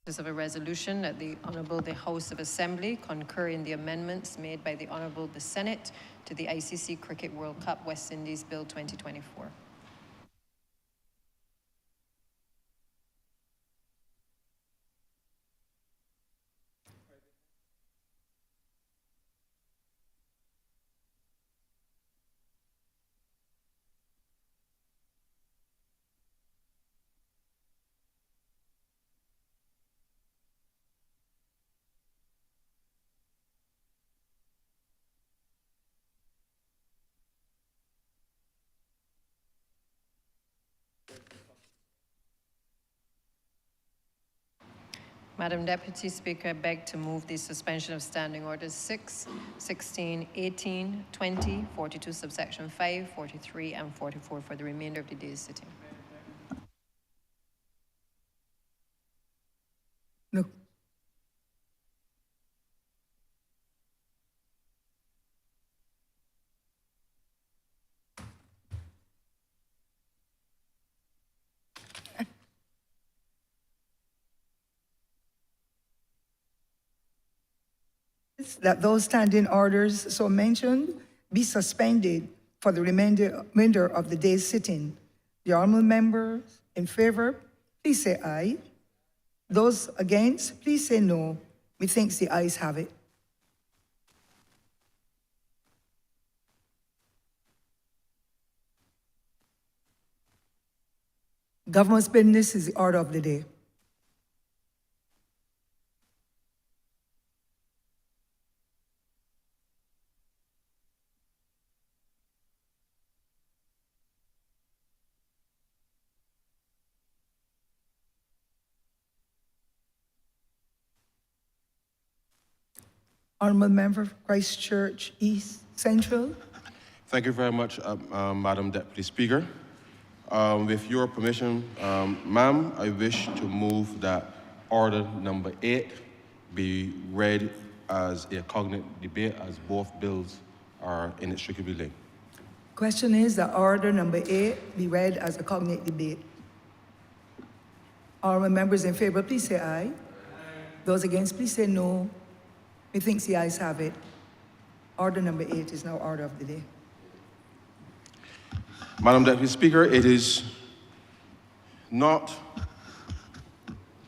Of a resolution that the Honourable the House of Assembly concur in the amendments made by the Honourable the Senate to the ICC Cricket World Cup West Indies Bill 2024. Madam Deputy Speaker, I beg to move the suspension of Standing Orders 6, 16, 18, 20, 42 subsection 5, 43 and 44 for the remainder of the day's sitting. No. That those standing orders so mentioned be suspended for the remainder of the day's sitting. The honourable members in favor, please say aye. Those against, please say no. Methinks the ayes have it. Government's business is the order of the day. Honourable Member for Christchurch East Central. Thank you very much, Madam Deputy Speaker. With your permission, ma'am, I wish to move that order number 8 be read as a cognate debate, as both bills are inextricably linked. Question is that order number 8 be read as a cognate debate. Honourable members in favor, please say aye. Those against, please say no. Methinks the ayes have it. Order number 8 is now order of the day. Madam Deputy Speaker, it is not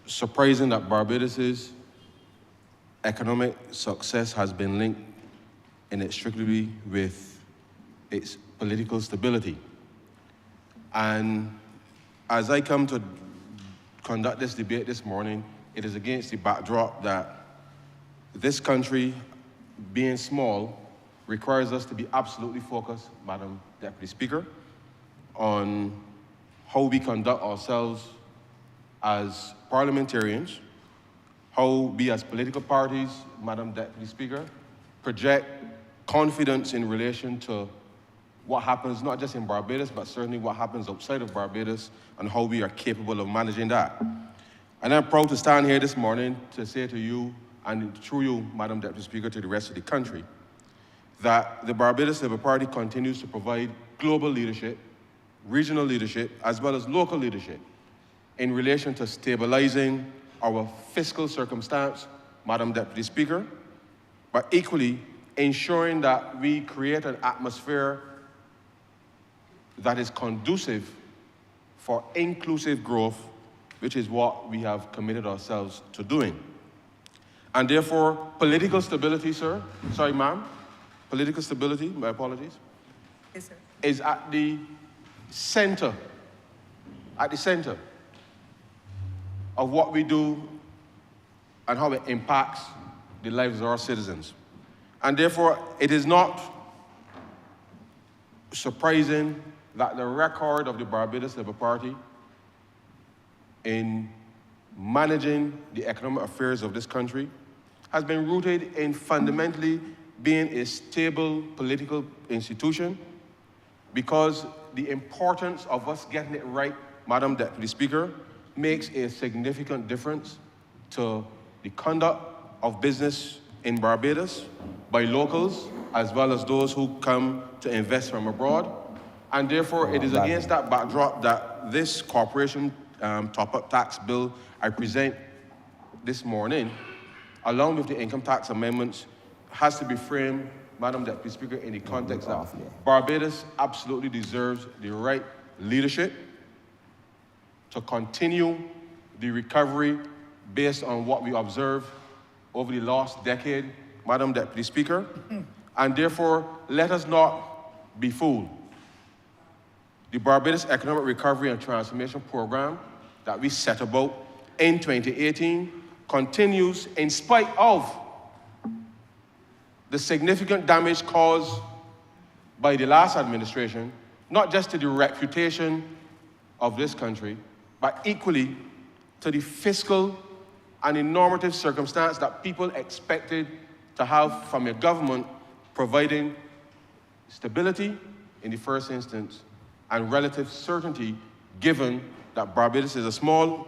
surprising that Barbados's economic success has been linked inextricably with its political stability. And as I come to conduct this debate this morning, it is against the backdrop that this country, being small, requires us to be absolutely focused, Madam Deputy Speaker, on how we conduct ourselves as parliamentarians, how we as political parties, Madam Deputy Speaker, project confidence in relation to what happens not just in Barbados, but certainly what happens outside of Barbados, and how we are capable of managing that. And I'm proud to stand here this morning to say to you, and through you, Madam Deputy Speaker, to the rest of the country, that the Barbados Labour Party continues to provide global leadership, regional leadership, as well as local leadership in relation to stabilizing our fiscal circumstance, Madam Deputy Speaker, but equally ensuring that we create an atmosphere that is conducive for inclusive growth, which is what we have committed ourselves to doing. And therefore, political stability, sir, sorry, ma'am, political stability, my apologies, Yes, sir. is at the center of what we do and how it impacts the lives of our citizens. And therefore, it is not surprising that the record of the Barbados Labour Party in managing the economic affairs of this country has been rooted in fundamentally being a stable political institution, because the importance of us getting it right, Madam Deputy Speaker, makes a significant difference to the conduct of business in Barbados by locals, as well as those who come to invest from abroad. And therefore, it is against that backdrop that this corporation top-up tax bill I present this morning, along with the income tax amendments, has to be framed, Madam Deputy Speaker, in the context that Barbados absolutely deserves the right leadership to continue the recovery based on what we observed over the last decade, Madam Deputy Speaker. And therefore, let us not be fooled. The Barbados Economic Recovery and Transformation Program that we set about in 2018 continues in spite of the significant damage caused by the last administration, not just to the reputation of this country, but equally to the fiscal and the normative circumstance that people expected to have from a government providing stability in the first instance and relative certainty, given that Barbados is a small,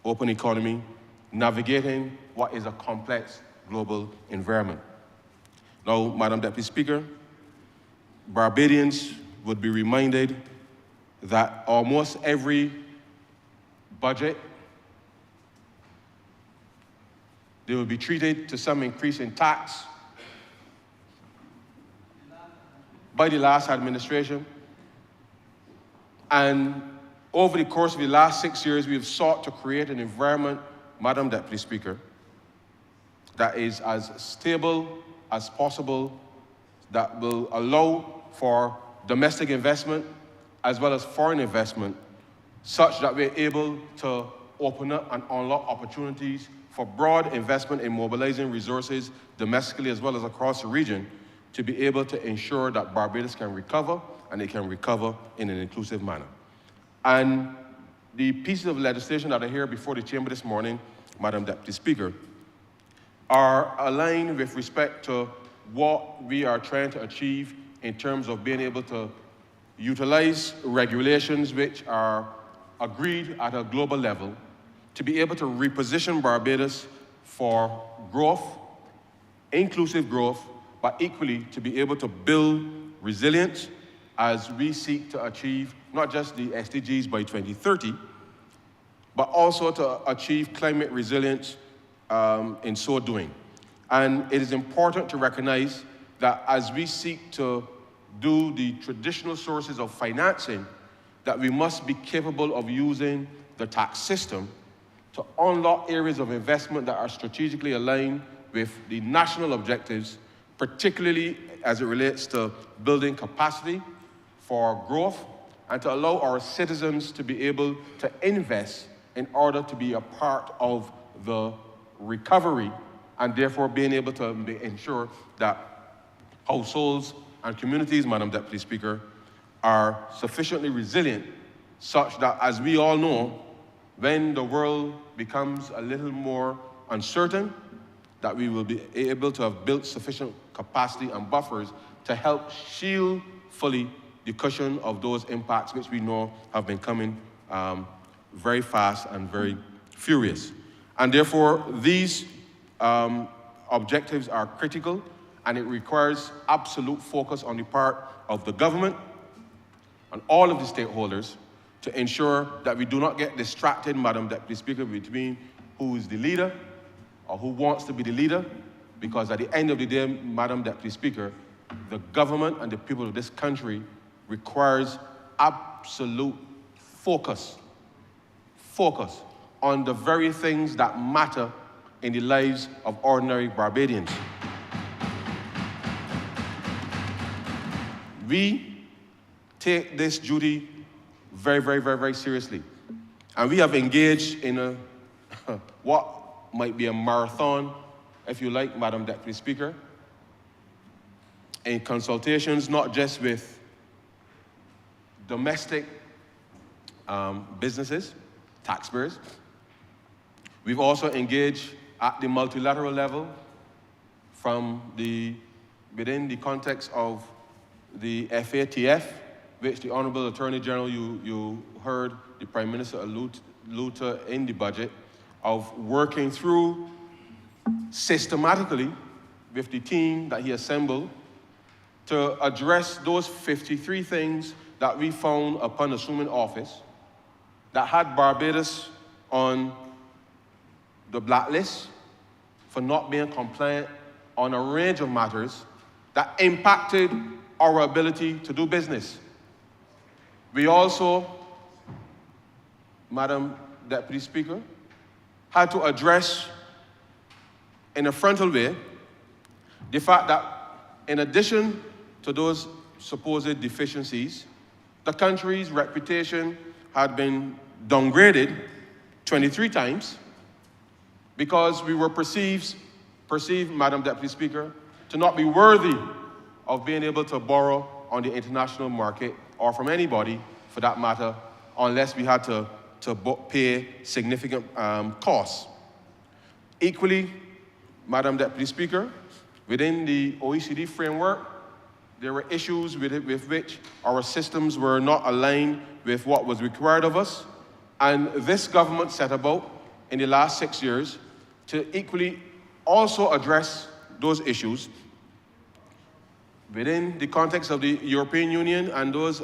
open economy navigating what is a complex global environment. Now, Madam Deputy Speaker, Barbadians would be reminded that almost every budget, they will be treated to some increase in tax by the last administration. And over the course of the last 6 years, we have sought to create an environment, Madam Deputy Speaker, that is as stable as possible, that will allow for domestic investment as well as foreign investment, such that we're able to open up and unlock opportunities for broad investment in mobilizing resources domestically as well as across the region to be able to ensure that Barbados can recover, and it can recover in an inclusive manner. And the pieces of legislation that are here before the Chamber this morning, Madam Deputy Speaker, are aligned with respect to what we are trying to achieve in terms of being able to utilize regulations which are agreed at a global level to be able to reposition Barbados for growth, inclusive growth, but equally to be able to build resilience as we seek to achieve not just the SDGs by 2030, but also to achieve climate resilience in so doing. And it is important to recognize that as we seek to do the traditional sources of financing, that we must be capable of using the tax system to unlock areas of investment that are strategically aligned with the national objectives, particularly as it relates to building capacity for growth and to allow our citizens to be able to invest in order to be a part of the recovery, and therefore being able to ensure that households and communities, Madam Deputy Speaker, are sufficiently resilient such that, as we all know, when the world becomes a little more uncertain, that we will be able to have built sufficient capacity and buffers to help shield fully the cushion of those impacts which we know have been coming very fast and very furious. And therefore, these objectives are critical, and it requires absolute focus on the part of the government and all of the stakeholders to ensure that we do not get distracted, Madam Deputy Speaker, between who is the leader or who wants to be the leader, because at the end of the day, Madam Deputy Speaker, the government and the people of this country requires absolute focus on the very things that matter in the lives of ordinary Barbadians. We take this duty very, very, very, very seriously. And we have engaged in what might be a marathon, if you like, Madam Deputy Speaker, in consultations not just with domestic businesses, taxpayers. We've also engaged at the multilateral level within the context of the FATF, which the Honourable Attorney General, you heard the Prime Minister allude to in the budget, of working through systematically with the team that he assembled to address those 53 things that we found upon assuming office that had Barbados on the blacklist for not being compliant on a range of matters that impacted our ability to do business. We also, Madam Deputy Speaker, had to address in a frontal way the fact that in addition to those supposed deficiencies, the country's reputation had been downgraded 23 times because we were perceived, Madam Deputy Speaker, to not be worthy of being able to borrow on the international market or from anybody, for that matter, unless we had to pay significant costs. Equally, Madam Deputy Speaker, within the OECD framework, there were issues with which our systems were not aligned with what was required of us, and this government set about in the last 6 years to equally also address those issues within the context of the European Union and those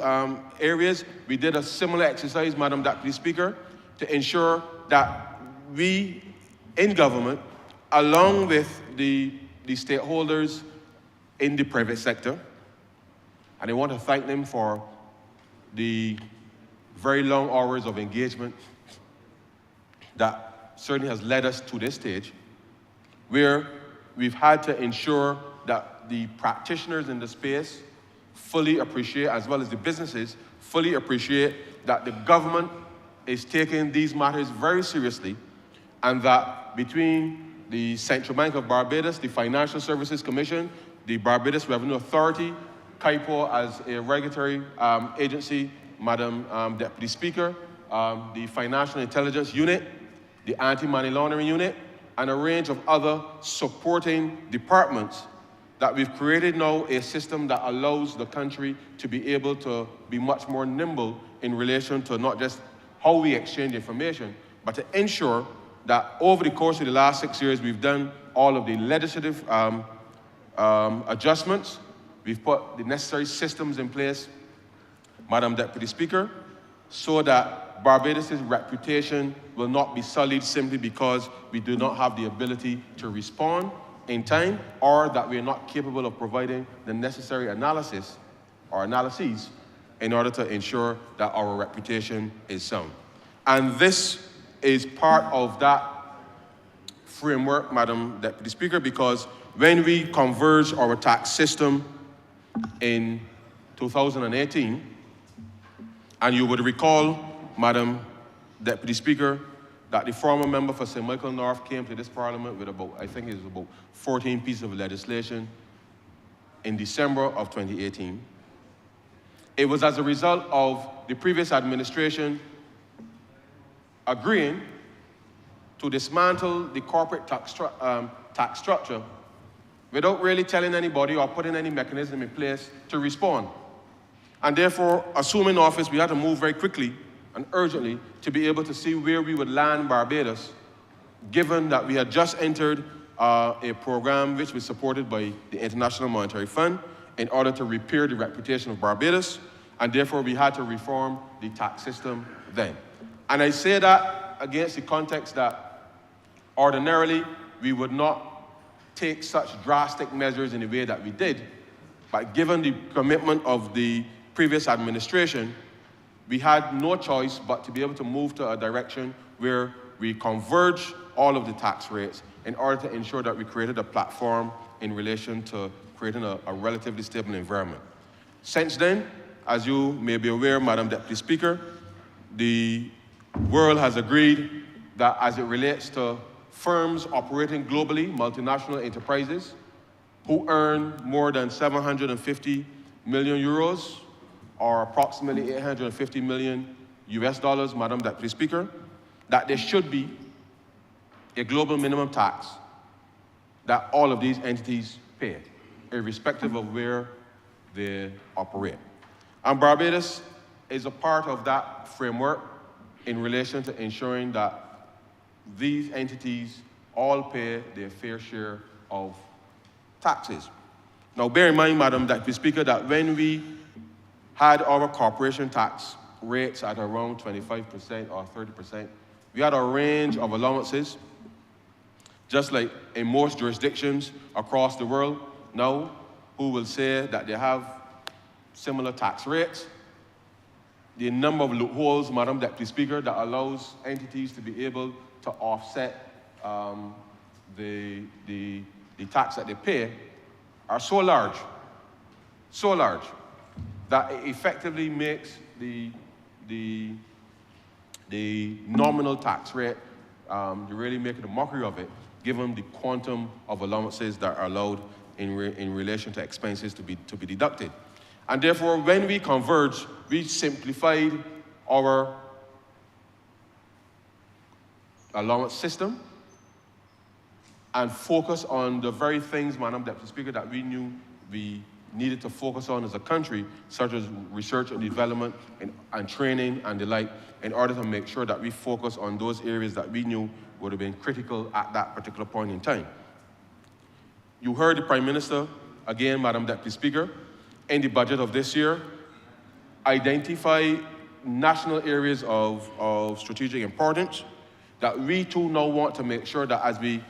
areas. We did a similar exercise, Madam Deputy Speaker, to ensure that we in government, along with the stakeholders in the private sector, and I want to thank them for the very long hours of engagement that certainly has led us to this stage, where we've had to ensure that the practitioners in the space fully appreciate, as well as the businesses fully appreciate, that the government is taking these matters very seriously, and that between the Central Bank of Barbados, the Financial Services Commission, the Barbados Revenue Authority, CAIPO as a regulatory agency, Madam Deputy Speaker, the Financial Intelligence Unit, the Anti-Money Laundering Unit, and a range of other supporting departments, that we've created now a system that allows the country to be able to be much more nimble in relation to not just how we exchange information, but to ensure that over the course of the last 6 years, we've done all of the legislative adjustments. We've put the necessary systems in place, Madam Deputy Speaker, so that Barbados' reputation will not be sullied simply because we do not have the ability to respond in time, or that we are not capable of providing the necessary analysis or analyses in order to ensure that our reputation is sound. And this is part of that framework, Madam Deputy Speaker, because when we converged our tax system in 2018, and you would recall, Madam Deputy Speaker, that the former member for St. Michael North came to this Parliament with about, I think it was about 14 pieces of legislation in December of 2018. It was as a result of the previous administration agreeing to dismantle the corporate tax structure without really telling anybody or putting any mechanism in place to respond. And therefore, assuming office, we had to move very quickly and urgently to be able to see where we would land Barbados, given that we had just entered a program which was supported by the International Monetary Fund in order to repair the reputation of Barbados, and therefore we had to reform the tax system then. And I say that against the context that ordinarily we would not take such drastic measures in the way that we did, but given the commitment of the previous administration, we had no choice but to be able to move to a direction where we converge all of the tax rates in order to ensure that we created a platform in relation to creating a relatively stable environment. Since then, as you may be aware, Madam Deputy Speaker, the world has agreed that as it relates to firms operating globally, multinational enterprises, who earn more than 750 million euros, or approximately 850 million US dollars, Madam Deputy Speaker, that there should be a global minimum tax that all of these entities pay, irrespective of where they operate. And Barbados is a part of that framework in relation to ensuring that these entities all pay their fair share of taxes. Now, bear in mind, Madam Deputy Speaker, that when we had our corporation tax rates at around 25% or 30%, we had a range of allowances just like in most jurisdictions across the world now, who will say that they have similar tax rates, the number of loopholes, Madam Deputy Speaker, that allows entities to be able to offset the tax that they pay are so large, that it effectively makes the nominal tax rate, you're really making a mockery of it, given the quantum of allowances that are allowed in relation to expenses to be deducted. And therefore, when we converged, we simplified our allowance system and focused on the very things, Madam Deputy Speaker, that we knew we needed to focus on as a country, such as research and development and training and the like, in order to make sure that we focus on those areas that we knew would have been critical at that particular point in time. You heard the Prime Minister, again, Madam Deputy Speaker, in the budget of this year, identify national areas of strategic importance that we too now want to make sure that as we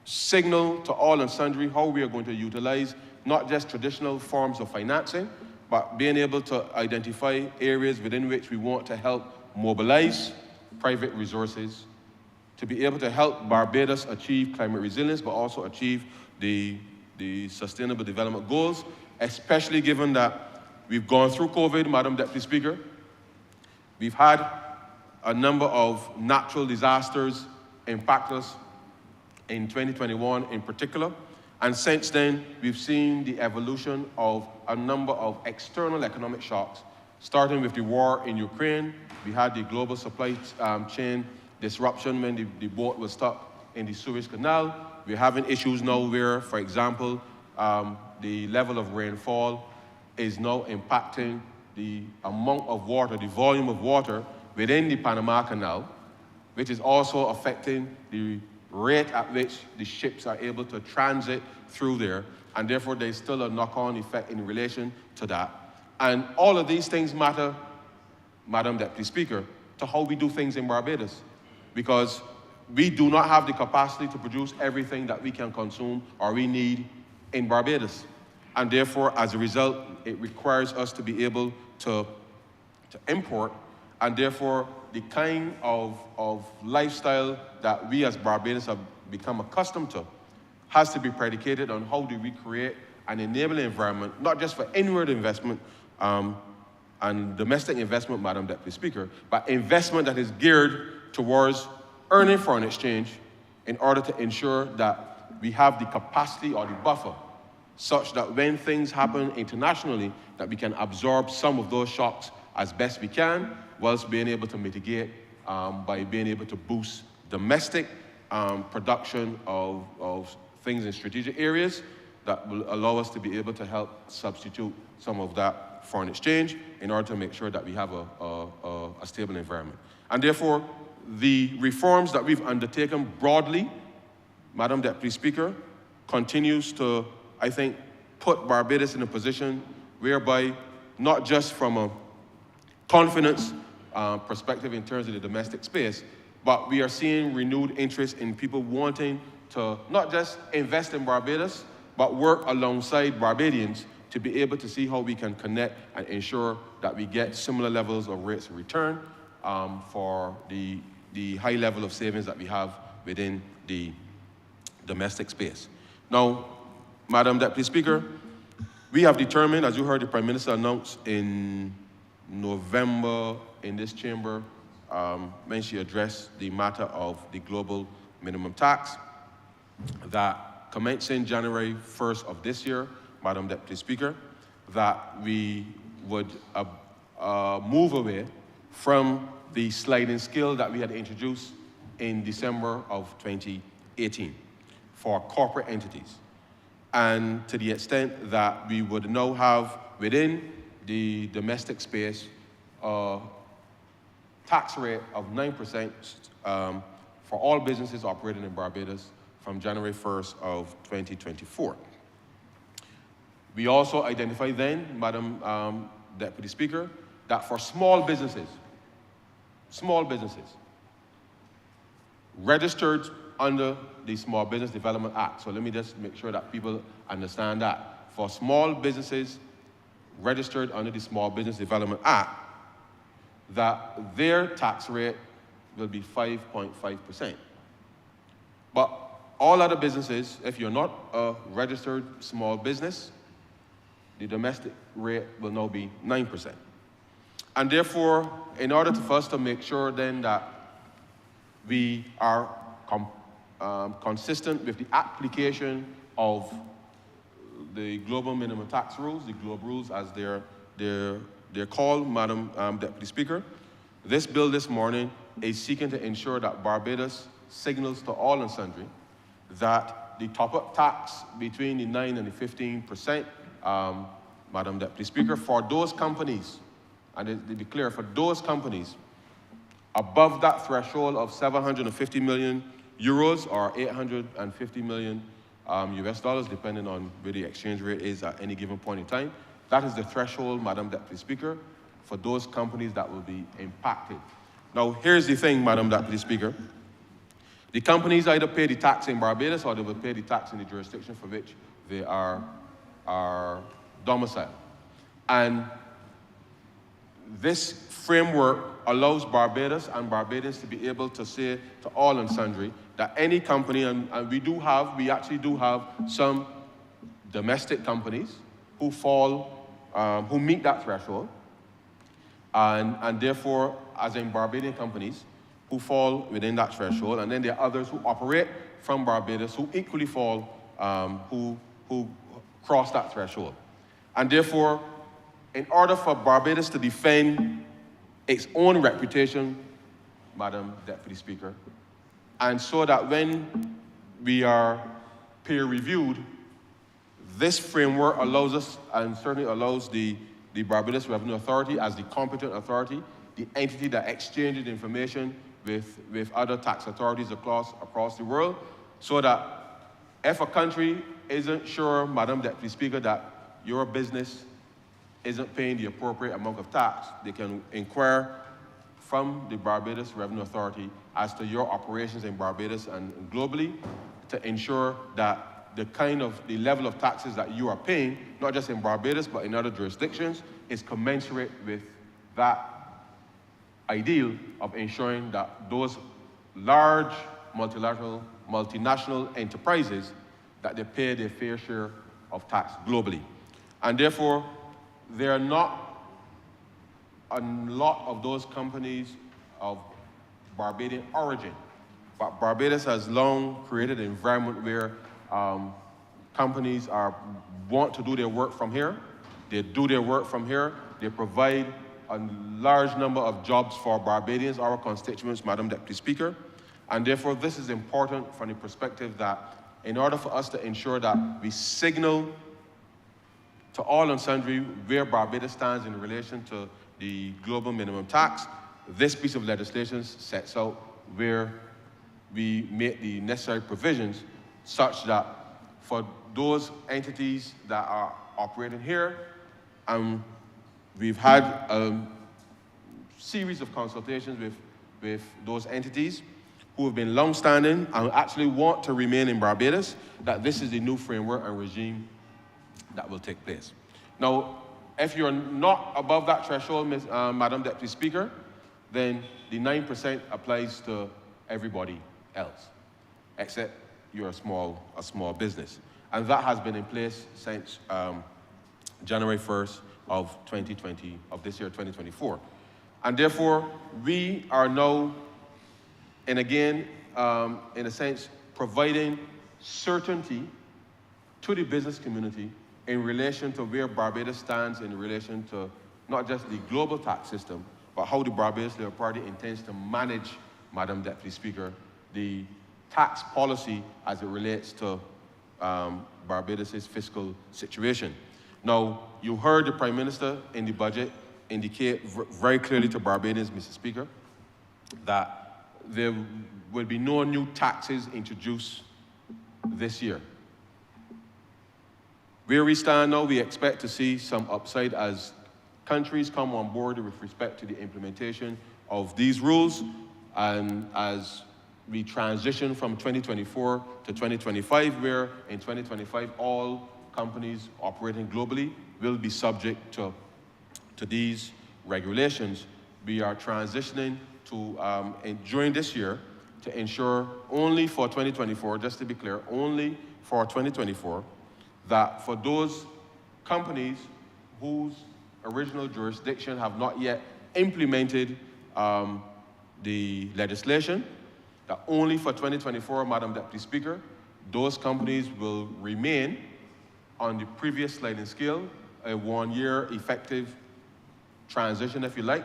signal to all and sundry how we are going to utilize not just traditional forms of financing, but being able to identify areas within which we want to help mobilize private resources to be able to help Barbados achieve climate resilience, but also achieve the Sustainable Development Goals, especially given that we've gone through COVID, Madam Deputy Speaker. We've had a number of natural disasters impact us in 2021 in particular. And since then, we've seen the evolution of a number of external economic shocks, starting with the war in Ukraine. We had the global supply chain disruption when the boat was stuck in the Suez Canal. We're having issues now where, for example, the level of rainfall is now impacting the amount of water, the volume of water within the Panama Canal, which is also affecting the rate at which the ships are able to transit through there, and therefore there's still a knock-on effect in relation to that. And all of these things matter, Madam Deputy Speaker, to how we do things in Barbados, because we do not have the capacity to produce everything that we can consume or we need in Barbados. And therefore, as a result, it requires us to be able to import, and therefore the kind of lifestyle that we as Barbadians have become accustomed to has to be predicated on how do we create an enabling environment, not just for inward investment and domestic investment, Madam Deputy Speaker, but investment that is geared towards earning foreign exchange in order to ensure that we have the capacity or the buffer such that when things happen internationally, that we can absorb some of those shocks as best we can, whilst being able to mitigate by being able to boost domestic production of things in strategic areas that will allow us to be able to help substitute some of that foreign exchange in order to make sure that we have a stable environment. And therefore, the reforms that we've undertaken broadly, Madam Deputy Speaker, continues to, I think, put Barbados in a position whereby, not just from a confidence perspective in terms of the domestic space, but we are seeing renewed interest in people wanting to not just invest in Barbados, but work alongside Barbadians to be able to see how we can connect and ensure that we get similar levels of rates of return for the high level of savings that we have within the domestic space. Now, Madam Deputy Speaker, we have determined, as you heard the Prime Minister announce in November in this chamber, when she addressed the matter of the global minimum tax, that commencing January 1st of this year, Madam Deputy Speaker, that we would move away from the sliding scale that we had introduced in December of 2018 for corporate entities. And to the extent that we would now have within the domestic space a tax rate of 9% for all businesses operating in Barbados from January 1st of 2024. We also identified then, Madam Deputy Speaker, that for small businesses registered under the Small Business Development Act. So let me just make sure that people understand that. For small businesses registered under the Small Business Development Act, that their tax rate will be 5.5%. But all other businesses, if you're not a registered small business, the domestic rate will now be 9%. And therefore, in order for us to make sure then that we are consistent with the application of the global minimum tax rules, the GLOBE rules as they're called, Madam Deputy Speaker, this bill this morning is seeking to ensure that Barbados signals to all and sundry that the top-up tax between the 9 and the 15%, Madam Deputy Speaker, for those companies, and they declare for those companies above that threshold of 750 million euros or 850 million US dollars, depending on where the exchange rate is at any given point in time. That is the threshold, Madam Deputy Speaker, for those companies that will be impacted. Now, here's the thing, Madam Deputy Speaker. The companies either pay the tax in Barbados or they will pay the tax in the jurisdiction for which they are domiciled. And this framework allows Barbados and Barbadians to be able to say to all and sundry that any company, and we actually do have some domestic companies who who meet that threshold, and therefore, as in Barbadian companies, who fall within that threshold, and then there are others who operate from Barbados who equally fall, who cross that threshold. And therefore, in order for Barbados to defend its own reputation, Madam Deputy Speaker, and so that when we are peer-reviewed, this framework allows us, and certainly allows the Barbados Revenue Authority as the competent authority, the entity that exchanges information with other tax authorities across the world, so that if a country isn't sure, Madam Deputy Speaker, that your business isn't paying the appropriate amount of tax, they can inquire from the Barbados Revenue Authority as to your operations in Barbados and globally to ensure that the level of taxes that you are paying, not just in Barbados but in other jurisdictions, is commensurate with that ideal of ensuring that those large multinational enterprises, that they pay their fair share of tax globally. And therefore, there are not a lot of those companies of Barbadian origin, but Barbados has long created an environment where companies want to do their work from here. They do their work from here. They provide a large number of jobs for Barbadians, our constituents, Madam Deputy Speaker. And therefore, this is important from the perspective that in order for us to ensure that we signal to all and sundry where Barbados stands in relation to the global minimum tax, this piece of legislation sets out where we make the necessary provisions such that for those entities that are operating here, we've had a series of consultations with those entities who have been long-standing and actually want to remain in Barbados, that this is the new framework and regime that will take place. Now, if you're not above that threshold, Madam Deputy Speaker, then the 9% applies to everybody else, except you're a small business. And that has been in place since January 1st of this year, 2024. And therefore, we are now, and again, in a sense, providing certainty to the business community in relation to where Barbados stands in relation to not just the global tax system, but how the Barbados Labour Party intends to manage, Madam Deputy Speaker, the tax policy as it relates to Barbados' fiscal situation. Now, you heard the Prime Minister in the budget indicate very clearly to Barbadians, Mr. Speaker, that there will be no new taxes introduced this year. Where we stand now, we expect to see some upside as countries come on board with respect to the implementation of these rules, and as we transition from 2024 to 2025, where in 2025, all companies operating globally will be subject to these regulations. We are transitioning to, during this year, to ensure only for 2024, just to be clear, only for 2024, that for those companies whose original jurisdiction have not yet implemented the legislation, that only for 2024, Madam Deputy Speaker, those companies will remain on the previous sliding scale, a 1-year effective transition, if you like,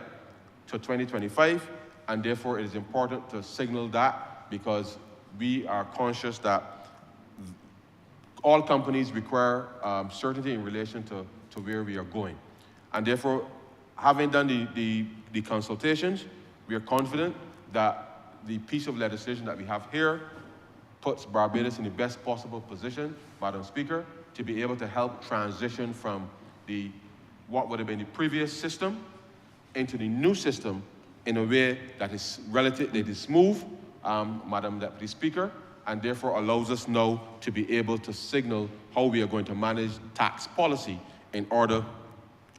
to 2025, and therefore it is important to signal that because we are conscious that all companies require certainty in relation to where we are going. And therefore, having done the consultations, we are confident that the piece of legislation that we have here puts Barbados in the best possible position, Madam Speaker, to be able to help transition from what would have been the previous system into the new system in a way that is relatively smooth, Madam Deputy Speaker, and therefore allows us now to be able to signal how we are going to manage tax policy in order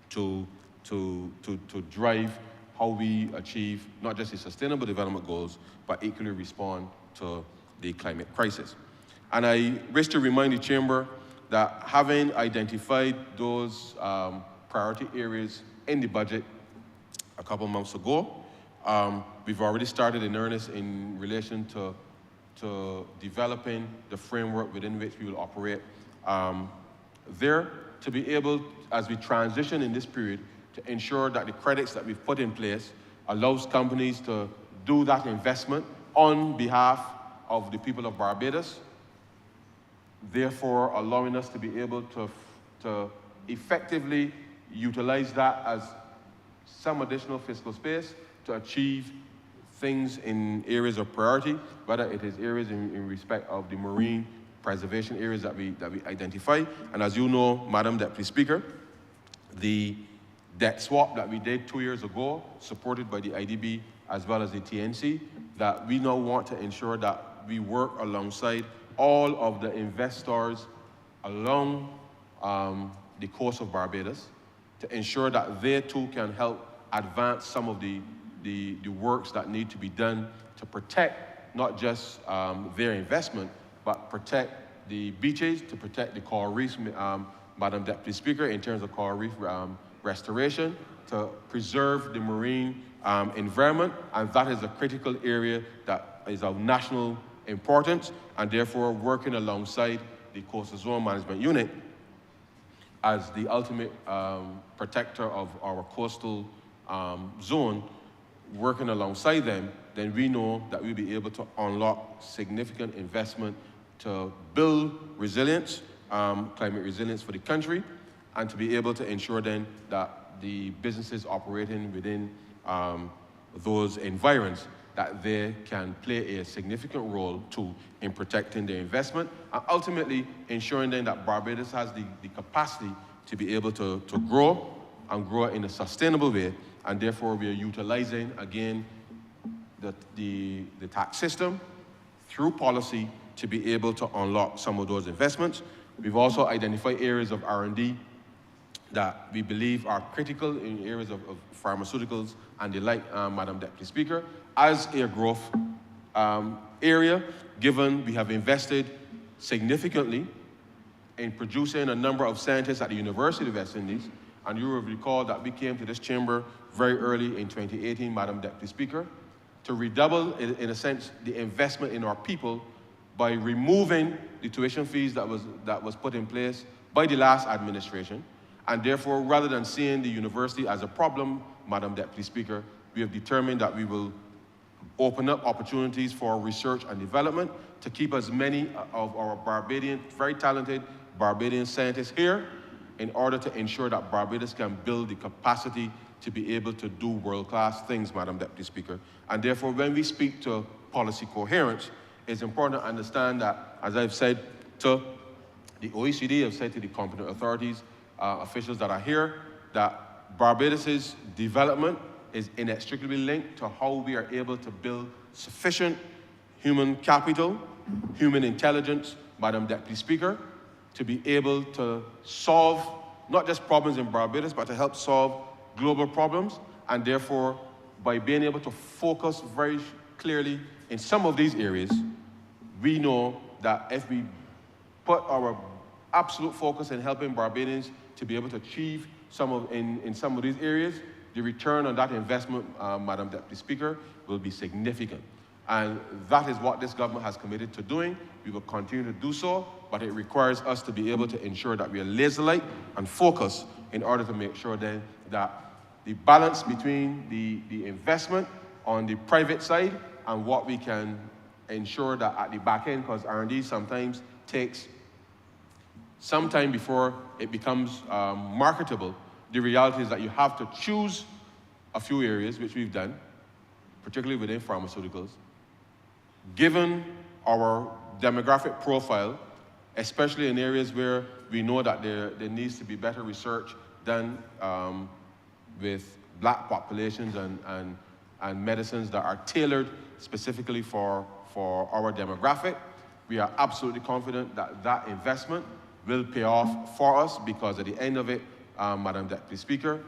to drive how we achieve not just the Sustainable Development Goals, but equally respond to the climate crisis. And I wish to remind the Chamber that having identified those priority areas in the budget a couple months ago, we've already started in earnest in relation to developing the framework within which we will operate there to be able, as we transition in this period, to ensure that the credits that we've put in place allows companies to do that investment on behalf of the people of Barbados, therefore allowing us to be able to effectively utilize that as some additional fiscal space to achieve things in areas of priority, whether it is areas in respect of the marine preservation areas that we identify. And as you know, Madam Deputy Speaker, the debt swap that we did 2 years ago, supported by the IDB as well as the TNC, that we now want to ensure that we work alongside all of the investors along the coast of Barbados to ensure that they too can help advance some of the works that need to be done to protect not just their investment, but protect the beaches, to protect the coral reefs, Madam Deputy Speaker, in terms of coral reef restoration, to preserve the marine environment, and that is a critical area that is of national importance, and therefore working alongside the Coastal Zone Management Unit as the ultimate protector of our coastal zone, working alongside them, then we know that we'll be able to unlock significant investment to build resilience, climate resilience for the country, and to be able to ensure then that the businesses operating within those environs, that they can play a significant role too in protecting their investment, and ultimately ensuring then that Barbados has the capacity to be able to grow and grow in a sustainable way, and therefore we are utilizing, again, the tax system through policy to be able to unlock some of those investments. We've also identified areas of R&D that we believe are critical in areas of pharmaceuticals and the like, Madam Deputy Speaker, as a growth area, given we have invested significantly in producing a number of scientists at the University of West Indies, and you will recall that we came to this chamber very early in 2018, Madam Deputy Speaker, to redouble, in a sense, the investment in our people by removing the tuition fees that was put in place by the last administration. And therefore, rather than seeing the university as a problem, Madam Deputy Speaker, we have determined that we will open up opportunities for research and development to keep as many of our Barbadian, very talented Barbadian scientists here in order to ensure that Barbados can build the capacity to be able to do world-class things, Madam Deputy Speaker. And therefore, when we speak to policy coherence, it's important to understand that, as I've said to the OECD, I've said to the competent authorities, officials that are here, that Barbados's development is inextricably linked to how we are able to build sufficient human capital, human intelligence, Madam Deputy Speaker, to be able to solve not just problems in Barbados, but to help solve global problems. And therefore, by being able to focus very clearly in some of these areas, we know that if we put our absolute focus in helping Barbadians to be able to achieve in some of these areas, the return on that investment, Madam Deputy Speaker, will be significant. And that is what this government has committed to doing. We will continue to do so, but it requires us to be able to ensure that we are laser-like and focused in order to make sure then that the balance between the investment on the private side and what we can ensure that at the back end, because R&D sometimes takes some time before it becomes marketable. The reality is that you have to choose a few areas, which we've done, particularly within pharmaceuticals. Given our demographic profile, especially in areas where we know that there needs to be better research done with black populations and medicines that are tailored specifically for our demographic, we are absolutely confident that that investment will pay off for us, because at the end of it, Madam Deputy Speaker,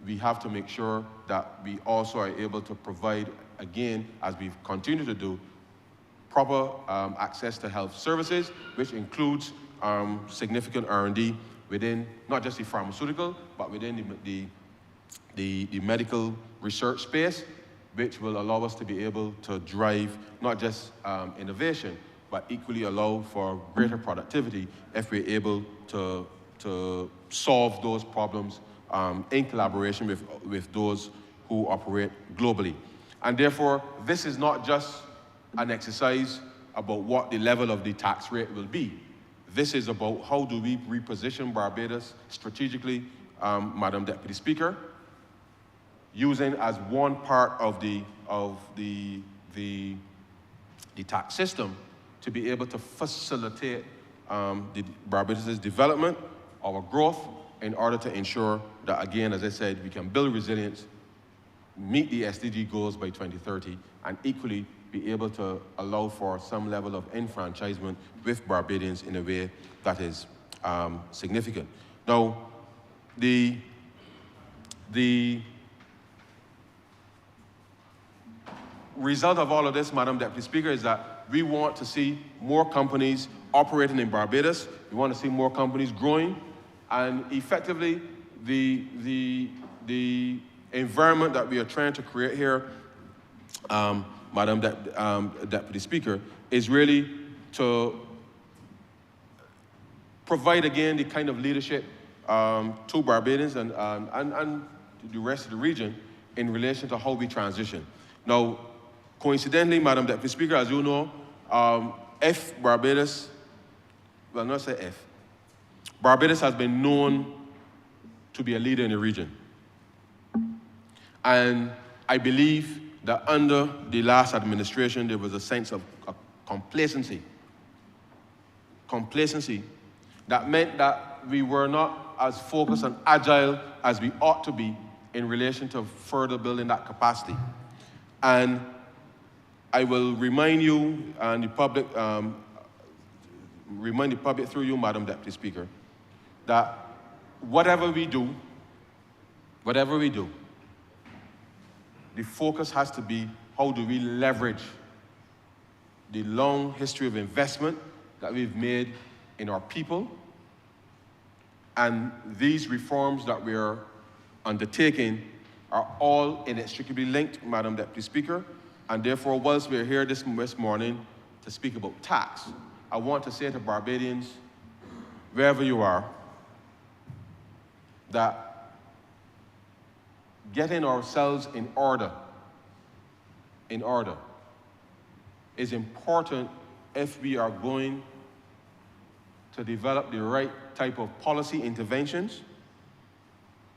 we have to make sure that we also are able to provide, again, as we've continued to do, proper access to health services, which includes significant R&D within not just the pharmaceutical, but within the medical research space, which will allow us to be able to drive not just innovation, but equally allow for greater productivity if we're able to solve those problems in collaboration with those who operate globally. And therefore, this is not just an exercise about what the level of the tax rate will be. This is about how do we reposition Barbados strategically, Madam Deputy Speaker, using as one part of the tax system to be able to facilitate Barbados' development, our growth, in order to ensure that, again, as I said, we can build resilience, meet the SDG goals by 2030, and equally be able to allow for some level of enfranchisement with Barbadians in a way that is significant. Now, the result of all of this, Madam Deputy Speaker, is that we want to see more companies operating in Barbados. We want to see more companies growing, and effectively, the environment that we are trying to create here, Madam Deputy Speaker, is really to provide, again, the kind of leadership to Barbadians and the rest of the region in relation to how we transition. Now, coincidentally, Madam Deputy Speaker, as you know, if Barbados, well, not say if, Barbados has been known to be a leader in the region. And I believe that under the last administration, there was a sense of complacency. Complacency that meant that we were not as focused and agile as we ought to be in relation to further building that capacity. And I will remind you and the public, remind the public through you, Madam Deputy Speaker, that whatever we do, the focus has to be how do we leverage the long history of investment that we've made in our people, and these reforms that we are undertaking are all inextricably linked, Madam Deputy Speaker, and therefore, whilst we're here this morning to speak about tax, I want to say to Barbadians, wherever you are, that getting ourselves in order is important if we are going to develop the right type of policy interventions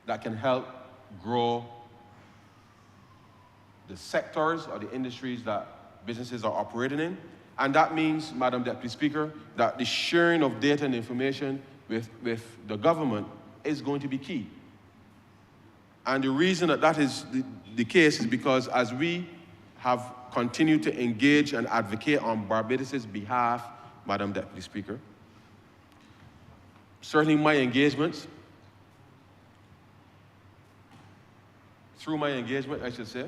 that can help grow the sectors or the industries that businesses are operating in. And that means, Madam Deputy Speaker, that the sharing of data and information with the government is going to be key. And the reason that that is the case is because as we have continued to engage and advocate on Barbados' behalf, Madam Deputy Speaker. Certainly my engagements, through my engagement, I should say,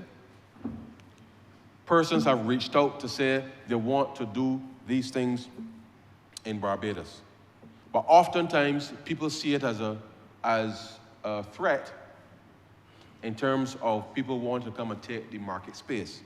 persons have reached out to say they want to do these things in Barbados. But oftentimes, people see it as a threat in terms of people wanting to come and take the market space.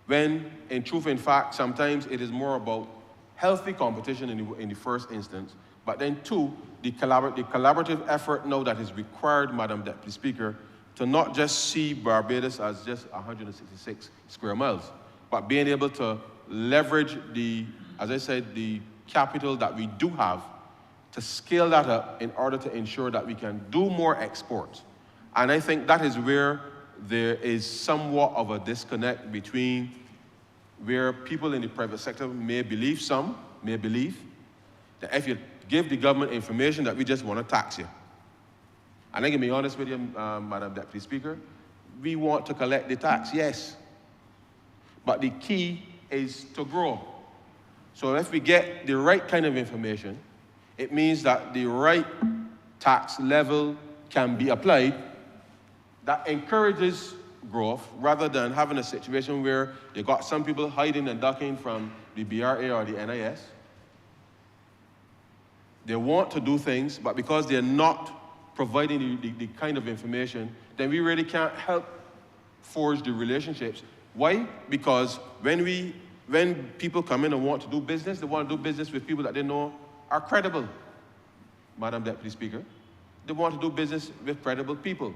When, in truth, in fact, sometimes it is more about healthy competition in the first instance, but then two, the collaborative effort now that is required, Madam Deputy Speaker, to not just see Barbados as just 166 square miles, but being able to leverage the, as I said, the capital that we do have to scale that up in order to ensure that we can do more exports. And I think that is where there is somewhat of a disconnect between where people in the private sector may believe that if you give the government information that we just want to tax you. And I can be honest with you, Madam Deputy Speaker, we want to collect the tax, yes. But the key is to grow. So if we get the right kind of information, it means that the right tax level can be applied that encourages growth rather than having a situation where you got some people hiding and ducking from the BRA or the NIS. They want to do things, but because they're not providing the kind of information, then we really can't help forge the relationships. Why? Because when people come in and want to do business, they want to do business with people that they know are credible, Madam Deputy Speaker. They want to do business with credible people.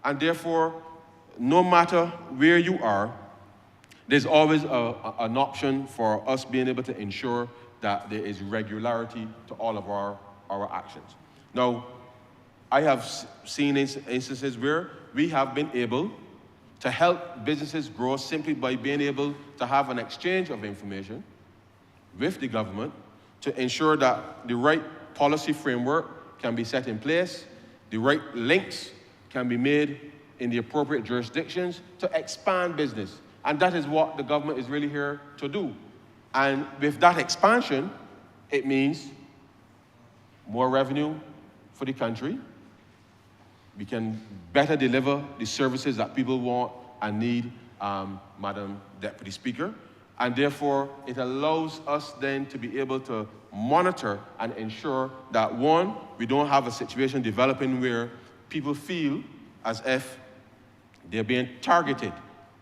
And therefore, no matter where you are, there's always an option for us being able to ensure that there is regularity to all of our actions. Now, I have seen instances where we have been able to help businesses grow simply by being able to have an exchange of information with the government to ensure that the right policy framework can be set in place, the right links can be made in the appropriate jurisdictions to expand business. And that is what the government is really here to do. And with that expansion, it means more revenue for the country. We can better deliver the services that people want and need, Madam Deputy Speaker. And therefore, it allows us then to be able to monitor and ensure that, one, we don't have a situation developing where people feel as if they're being targeted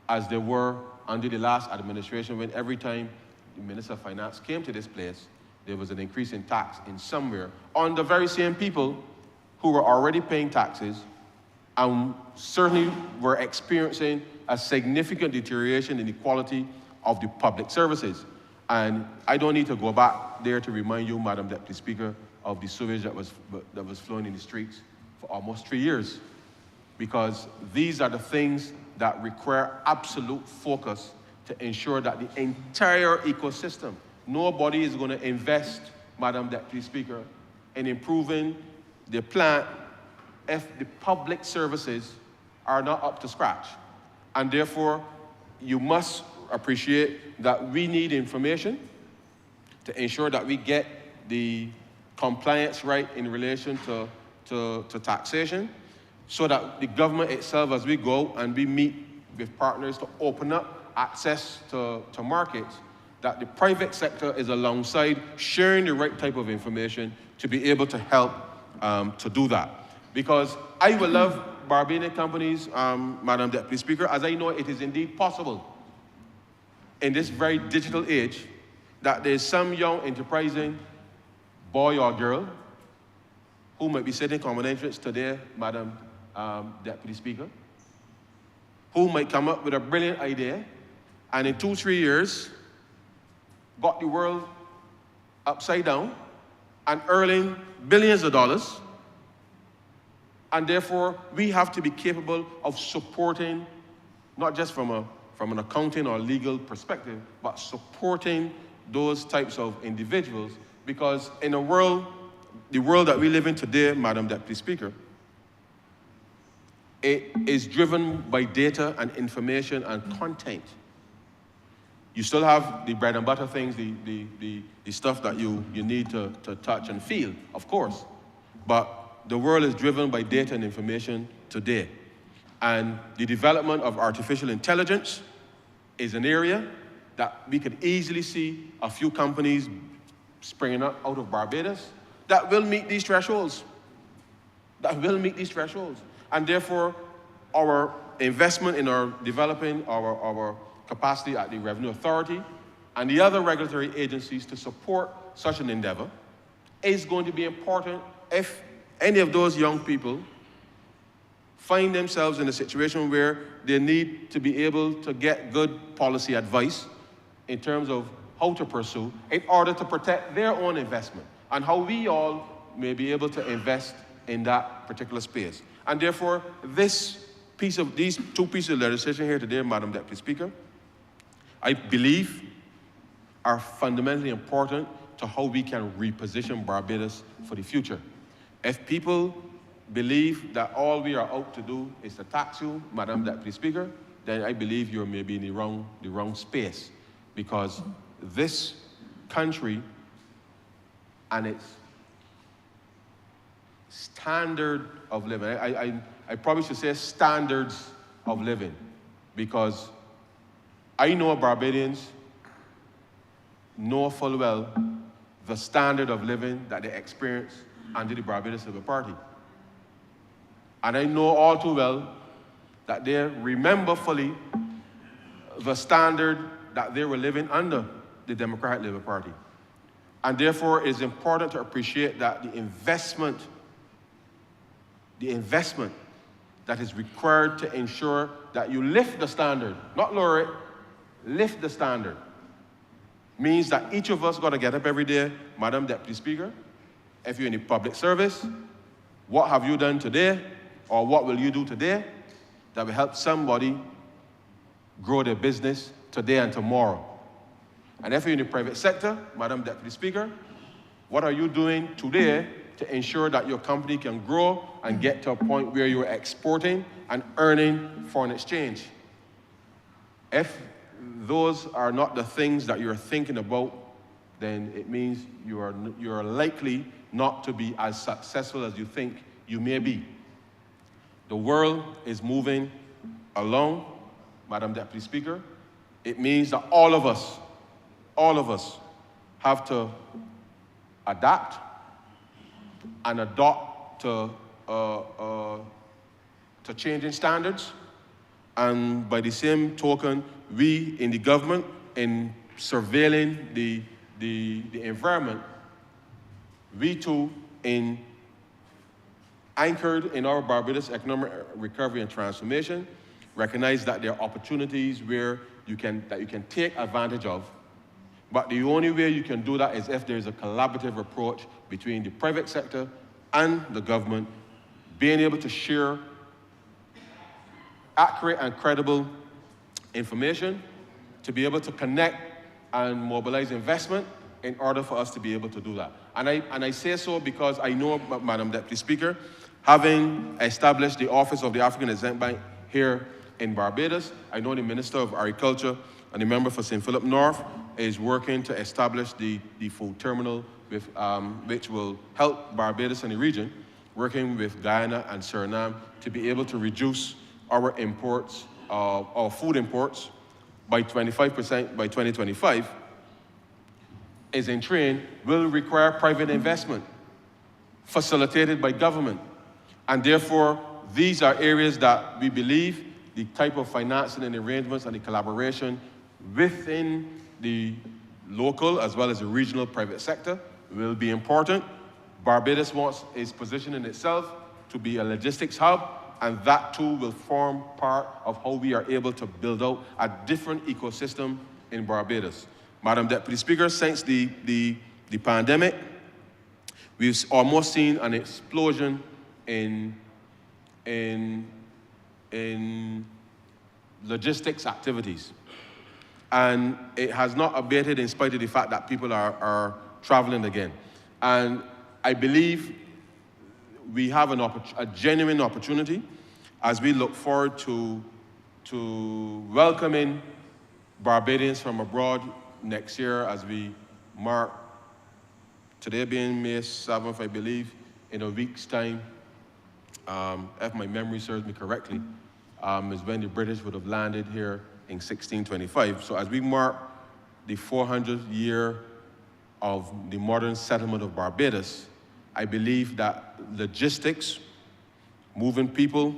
as they were under the last administration, when every time the Minister of Finance came to this place, there was an increase in tax in somewhere on the very same people who were already paying taxes and certainly were experiencing a significant deterioration in the quality of the public services. And I don't need to go back there to remind you, Madam Deputy Speaker, of the sewage that was flowing in the streets for almost 3 years, because these are the things that require absolute focus to ensure that the entire ecosystem, nobody is going to invest, Madam Deputy Speaker, in improving the plant if the public services are not up to scratch. And therefore, you must appreciate that we need information to ensure that we get the compliance right in relation to taxation, so that the government itself, as we go and we meet with partners to open up access to markets, that the private sector is alongside sharing the right type of information to be able to help to do that. Because I will love Barbadian companies, Madam Deputy Speaker, as I know it is indeed possible in this very digital age that there's some young enterprising boy or girl who might be sitting common entrance today, Madam Deputy Speaker, who might come up with a brilliant idea and in 2-3 years got the world upside down and earning billions of dollars. And therefore, we have to be capable of supporting, not just from an accounting or legal perspective, but supporting those types of individuals, because in the world that we live in today, Madam Deputy Speaker, it is driven by data and information and content. You still have the bread and butter things, the stuff that you need to touch and feel, of course. But the world is driven by data and information today. And the development of artificial intelligence is an area that we could easily see a few companies springing up out of Barbados that will meet these thresholds. And therefore, our investment in our developing our capacity at the Revenue Authority and the other regulatory agencies to support such an endeavor is going to be important if any of those young people find themselves in a situation where they need to be able to get good policy advice in terms of how to pursue in order to protect their own investment and how we all may be able to invest in that particular space. And therefore, these two pieces of legislation here today, Madam Deputy Speaker, I believe are fundamentally important to how we can reposition Barbados for the future. If people believe that all we are out to do is to tax you, Madam Deputy Speaker, then I believe you're maybe in the wrong space, because this country and its standard of living, I probably should say standards of living, because I know Barbadians know full well the standard of living that they experience under the Barbados Labour Party. And I know all too well that they remember fully the standard that they were living under the Democratic Labour Party. And therefore, it is important to appreciate that the investment that is required to ensure that you lift the standard, not lower it, lift the standard, means that each of us got to get up every day, Madam Deputy Speaker. If you're in the public service, what have you done today, or what will you do today that will help somebody grow their business today and tomorrow? And if you're in the private sector, Madam Deputy Speaker, what are you doing today to ensure that your company can grow and get to a point where you're exporting and earning foreign exchange? If those are not the things that you're thinking about, then it means you're likely not to be as successful as you think you may be. The world is moving along, Madam Deputy Speaker. It means that all of us have to adapt and adopt to changing standards. And by the same token, we in the government, in surveilling the environment, we too, anchored in our Barbados economic recovery and transformation, recognize that there are opportunities where you can take advantage of. But the only way you can do that is if there is a collaborative approach between the private sector and the government, being able to share accurate and credible information to be able to connect and mobilize investment in order for us to be able to do that. And I say so because I know, Madam Deputy Speaker, having established the Office of the African Exempt Bank here in Barbados, I know the Minister of Agriculture and the member for St. Philip North is working to establish the food terminal with, which will help Barbados and the region, working with Guyana and Suriname to be able to reduce our imports, our food imports by 25% by 2025, is in train, will require private investment facilitated by government. And therefore, these are areas that we believe the type of financing and arrangements and the collaboration within the local as well as the regional private sector will be important. Barbados is positioning itself to be a logistics hub, and that too will form part of how we are able to build out a different ecosystem in Barbados. Madam Deputy Speaker, since the pandemic, we've almost seen an explosion in logistics activities. And it has not abated in spite of the fact that people are traveling again. And I believe we have a genuine opportunity as we look forward to welcoming Barbadians from abroad next year as we mark today being May 7th, I believe, in a week's time, if my memory serves me correctly, is when the British would have landed here in 1625. So as we mark the 400th year of the modern settlement of Barbados, I believe that logistics, moving people,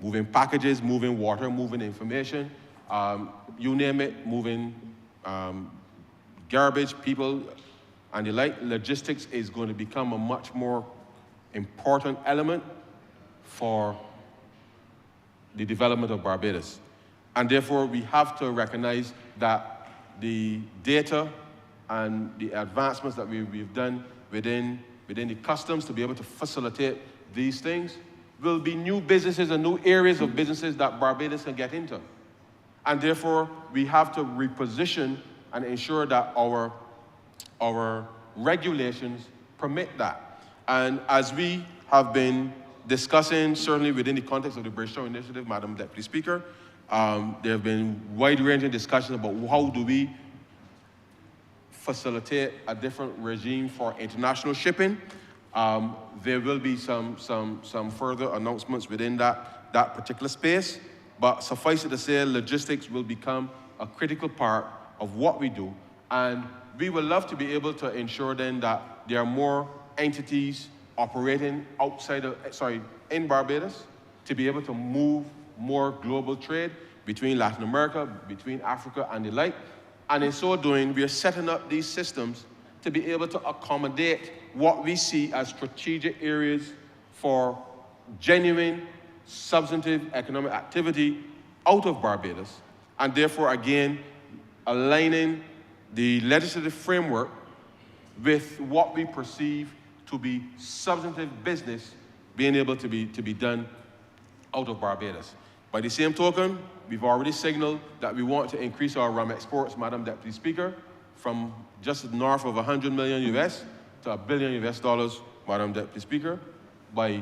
moving packages, moving water, moving information, you name it, moving garbage, people, and the like, logistics is going to become a much more important element for the development of Barbados. And therefore, we have to recognize that the data and the advancements that we've done within the customs to be able to facilitate these things will be new businesses and new areas of businesses that Barbados can get into. And therefore, we have to reposition and ensure that our regulations permit that. And as we have been discussing, certainly within the context of the British Initiative, Madam Deputy Speaker, there have been wide-ranging discussions about how do we facilitate a different regime for international shipping. There will be some further announcements within that particular space, but suffice it to say, logistics will become a critical part of what we do, and we would love to be able to ensure then that there are more entities operating in Barbados to be able to move more global trade between Latin America, between Africa and the like. And in so doing, we are setting up these systems to be able to accommodate what we see as strategic areas for genuine, substantive economic activity out of Barbados, and therefore, again, aligning the legislative framework with what we perceive to be substantive business being able to be done out of Barbados. By the same token, we've already signaled that we want to increase our rum exports, Madam Deputy Speaker, from just north of 100 million US to $1 billion US, Madam Deputy Speaker, by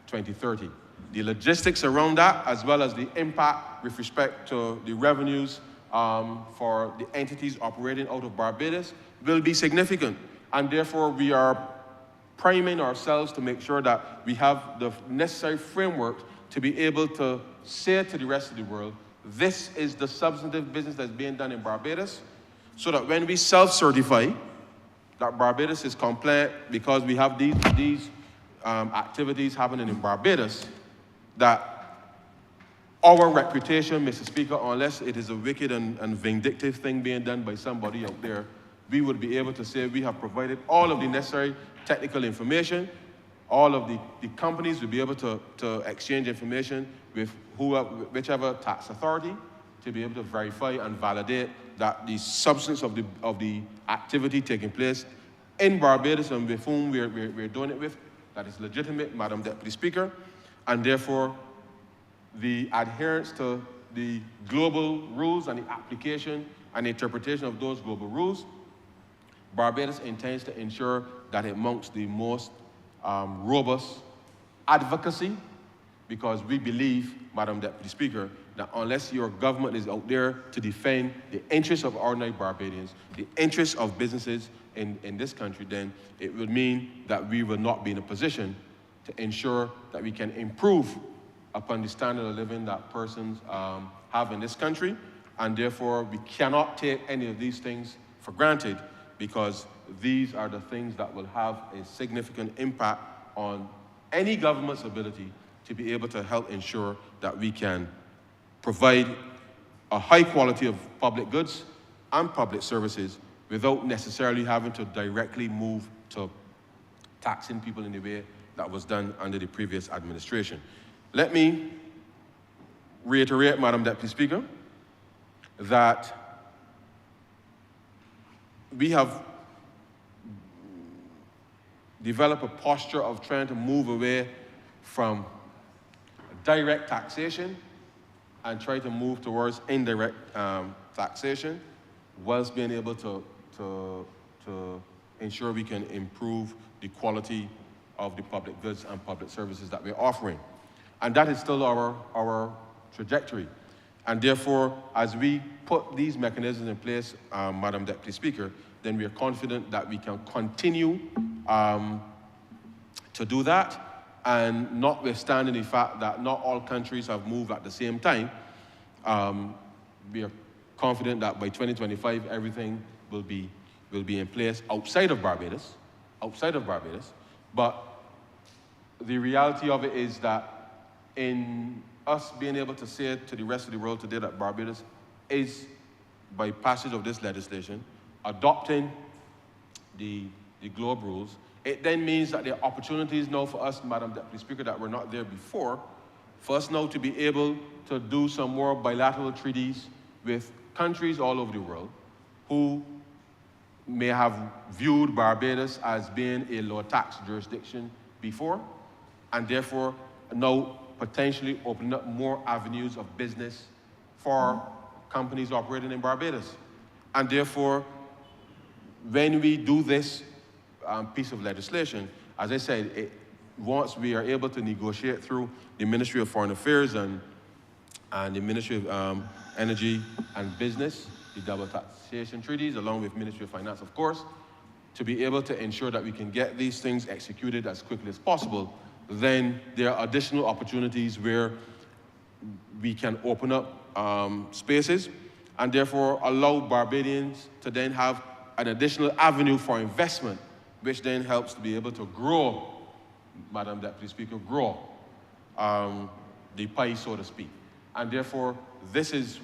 2030. The logistics around that, as well as the impact with respect to the revenues for the entities operating out of Barbados, will be significant. And therefore, we are priming ourselves to make sure that we have the necessary framework to be able to say to the rest of the world, this is the substantive business that's being done in Barbados, so that when we self-certify that Barbados is compliant because we have these activities happening in Barbados, that our reputation, Mr. Speaker, unless it is a wicked and vindictive thing being done by somebody out there, we would be able to say we have provided all of the necessary technical information. All of the companies will be able to exchange information with whichever tax authority to be able to verify and validate that the substance of the activity taking place in Barbados and with whom we're doing it with, that is legitimate, Madam Deputy Speaker, and therefore the adherence to the global rules and the application and interpretation of those global rules, Barbados intends to ensure that it mounts the most robust advocacy, because we believe, Madam Deputy Speaker, that unless your government is out there to defend the interests of ordinary Barbadians, the interests of businesses in this country, then it would mean that we will not be in a position to ensure that we can improve upon the standard of living that persons have in this country, and therefore we cannot take any of these things for granted, because these are the things that will have a significant impact on any government's ability to be able to help ensure that we can provide a high quality of public goods and public services without necessarily having to directly move to taxing people in the way that was done under the previous administration. Let me reiterate, Madam Deputy Speaker, that we have developed a posture of trying to move away from direct taxation and try to move towards indirect taxation, whilst being able to ensure we can improve the quality of the public goods and public services that we're offering. And that is still our trajectory. And therefore, as we put these mechanisms in place, Madam Deputy Speaker, then we are confident that we can continue to do that, and notwithstanding the fact that not all countries have moved at the same time, we are confident that by 2025 everything will be in place outside of Barbados. But the reality of it is that in us being able to say to the rest of the world today that Barbados is, by passage of this legislation, adopting the globe rules, it then means that there are opportunities now for us, Madam Deputy Speaker, that were not there before, for us now to be able to do some more bilateral treaties with countries all over the world who may have viewed Barbados as being a low tax jurisdiction before, and therefore now potentially opening up more avenues of business for companies operating in Barbados. And therefore, when we do this piece of legislation, as I said, once we are able to negotiate through the Ministry of Foreign Affairs and the Ministry of Energy and Business, the double taxation treaties, along with Ministry of Finance, of course, to be able to ensure that we can get these things executed as quickly as possible, then there are additional opportunities where we can open up spaces and therefore allow Barbadians to then have an additional avenue for investment, which then helps to be able to grow, Madam Deputy Speaker, grow the pie, so to speak. And therefore, this is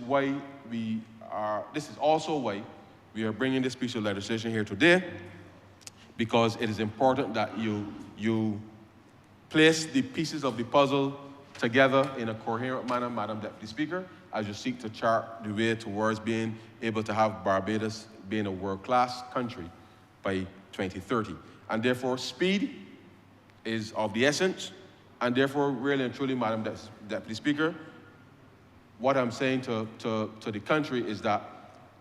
also why we are bringing this piece of legislation here today, because it is important that you place the pieces of the puzzle together in a coherent manner, Madam Deputy Speaker, as you seek to chart the way towards being able to have Barbados being a world-class country by 2030. And therefore, speed is of the essence, and therefore, really and truly, Madam Deputy Speaker, what I'm saying to the country is that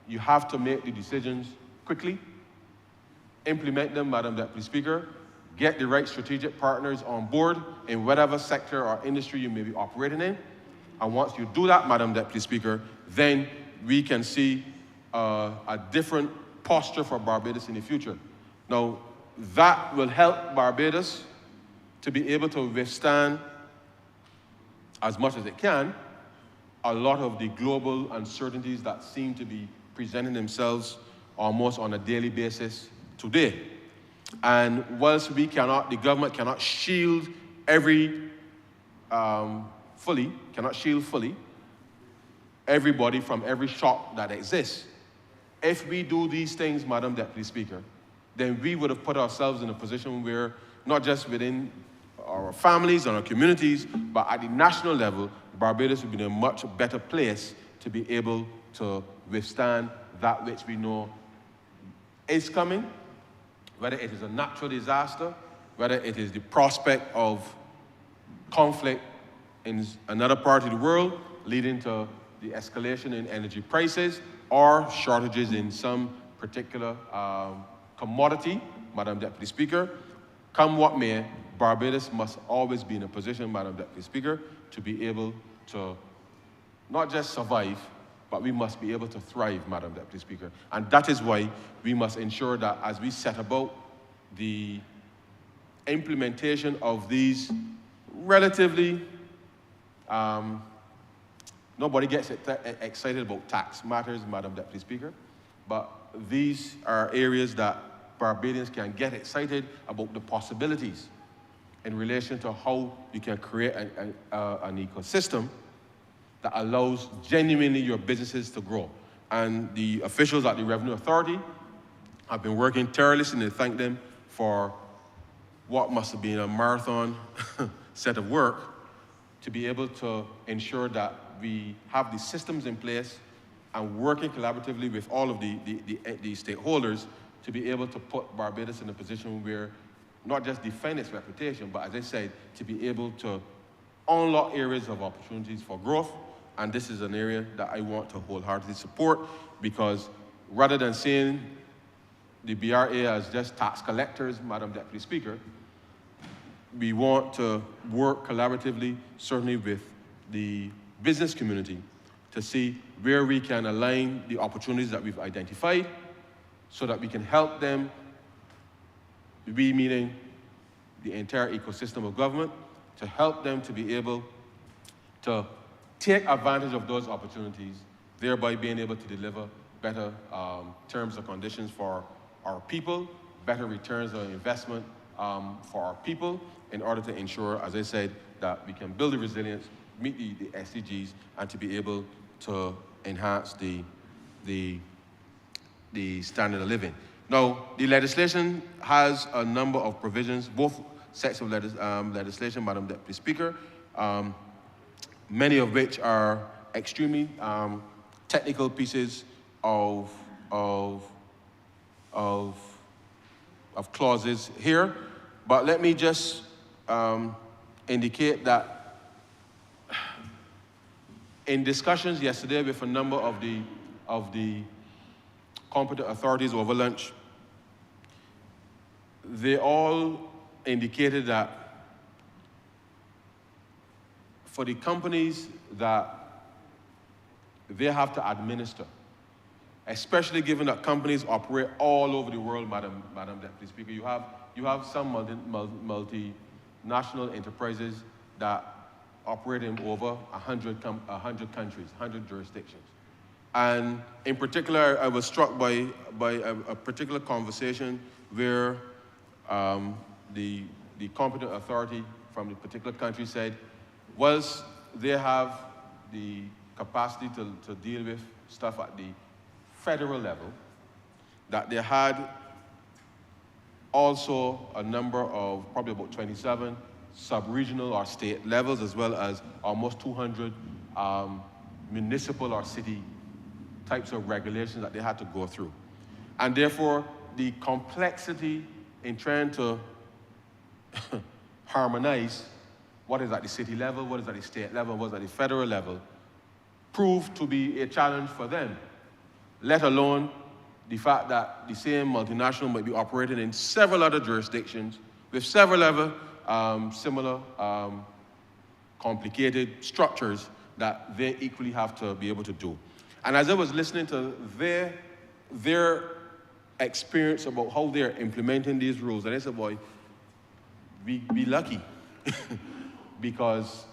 you have to make the decisions quickly, implement them, Madam Deputy Speaker, get the right strategic partners on board in whatever sector or industry you may be operating in. And once you do that, Madam Deputy Speaker, then we can see a different posture for Barbados in the future. Now, that will help Barbados to be able to withstand, as much as it can, a lot of the global uncertainties that seem to be presenting themselves almost on a daily basis today. And whilst the government cannot shield fully everybody from every shock that exists, if we do these things, Madam Deputy Speaker, then we would have put ourselves in a position where, not just within our families and our communities, but at the national level, Barbados would be in a much better place to be able to withstand that which we know is coming, whether it is a natural disaster, whether it is the prospect of conflict in another part of the world leading to the escalation in energy prices or shortages in some particular commodity, Madam Deputy Speaker. Come what may, Barbados must always be in a position, Madam Deputy Speaker, to be able to not just survive, but we must be able to thrive, Madam Deputy Speaker. And that is why we must ensure that as we set about the implementation of these relatively, nobody gets excited about tax matters, Madam Deputy Speaker, but these are areas that Barbadians can get excited about the possibilities in relation to how you can create an ecosystem that allows genuinely your businesses to grow. And the officials at the Revenue Authority have been working tirelessly, and I thank them for what must have been a marathon set of work to be able to ensure that we have the systems in place and working collaboratively with all of the stakeholders to be able to put Barbados in a position where not just defend its reputation, but as I said, to be able to unlock areas of opportunities for growth. And this is an area that I want to wholeheartedly support, because rather than seeing the BRA as just tax collectors, Madam Deputy Speaker, we want to work collaboratively, certainly with the business community, to see where we can align the opportunities that we've identified so that we can help them, we meaning the entire ecosystem of government, to help them to be able to take advantage of those opportunities, thereby being able to deliver better terms and conditions for our people, better returns on investment for our people, in order to ensure, as I said, that we can build the resilience, meet the SDGs, and to be able to enhance the standard of living. Now, the legislation has a number of provisions, both sets of legislation, Madam Deputy Speaker, many of which are extremely technical pieces of clauses here. But let me just indicate that in discussions yesterday with a number of the competent authorities over lunch, they all indicated that for the companies that they have to administer, especially given that companies operate all over the world, Madam Deputy Speaker, you have some multinational enterprises that operate in over 100 countries, 100 jurisdictions. And in particular, I was struck by a particular conversation where the competent authority from the particular country said, whilst they have the capacity to deal with stuff at the federal level, that they had also a number of, probably about 27 sub-regional or state levels, as well as almost 200 municipal or city types of regulations that they had to go through. And therefore, the complexity in trying to harmonize what is at the city level, what is at the state level, what is at the federal level, proved to be a challenge for them, let alone the fact that the same multinational might be operating in several other jurisdictions with several other similar complicated structures that they equally have to be able to do. And as I was listening to their experience about how they're implementing these rules, and I said, boy, be lucky because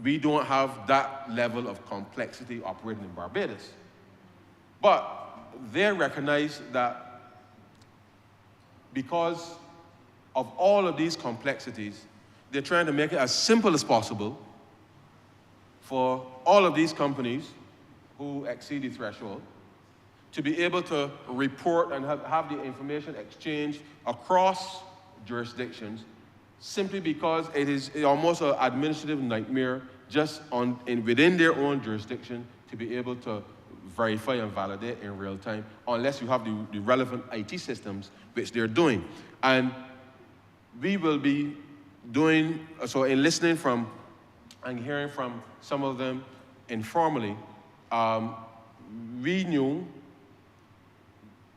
we don't have that level of complexity operating in Barbados. But they recognize that because of all of these complexities, they're trying to make it as simple as possible for all of these companies who exceed the threshold to be able to report and have the information exchanged across jurisdictions, simply because it is almost an administrative nightmare just within their own jurisdiction to be able to verify and validate in real time, unless you have the relevant IT systems, which they're doing. And we will be doing, so in listening from and hearing from some of them informally, we knew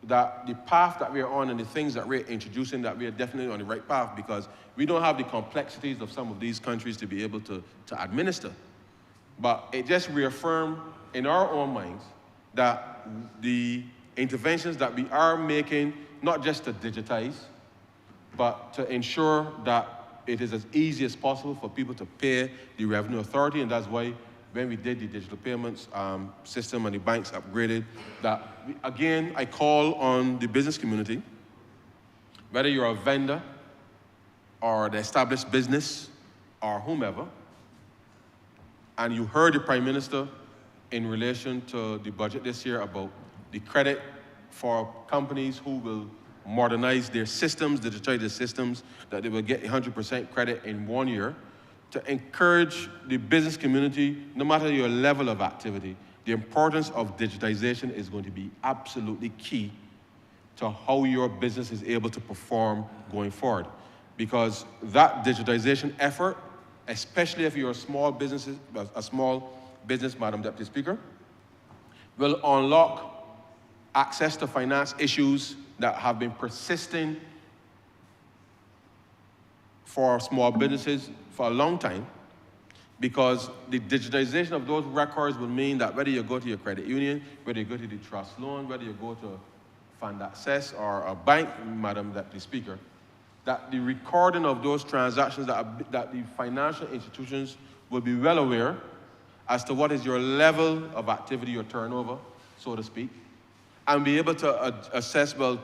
that the path that we are on and the things that we're introducing, that we are definitely on the right path, because we don't have the complexities of some of these countries to be able to administer. But it just reaffirmed in our own minds that the interventions that we are making, not just to digitize, but to ensure that it is as easy as possible for people to pay the Revenue Authority, and that's why when we did the digital payments system and the banks upgraded, that, again, I call on the business community, whether you're a vendor or the established business or whomever, and you heard the Prime Minister in relation to the budget this year about the credit for companies who will modernize their systems, digitize their systems, that they will get 100% credit in 1 year, to encourage the business community, no matter your level of activity, the importance of digitization is going to be absolutely key to how your business is able to perform going forward. Because that digitization effort, especially if you're a small business, Madam Deputy Speaker, will unlock access to finance issues that have been persisting for small businesses for a long time, because the digitization of those records will mean that whether you go to your credit union, whether you go to the trust loan, whether you go to fund access or a bank, Madam Deputy Speaker, that the recording of those transactions, that the financial institutions will be well aware as to what is your level of activity or turnover, so to speak, and be able to assess, well,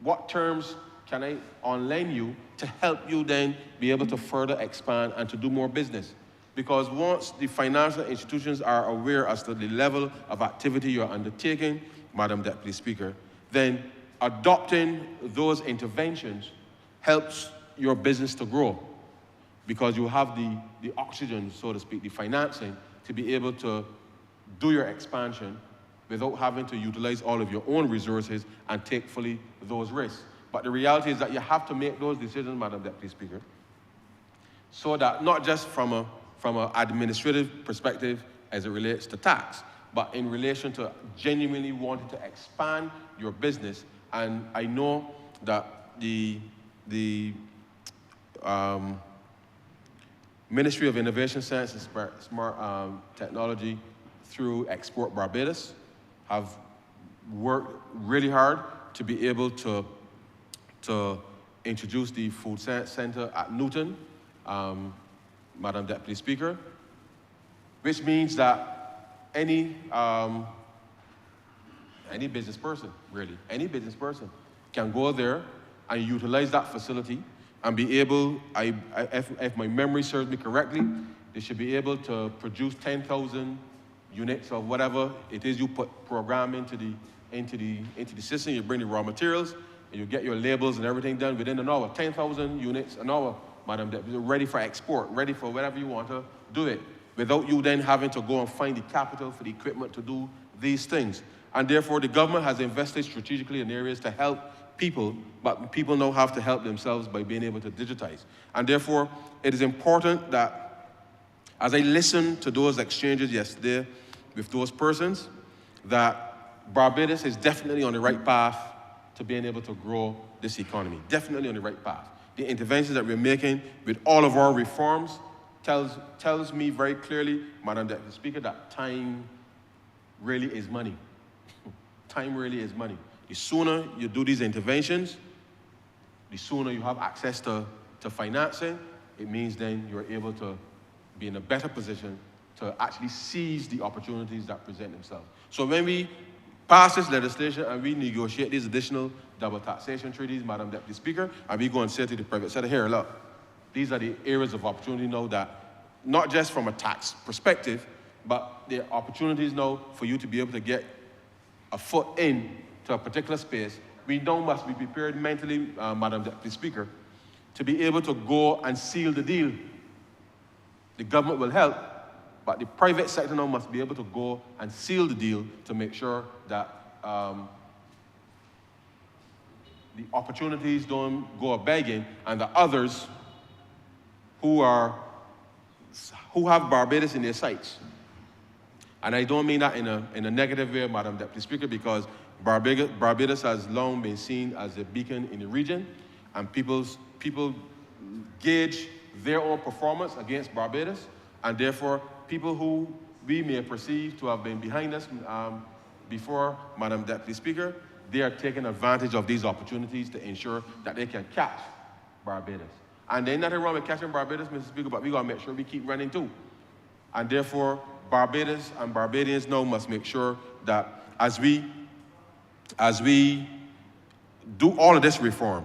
what terms can I online you to help you then be able to further expand and to do more business? Because once the financial institutions are aware as to the level of activity you're undertaking, Madam Deputy Speaker, then adopting those interventions helps your business to grow, because you have the oxygen, so to speak, the financing to be able to do your expansion without having to utilize all of your own resources and take fully those risks. But the reality is that you have to make those decisions, Madam Deputy Speaker, so that not just from an administrative perspective as it relates to tax, but in relation to genuinely wanting to expand your business. And I know that the Ministry of Innovation, Science and Smart Technology through Export Barbados have worked really hard to be able to introduce the Food Science Center at Newton, Madam Deputy Speaker, which means that any business person, really, any business person can go there and utilize that facility and be able, if my memory serves me correctly, they should be able to produce 10,000 units of whatever it is you put program into the system. You bring the raw materials, and you get your labels and everything done within an hour. 10,000 units an hour, Madam Deputy, ready for export, ready for whatever you want to do it, without you then having to go and find the capital for the equipment to do these things. And therefore, the government has invested strategically in areas to help people, but people now have to help themselves by being able to digitize. And therefore, it is important that as I listened to those exchanges yesterday with those persons, that Barbados is definitely on the right path to being able to grow this economy, definitely on the right path. The interventions that we're making with all of our reforms tells me very clearly, Madam Deputy Speaker, that time really is money. Time really is money. The sooner you do these interventions, the sooner you have access to financing. It means then you're able to be in a better position to actually seize the opportunities that present themselves. So when we pass this legislation and we negotiate these additional double taxation treaties, Madam Deputy Speaker, and we go and say to the private sector, here, look, these are the areas of opportunity now that, not just from a tax perspective, but there are opportunities now for you to be able to get a foot in to a particular space. We now must be prepared mentally, Madam Deputy Speaker, to be able to go and seal the deal. The government will help, but the private sector now must be able to go and seal the deal to make sure that the opportunities don't go a-begging, and the others who have Barbados in their sights. And I don't mean that in a negative way, Madam Deputy Speaker, because Barbados has long been seen as a beacon in the region, and people gauge their own performance against Barbados, and therefore people who we may perceive to have been behind us before, Madam Deputy Speaker, they are taking advantage of these opportunities to ensure that they can catch Barbados. And there's nothing wrong with catching Barbados, Mr. Speaker, but we got to make sure we keep running too. And therefore, Barbados and Barbadians now must make sure that as we do all of this reform,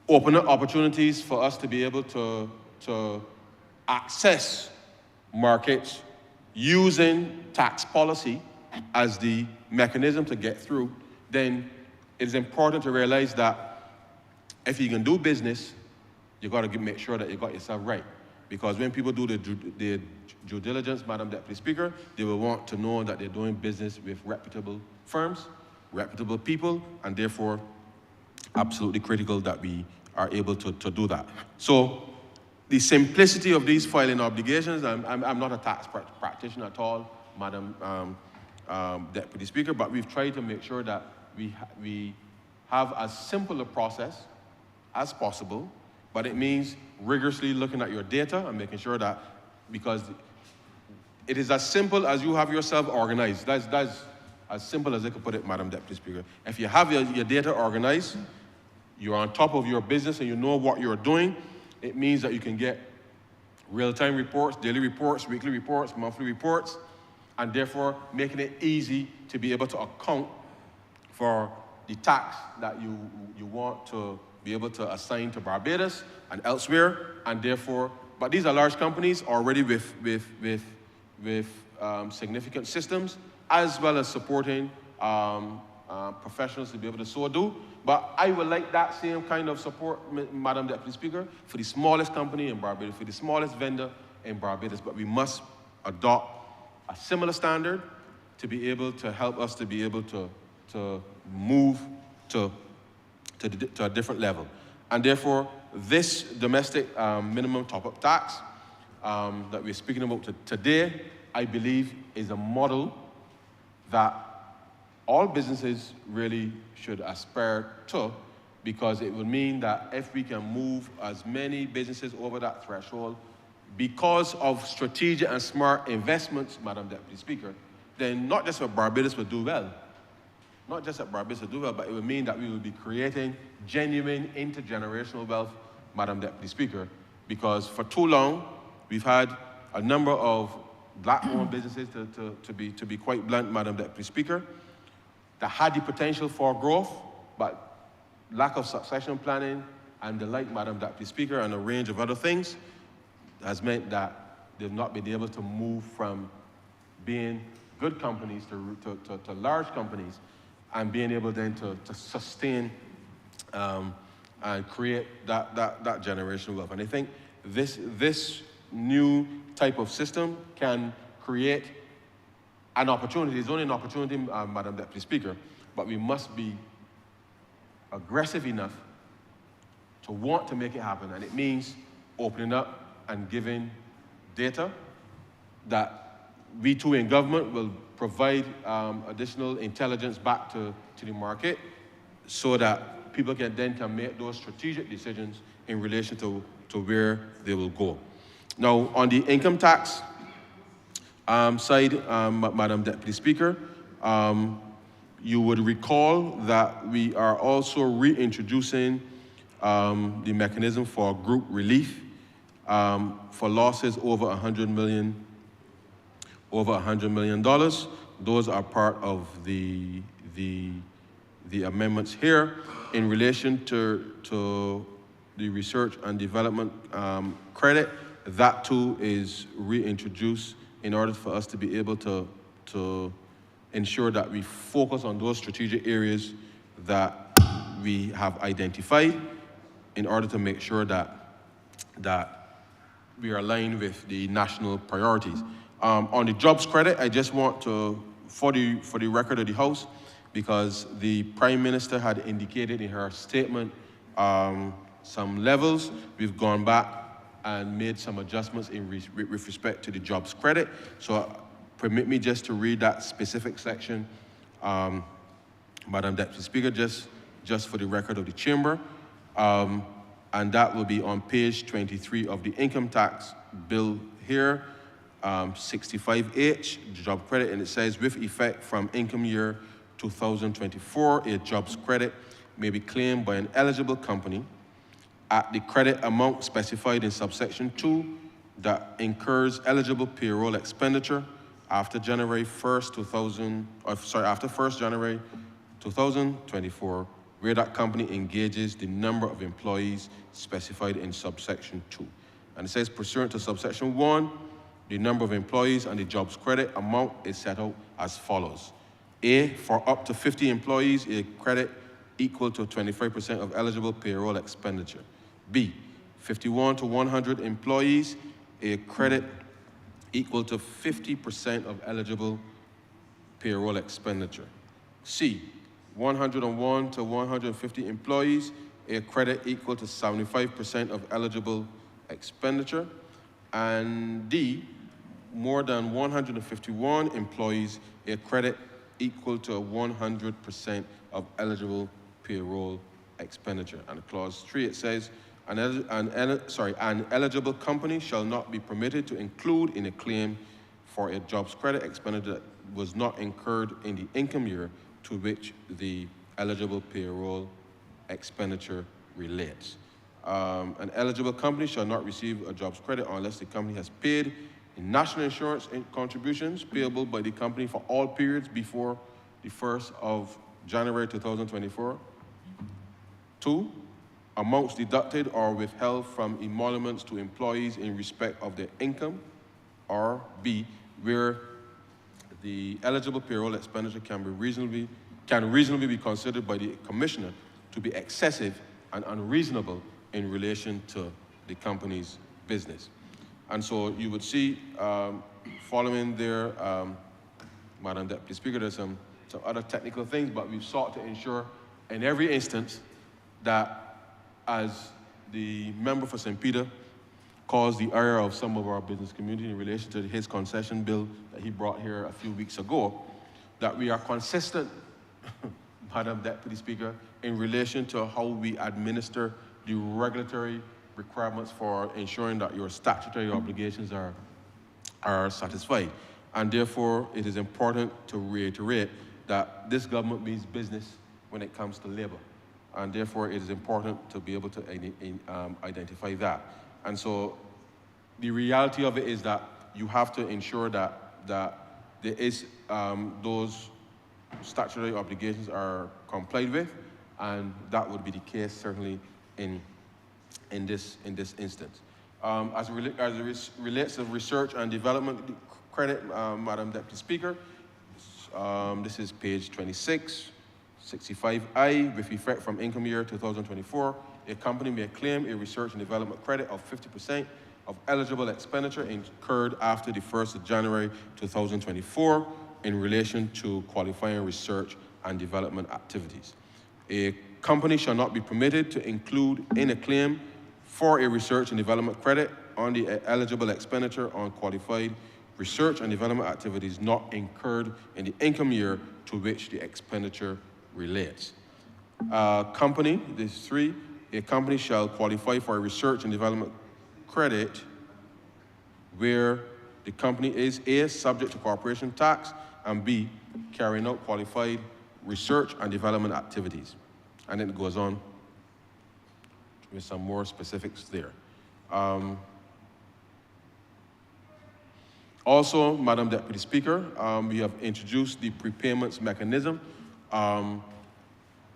open up opportunities for us to be able to access markets using tax policy as the mechanism to get through, then it is important to realize that if you can do business, you got to make sure that you got yourself right. Because when people do the due diligence, Madam Deputy Speaker, they will want to know that they're doing business with reputable firms, reputable people, and therefore absolutely critical that we are able to do that. So the simplicity of these filing obligations, I'm not a tax practitioner at all, Madam Deputy Speaker, but we've tried to make sure that we have as simple a process as possible But it means rigorously looking at your data and making sure that, because it is as simple as you have yourself organized. That's as simple as I could put it, Madam Deputy Speaker. If you have your data organized, you're on top of your business and you know what you're doing, it means that you can get real-time reports, daily reports, weekly reports, monthly reports, and therefore making it easy to be able to account for the tax that you want to be able to assign to Barbados and elsewhere, and therefore, but these are large companies already with significant systems, as well as supporting professionals to be able to so do. But I would like that same kind of support, Madam Deputy Speaker, for the smallest company in Barbados, for the smallest vendor in Barbados. But we must adopt a similar standard to be able to help us to be able to move to a different level. And therefore, this domestic minimum top-up tax that we're speaking about today, I believe, is a model that all businesses really should aspire to, because it would mean that if we can move as many businesses over that threshold because of strategic and smart investments, Madam Deputy Speaker, then not just that Barbados will do well, not just that Barbados will do well, but it would mean that we will be creating genuine intergenerational wealth, Madam Deputy Speaker, because for too long, we've had a number of black-owned businesses, to be quite blunt, Madam Deputy Speaker, that had the potential for growth, but lack of succession planning and the like, Madam Deputy Speaker, and a range of other things has meant that they've not been able to move from being good companies to large companies, and being able then to sustain and create that generational wealth. And I think this new type of system can create an opportunity. It's only an opportunity, Madam Deputy Speaker, but we must be aggressive enough to want to make it happen. And it means opening up and giving data that we too in government will provide additional intelligence back to the market, so that people can make those strategic decisions in relation to where they will go. Now, on the income tax side, Madam Deputy Speaker, you would recall that we are also reintroducing the mechanism for group relief for losses over $100 million. Those are part of the amendments here. In relation to the research and development credit, that too is reintroduced in order for us to be able to ensure that we focus on those strategic areas that we have identified, in order to make sure that we are aligned with the national priorities. On the jobs credit, I just want to, for the record of the House, because the Prime Minister had indicated in her statement some levels, we've gone back and made some adjustments with respect to the jobs credit. So permit me just to read that specific section, Madam Deputy Speaker, just for the record of the Chamber. And that will be on page 23 of the income tax bill here, 65H, job credit, and it says, with effect from income year 2024, a jobs credit may be claimed by an eligible company at the credit amount specified in subsection 2 that incurs eligible payroll expenditure after January 1st, after 1st January 2024, where that company engages the number of employees specified in subsection 2. And it says, pursuant to subsection 1, the number of employees and the jobs credit amount is set out as follows. A, for up to 50 employees, a credit equal to 25% of eligible payroll expenditure. B, 51 to 100 employees, a credit equal to 50% of eligible payroll expenditure. C, 101 to 150 employees, a credit equal to 75% of eligible expenditure. And D, more than 151 employees, a credit equal to 100% of eligible payroll expenditure. And clause 3, it says, An eligible company shall not be permitted to include in a claim for a jobs credit expenditure that was not incurred in the income year to which the eligible payroll expenditure relates. An eligible company shall not receive a jobs credit unless the company has paid in national insurance contributions payable by the company for all periods before the 1st of January 2024. 2, amounts deducted or withheld from emoluments to employees in respect of their income, or B, where the eligible payroll expenditure can reasonably be considered by the commissioner to be excessive and unreasonable in relation to the company's business. And so you would see, following there, Madam Deputy Speaker, there's some other technical things, but we've sought to ensure in every instance that as the member for St. Peter caused the ire of some of our business community in relation to his concession bill that he brought here a few weeks ago, that we are consistent, Madam Deputy Speaker, in relation to how we administer the regulatory requirements for ensuring that your statutory obligations are satisfied. And therefore, it is important to reiterate that this government means business when it comes to labor. And therefore, it is important to be able to identify that. And so the reality of it is that you have to ensure that there is those statutory obligations are complied with, and that would be the case certainly in this instance. As it relates to research and development credit, Madam Deputy Speaker, this is page 26. 65I, with effect from income year 2024, a company may claim a research and development credit of 50% of eligible expenditure incurred after the 1st of January 2024 in relation to qualifying research and development activities. A company shall not be permitted to include in a claim for a research and development credit on the eligible expenditure on qualified research and development activities not incurred in the income year to which the expenditure relates. Company, this is 3, a company shall qualify for a research and development credit where the company is A, subject to corporation tax, and B, carrying out qualified research and development activities. And then it goes on with some more specifics there. Also, Madam Deputy Speaker, we have introduced the prepayments mechanism,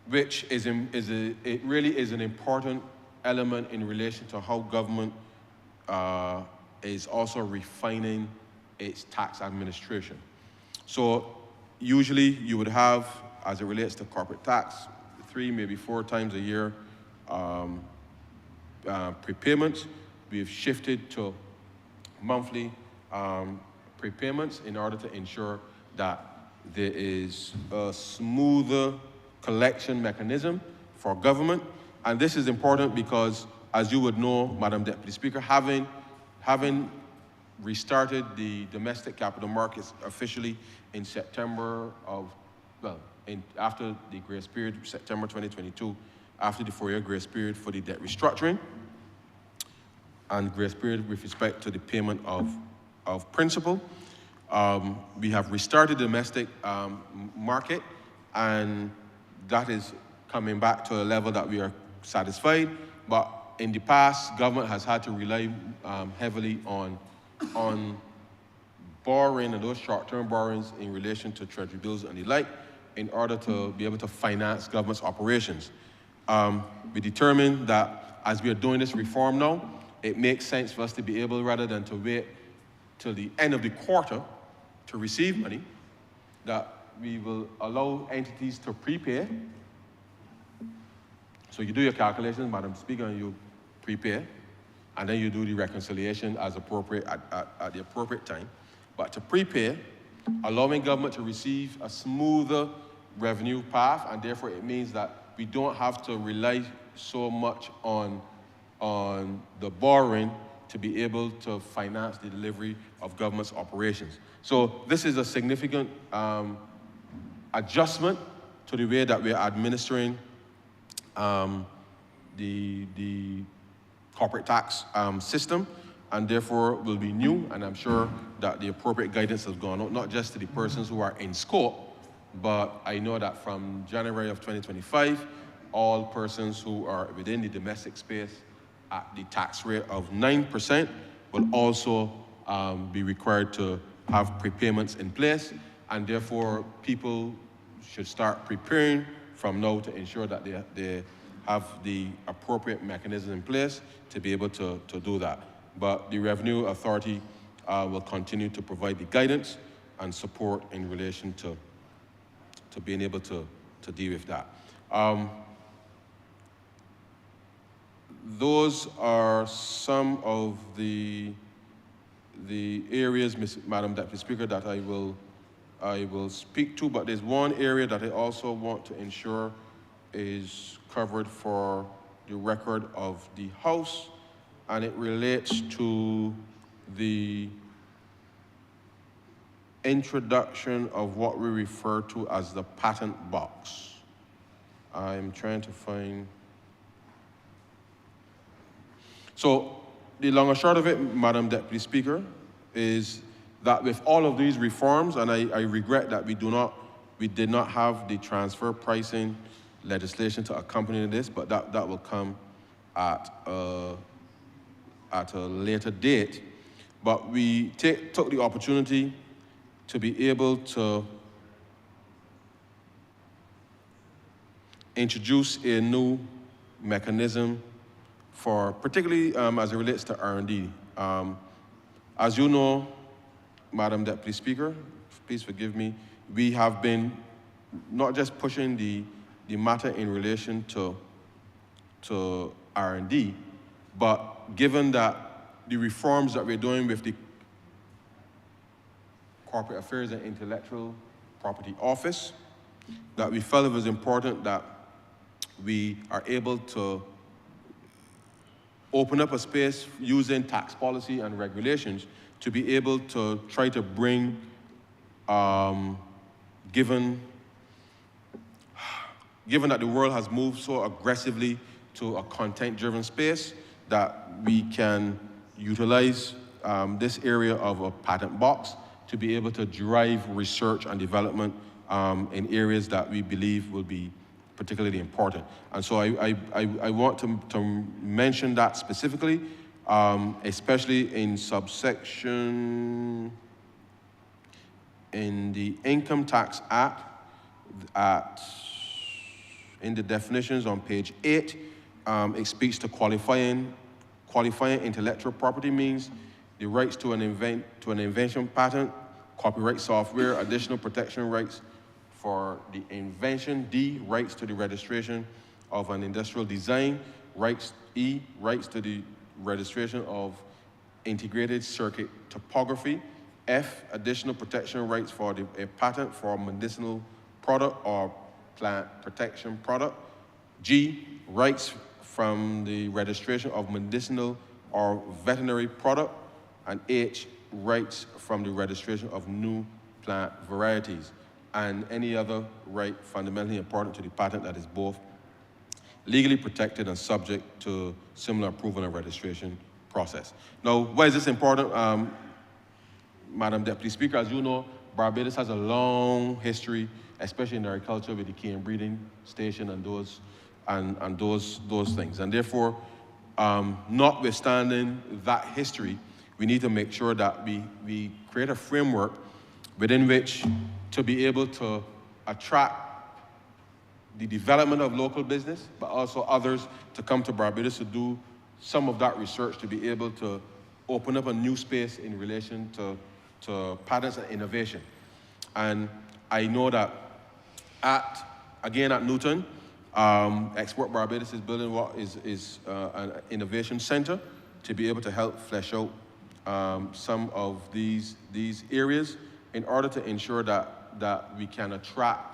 which it really is an important element in relation to how government is also refining its tax administration. So usually you would have, as it relates to corporate tax, 3, maybe 4 times a year prepayments. We've shifted to monthly prepayments in order to ensure that there is a smoother collection mechanism for government. And this is important because, as you would know, Madam Deputy Speaker, having restarted the domestic capital markets officially in September of, after the grace period, September 2022, after the 4-year grace period for the debt restructuring, and grace period with respect to the payment of principal. We have restarted the domestic market, and that is coming back to a level that we are satisfied. But in the past, government has had to rely heavily on borrowing and those short-term borrowings in relation to treasury bills and the like in order to be able to finance government's operations. We determined that as we are doing this reform now, it makes sense for us to be able, rather than to wait till the end of the quarter to receive money, that we will allow entities to prepay. So you do your calculations, Madam Speaker, and you prepay, and then you do the reconciliation as appropriate at the appropriate time. But to prepay, allowing government to receive a smoother revenue path, and therefore it means that we don't have to rely so much on the borrowing to be able to finance the delivery of government's operations. So this is a significant adjustment to the way that we're administering the corporate tax system, and therefore will be new, and I'm sure that the appropriate guidance has gone out, not just to the persons who are in scope, but I know that from January of 2025, all persons who are within the domestic space at the tax rate of 9% will also be required to have prepayments in place, and therefore people should start preparing from now to ensure that they have the appropriate mechanism in place to be able to do that. But the Revenue Authority will continue to provide the guidance and support in relation to being able to deal with that. Those are some of the areas, Madam Deputy Speaker, that I will speak to, but there's one area that I also want to ensure is covered for the record of the House, and it relates to the introduction of what we refer to as the patent box. I'm trying to find... So the long and short of it, Madam Deputy Speaker, is that with all of these reforms, and I regret that we did not have the transfer pricing legislation to accompany this, but that will come at a later date. But we took the opportunity to be able to introduce a new mechanism for, particularly as it relates to R&D. As you know, Madam Deputy Speaker, please forgive me, we have been not just pushing the matter in relation to R&D, but given that the reforms that we're doing with the Corporate Affairs and Intellectual Property Office, that we felt it was important that we are able to open up a space using tax policy and regulations to be able to try to bring, given that the world has moved so aggressively to a content-driven space, that we can utilize this area of a patent box to be able to drive research and development in areas that we believe will be particularly important. And so I want to mention that specifically, especially in subsection, in the Income Tax Act, in the definitions on page 8, it speaks to qualifying intellectual property means the rights to an invention patent, copyright software, additional protection rights for the invention, D, rights to the registration of an industrial design, rights to the registration of integrated circuit topography, F, additional protection rights for a patent for a medicinal product or plant protection product, G, rights from the registration of medicinal or veterinary product, and H, rights from the registration of new plant varieties, and any other right fundamentally important to the patent that is both legally protected and subject to similar approval and registration process. Now, why is this important, Madam Deputy Speaker? As you know, Barbados has a long history, especially in agriculture, with the cane breeding station and those things. And therefore, notwithstanding that history, we need to make sure that we create a framework within which to be able to attract the development of local business, but also others to come to Barbados to do some of that research, to be able to open up a new space in relation to patents and innovation. And I know that at Newton, Export Barbados is building what is an innovation center to be able to help flesh out some of these areas in order to ensure that we can attract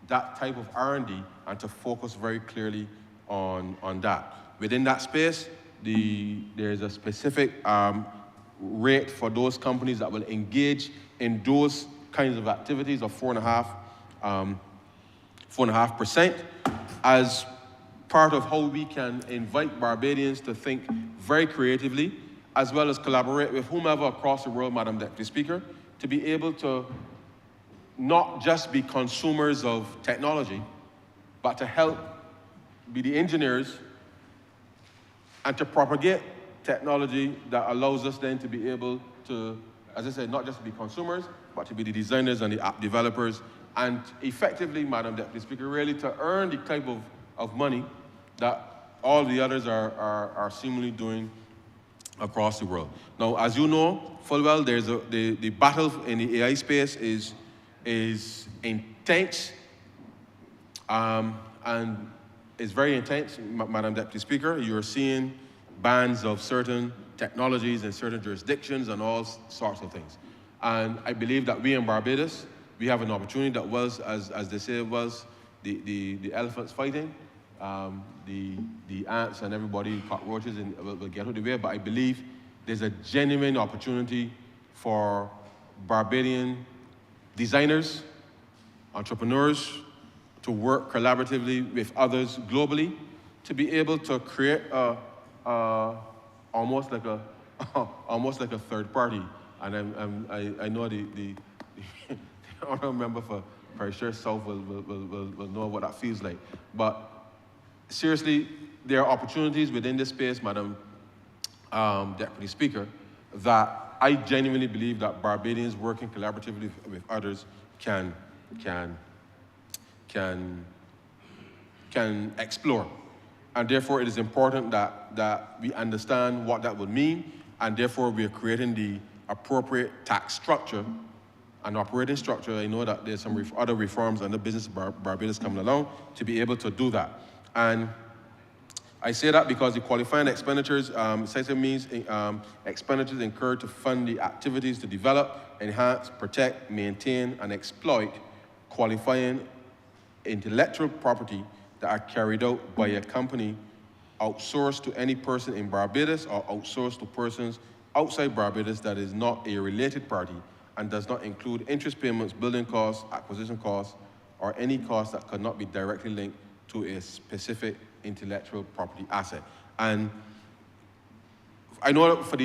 that type of R&D and to focus very clearly on that. Within that space, there's a specific rate for those companies that will engage in those kinds of activities of 4.5%. As part of how we can invite Barbadians to think very creatively, as well as collaborate with whomever across the world, Madam Deputy Speaker, to be able to not just be consumers of technology, but to help be the engineers and to propagate technology that allows us then to be able to, as I said, not just be consumers, but to be the designers and the app developers, and effectively, Madam Deputy Speaker, really to earn the type of money that all the others are seemingly doing across the world. Now, as you know full well, there's the battle in the AI space is intense, and it's very intense, Madam Deputy Speaker. You're seeing bans of certain technologies in certain jurisdictions and all sorts of things. And I believe that we in Barbados, we have an opportunity that was, as they say, was the elephants fighting, the ants and everybody, cockroaches, and will get out of the way. But I believe there's a genuine opportunity for Barbadian designers, entrepreneurs, to work collaboratively with others globally to be able to create almost like a third party. And I know the honourable member for Parish South will know what that feels like. But seriously, there are opportunities within this space, Madam Deputy Speaker, that I genuinely believe that Barbadians working collaboratively with others can explore. And therefore, it is important that we understand what that would mean, and therefore we are creating the appropriate tax structure and operating structure. I know that there's some other reforms under Business Barbados coming along to be able to do that. And I say that because the qualifying expenditures essentially means expenditures incurred to fund the activities to develop, enhance, protect, maintain, and exploit qualifying intellectual property that are carried out by a company outsourced to any person in Barbados or outsourced to persons outside Barbados that is not a related party and does not include interest payments, building costs, acquisition costs, or any costs that could not be directly linked to a specific intellectual property asset. And I know that for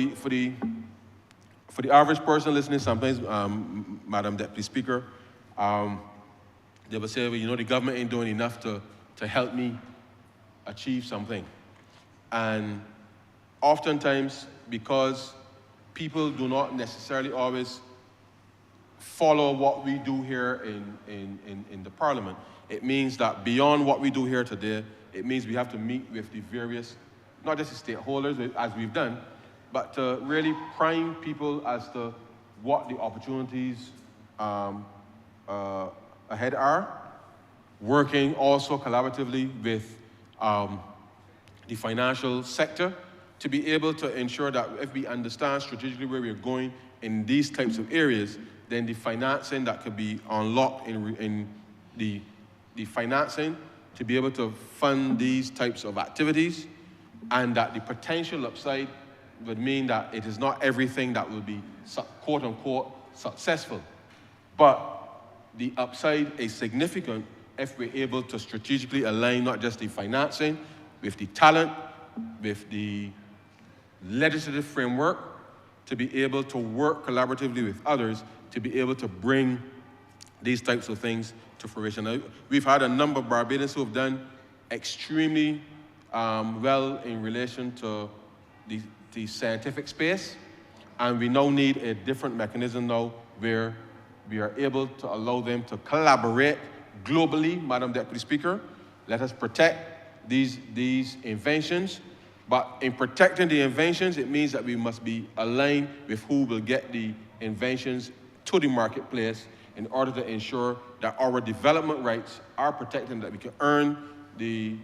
the average person listening, sometimes, Madam Deputy Speaker, they will say, well, you know, the government ain't doing enough to help me achieve something. And oftentimes, because people do not necessarily always follow what we do here in the Parliament, it means that beyond what we do here today, it means we have to meet with the various, not just the stakeholders, as we've done, but to really prime people as to what the opportunities ahead are, working also collaboratively with the financial sector to be able to ensure that if we understand strategically where we're going in these types of areas, then the financing that could be unlocked in the financing to be able to fund these types of activities, and that the potential upside would mean that it is not everything that will be quote unquote successful, but the upside is significant if we're able to strategically align not just the financing with the talent, with the legislative framework, to be able to work collaboratively with others to be able to bring these types of things to fruition. Now, we've had a number of Barbadians who have done extremely well in relation to the scientific space, and we now need a different mechanism now where we are able to allow them to collaborate globally, Madam Deputy Speaker. Let us protect these inventions, but in protecting the inventions, it means that we must be aligned with who will get the inventions to the marketplace in order to ensure that our development rights are protected and that we can earn the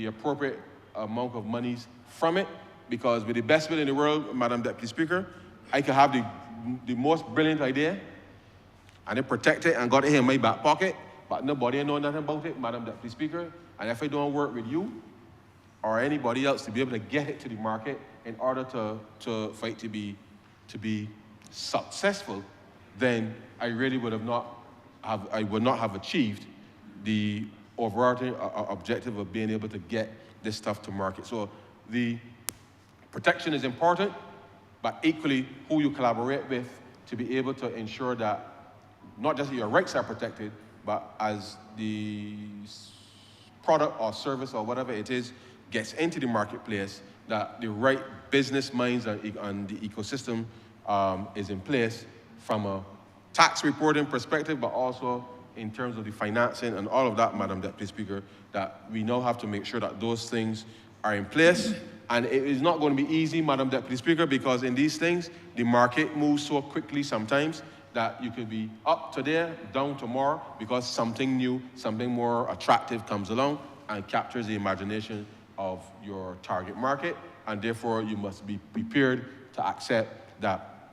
appropriate amount of monies from it. Because with the best will in the world, Madam Deputy Speaker, I can have the most brilliant idea and then protect it and got it in my back pocket, but nobody know nothing about it, Madam Deputy Speaker. And if I don't work with you or anybody else to be able to get it to the market in order for it to be successful, then I really would not have achieved the overarching objective of being able to get this stuff to market. So the protection is important, but equally who you collaborate with to be able to ensure that not just your rights are protected, but as the product or service or whatever it is gets into the marketplace, that the right business minds and the ecosystem is in place from a tax reporting perspective, but also in terms of the financing and all of that, Madam Deputy Speaker, that we now have to make sure that those things are in place. And it is not going to be easy, Madam Deputy Speaker, because in these things, the market moves so quickly sometimes that you could be up today, down tomorrow, because something new, something more attractive comes along and captures the imagination of your target market. And therefore, you must be prepared to accept that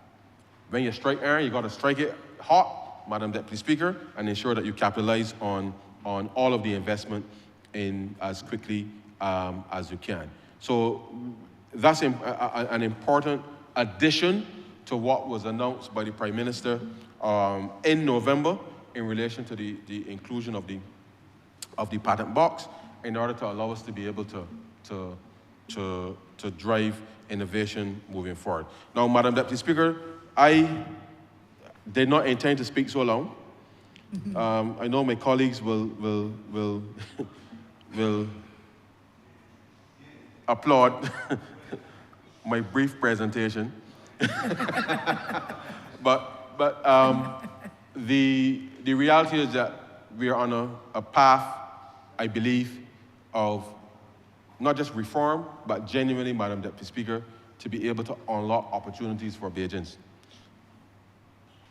when you strike iron, you got to strike it hot, Madam Deputy Speaker, and ensure that you capitalize on all of the investment in as quickly as you can. So that's an important addition to what was announced by the Prime Minister in November in relation to the inclusion of the patent box in order to allow us to be able to drive innovation moving forward. Now, Madam Deputy Speaker, I did not intend to speak so long. I know my colleagues will applaud my brief presentation. but the reality is that we are on a path, I believe, of not just reform, but genuinely, Madam Deputy Speaker, to be able to unlock opportunities for Bajans.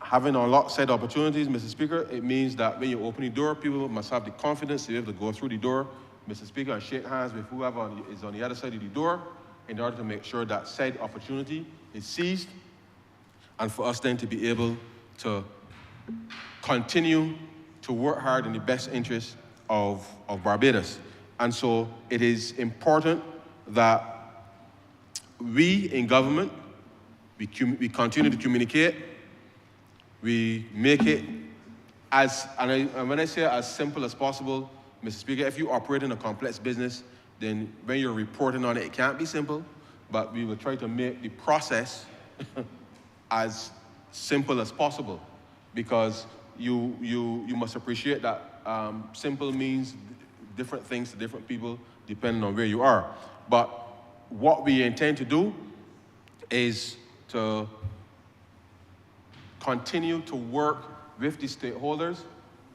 Having unlocked said opportunities, Mr. Speaker, it means that when you open the door, people must have the confidence to be able to go through the door, Mr. Speaker, and shake hands with whoever is on the other side of the door in order to make sure that said opportunity is seized, and for us then to be able to continue to work hard in the best interest of Barbados. And so it is important that we in government, we continue to communicate, we make it as, and when I say as simple as possible, Mr. Speaker, if you operate in a complex business, then when you're reporting on it, it can't be simple, but we will try to make the process as simple as possible, because you must appreciate that simple means different things to different people depending on where you are. But what we intend to do is to continue to work with the stakeholders.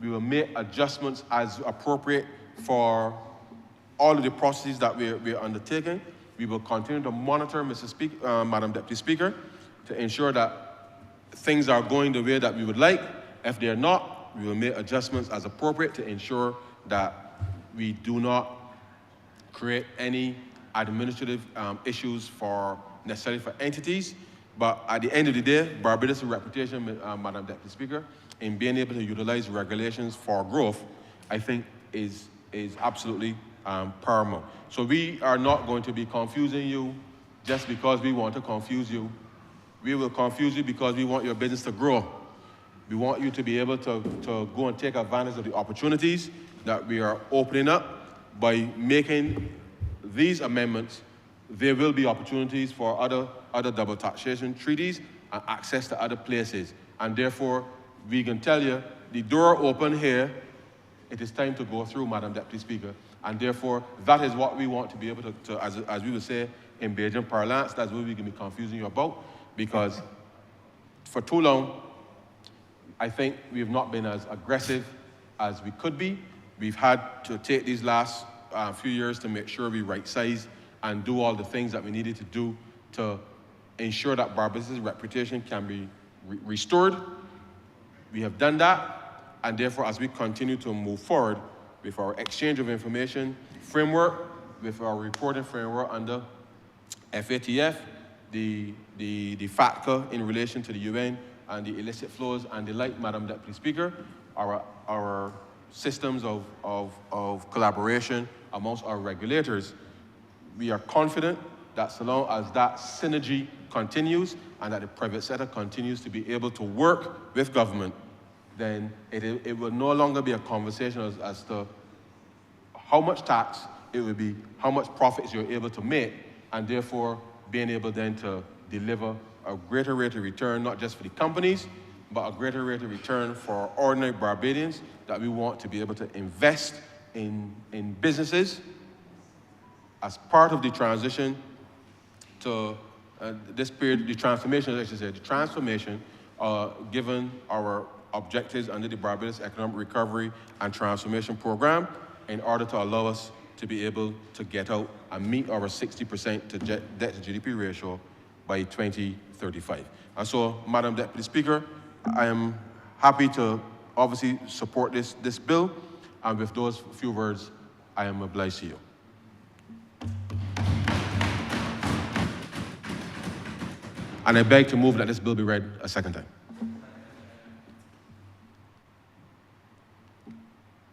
We will make adjustments as appropriate for all of the processes that we're undertaking. We will continue to monitor, Madam Deputy Speaker, to ensure that things are going the way that we would like. If they're not, we will make adjustments as appropriate to ensure that we do not create any administrative issues necessarily for entities. But at the end of the day, Barbados' reputation, Madam Deputy Speaker, in being able to utilize regulations for growth, I think is absolutely paramount. So we are not going to be confusing you just because we want to confuse you. We will confuse you because we want your business to grow. We want you to be able to go and take advantage of the opportunities that we are opening up. By making these amendments, there will be opportunities for other double taxation treaties and access to other places. And therefore, we can tell you, the door open here, it is time to go through, Madam Deputy Speaker. And therefore, that is what we want to be able to as we would say in Bajan parlance, that's what we can be confusing you about, because for too long, I think we have not been as aggressive as we could be. We've had to take these last few years to make sure we right-size and do all the things that we needed to do to ensure that Barbados' reputation can be restored. We have done that, and therefore, as we continue to move forward with our exchange of information framework, with our reporting framework under FATF, the FATCA in relation to the UN, and the illicit flows and the like, Madam Deputy Speaker, our systems of collaboration amongst our regulators, we are confident that so long as that synergy continues and that the private sector continues to be able to work with government, then it will no longer be a conversation as to how much tax, it would be how much profits you're able to make, and therefore being able then to deliver a greater rate of return, not just for the companies, but a greater rate of return for ordinary Barbadians that we want to be able to invest in businesses as part of the transition to this period, the transformation, as I said, the transformation, given our objectives under the Barbados Economic Recovery and Transformation Program, in order to allow us to be able to get out and meet our 60% debt to GDP ratio by 2035. And so, Madam Deputy Speaker, I am happy to obviously support this bill, and with those few words, I am obliged to you. And I beg to move that this bill be read a second time.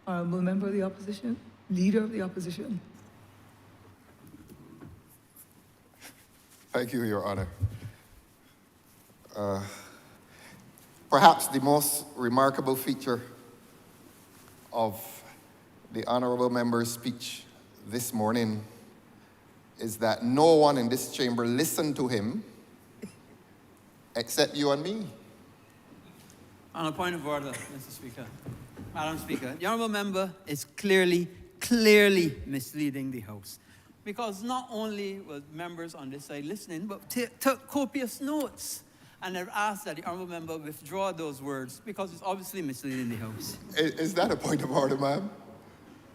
Honourable Member of the Opposition, Leader of the Opposition. Thank you, Your Honor. Perhaps the most remarkable feature of the Honourable Member's speech this morning is that no one in this chamber listened to him except you and me. On a point of order, Mr. Speaker. Madam Speaker, the Honourable Member is clearly misleading the House. Because not only were members on this side listening, but took copious notes. And I've asked that the Honourable Member withdraw those words because it's obviously misleading the House. Is that a point of order, ma'am?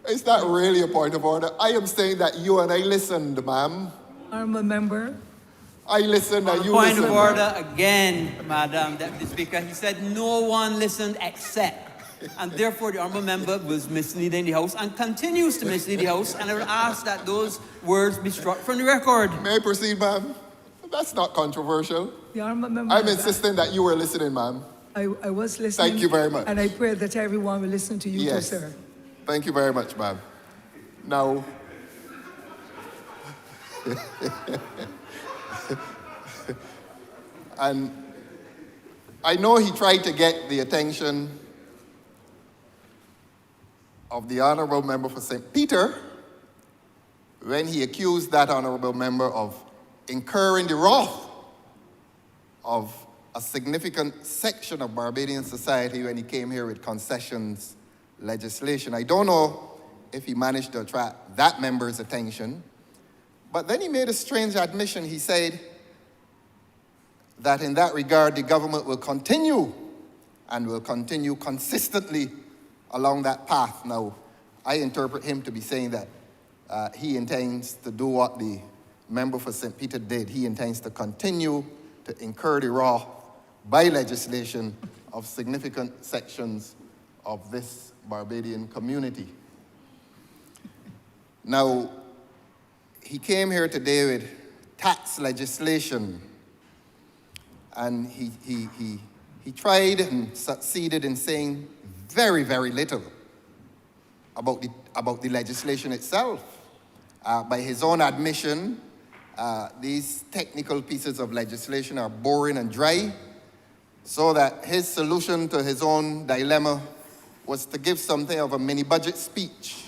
Is that really a point of order? I am saying that you and I listened, ma'am. Honourable Member. I listened and you Point listened. of order again, Madam Deputy Speaker. He said no one listened except. And therefore, the Honourable Member was misleading the House and continues to mislead the House. And I would ask that those words be struck from the record. May I proceed, ma'am? That's not controversial. The Honourable Member. I'm insisting that you were listening, ma'am. I was listening. Thank you very much. And I pray that everyone will listen to you Yes. too, sir. Thank you very much, ma'am. Now, and I know he tried to get the attention of the Honourable Member for St. Peter when he accused that Honourable Member of incurring the wrath of a significant section of Barbadian society when he came here with concessions legislation. I don't know if he managed to attract that member's attention, but then he made a strange admission. He said that in that regard, the government will continue and will continue consistently along that path. Now, I interpret him to be saying that he intends to do what the member for St. Peter did. He intends to continue to incur the wrath by legislation of significant sections of this Barbadian community. Now, he came here today with tax legislation, and he tried and succeeded in saying very, very little about the legislation itself. By his own admission, these technical pieces of legislation are boring and dry, so that his solution to his own dilemma was to give something of a mini-budget speech.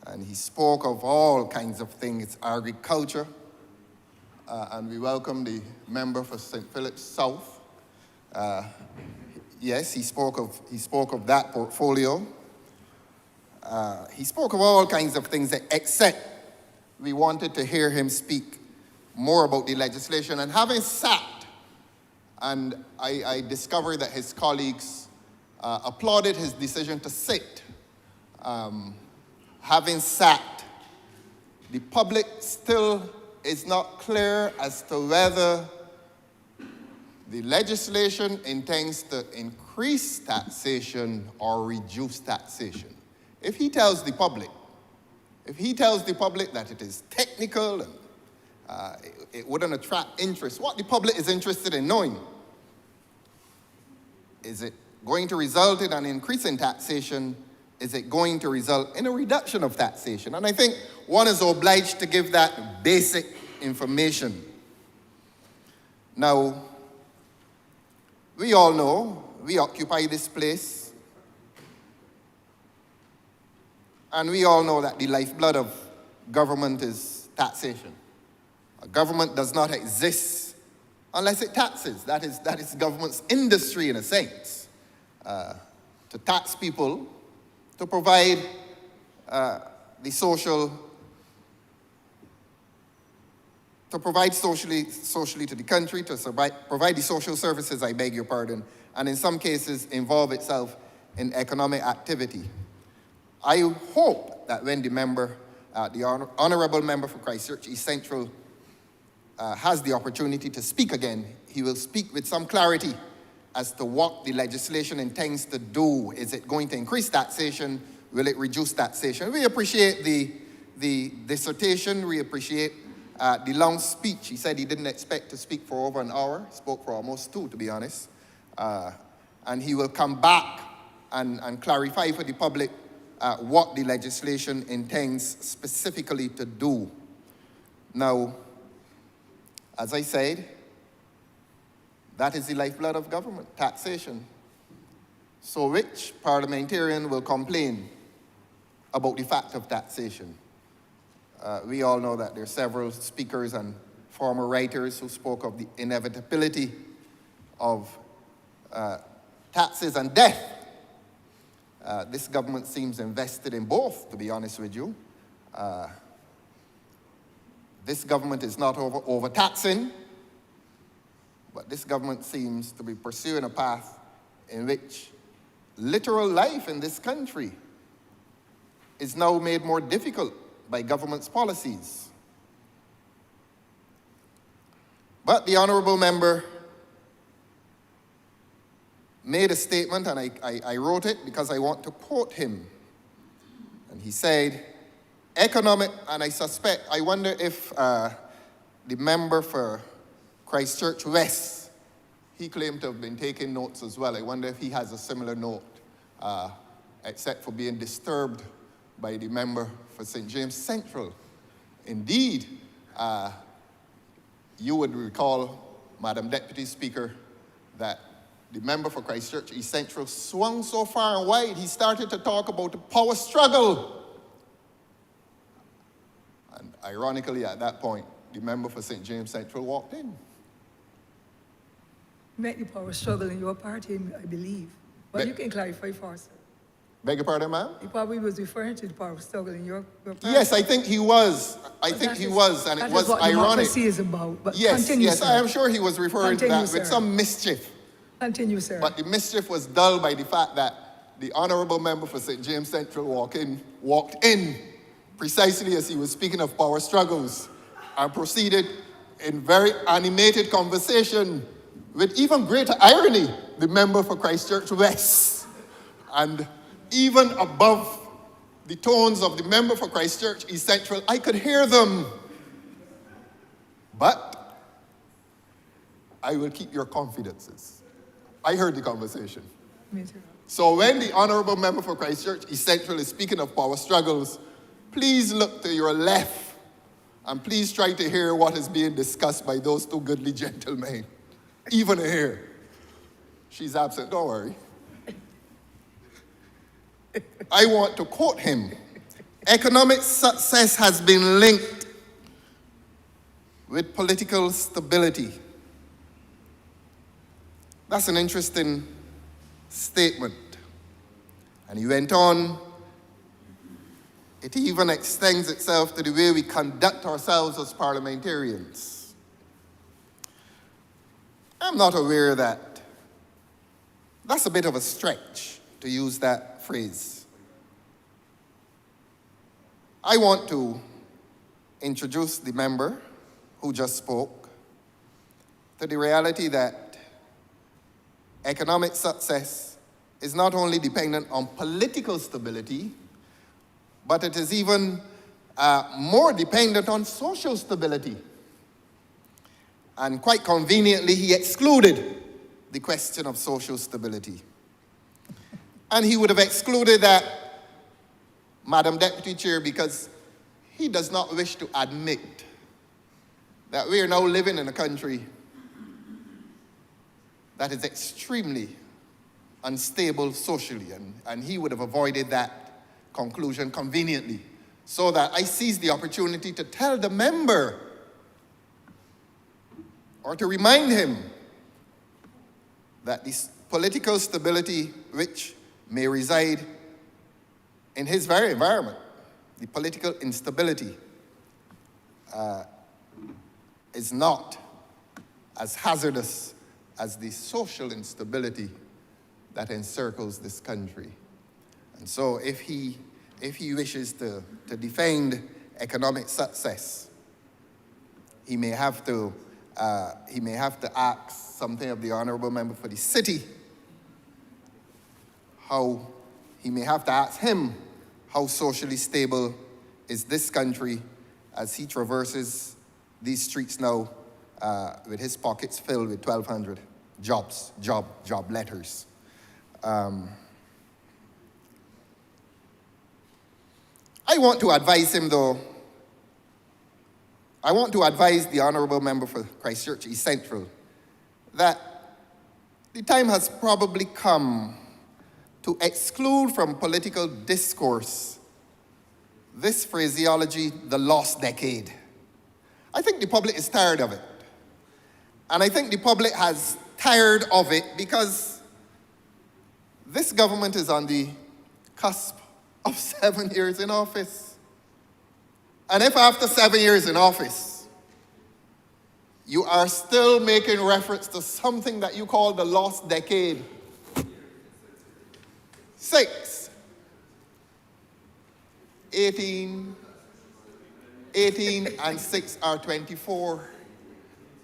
And he spoke of all kinds of things, agriculture, and we welcome the member for St. Philip's South. Yes, he spoke of that portfolio. He spoke of all kinds of things, except we wanted to hear him speak more about the legislation. And having sat, and I discovered that his colleagues applauded his decision to sit. Having sat, the public still is not clear as to whether the legislation intends to increase taxation or reduce taxation. If he tells the public that it is technical and it wouldn't attract interest, what the public is interested in knowing, is it going to result in an increase in taxation? Is it going to result in a reduction of taxation? And I think one is obliged to give that basic information. Now, we all know, we occupy this place And we all know that the lifeblood of government is taxation. A government does not exist unless it taxes. That is government's industry in a sense. To tax people, to provide socially to the country, to provide the social services, I beg your pardon, and in some cases involve itself in economic activity. I hope that when the Honourable Member for Christchurch East Central has the opportunity to speak again, he will speak with some clarity as to what the legislation intends to do. Is it going to increase taxation? Will it reduce taxation? We appreciate the dissertation. We appreciate the long speech. He said he didn't expect to speak for over an hour. Spoke for almost 2, to be honest. And he will come back and clarify for the public what the legislation intends specifically to do. Now, as I said, that is the lifeblood of government, taxation. So which parliamentarian will complain about the fact of taxation? We all know that there are several speakers and former writers who spoke of the inevitability of taxes and death. This government seems invested in both, to be honest with you. This government is not overtaxing, but this government seems to be pursuing a path in which literal life in this country is now made more difficult by government's policies. But the Honourable Member made a statement, and I wrote it because I want to quote him. And he said, and I wonder if the member for Christchurch West, he claimed to have been taking notes as well. I wonder if he has a similar note, except for being disturbed by the member for St. James Central. Indeed, you would recall, Madam Deputy Speaker, that the member for Christchurch East Central swung so far and wide, he started to talk about the power struggle. And ironically, at that point, the member for St. James Central walked in. Met the power struggle in your party, I believe. But you can clarify for us. Beg your pardon, ma'am? He probably was referring to the power struggle in your party. Yes, I think he was. I think he was, and it was what ironic. Democracy is about. But Yes, continue, yes, sir. I am sure he was referring to that with some mischief. Continue, sir. But the mischief was dulled by the fact that the Honourable Member for St. James Central walked in precisely as he was speaking of power struggles and proceeded in very animated conversation with even greater irony, the member for Christchurch West. And even above the tones of the member for Christchurch East Central, I could hear them. But I will keep your confidences. I heard the conversation. Me too. So when the Honourable Member for Christchurch East Central is speaking of power struggles, please look to your left and please try to hear what is being discussed by those two goodly gentlemen. Even here. She's absent, don't worry. I want to quote him. Economic success has been linked with political stability. That's an interesting statement. And he went on, it even extends itself to the way we conduct ourselves as parliamentarians. I'm not aware that that's a bit of a stretch to use that phrase. I want to introduce the member who just spoke to the reality that economic success is not only dependent on political stability, but it is even more dependent on social stability. And quite conveniently, he excluded the question of social stability. And he would have excluded that, Madam Deputy Chair, because he does not wish to admit that we are now living in a country that is extremely unstable socially, and he would have avoided that conclusion conveniently, so that I seize the opportunity to tell the member or to remind him that this political stability which may reside in his very environment, the political instability, is not as hazardous as the social instability that encircles this country. And so if he wishes to defend economic success, he may have to ask something of the honorable member for the city, he may have to ask him how socially stable is this country as he traverses these streets now with his pockets filled with 1,200 job letters. I want to advise him, though. I want to advise the honorable member for Christchurch East Central that the time has probably come to exclude from political discourse this phraseology, the lost decade. I think the public is tired of it. And I think the public has tired of it because this government is on the cusp of 7 years in office. And if after 7 years in office, you are still making reference to something that you call the lost decade, 18 and 6 are 24.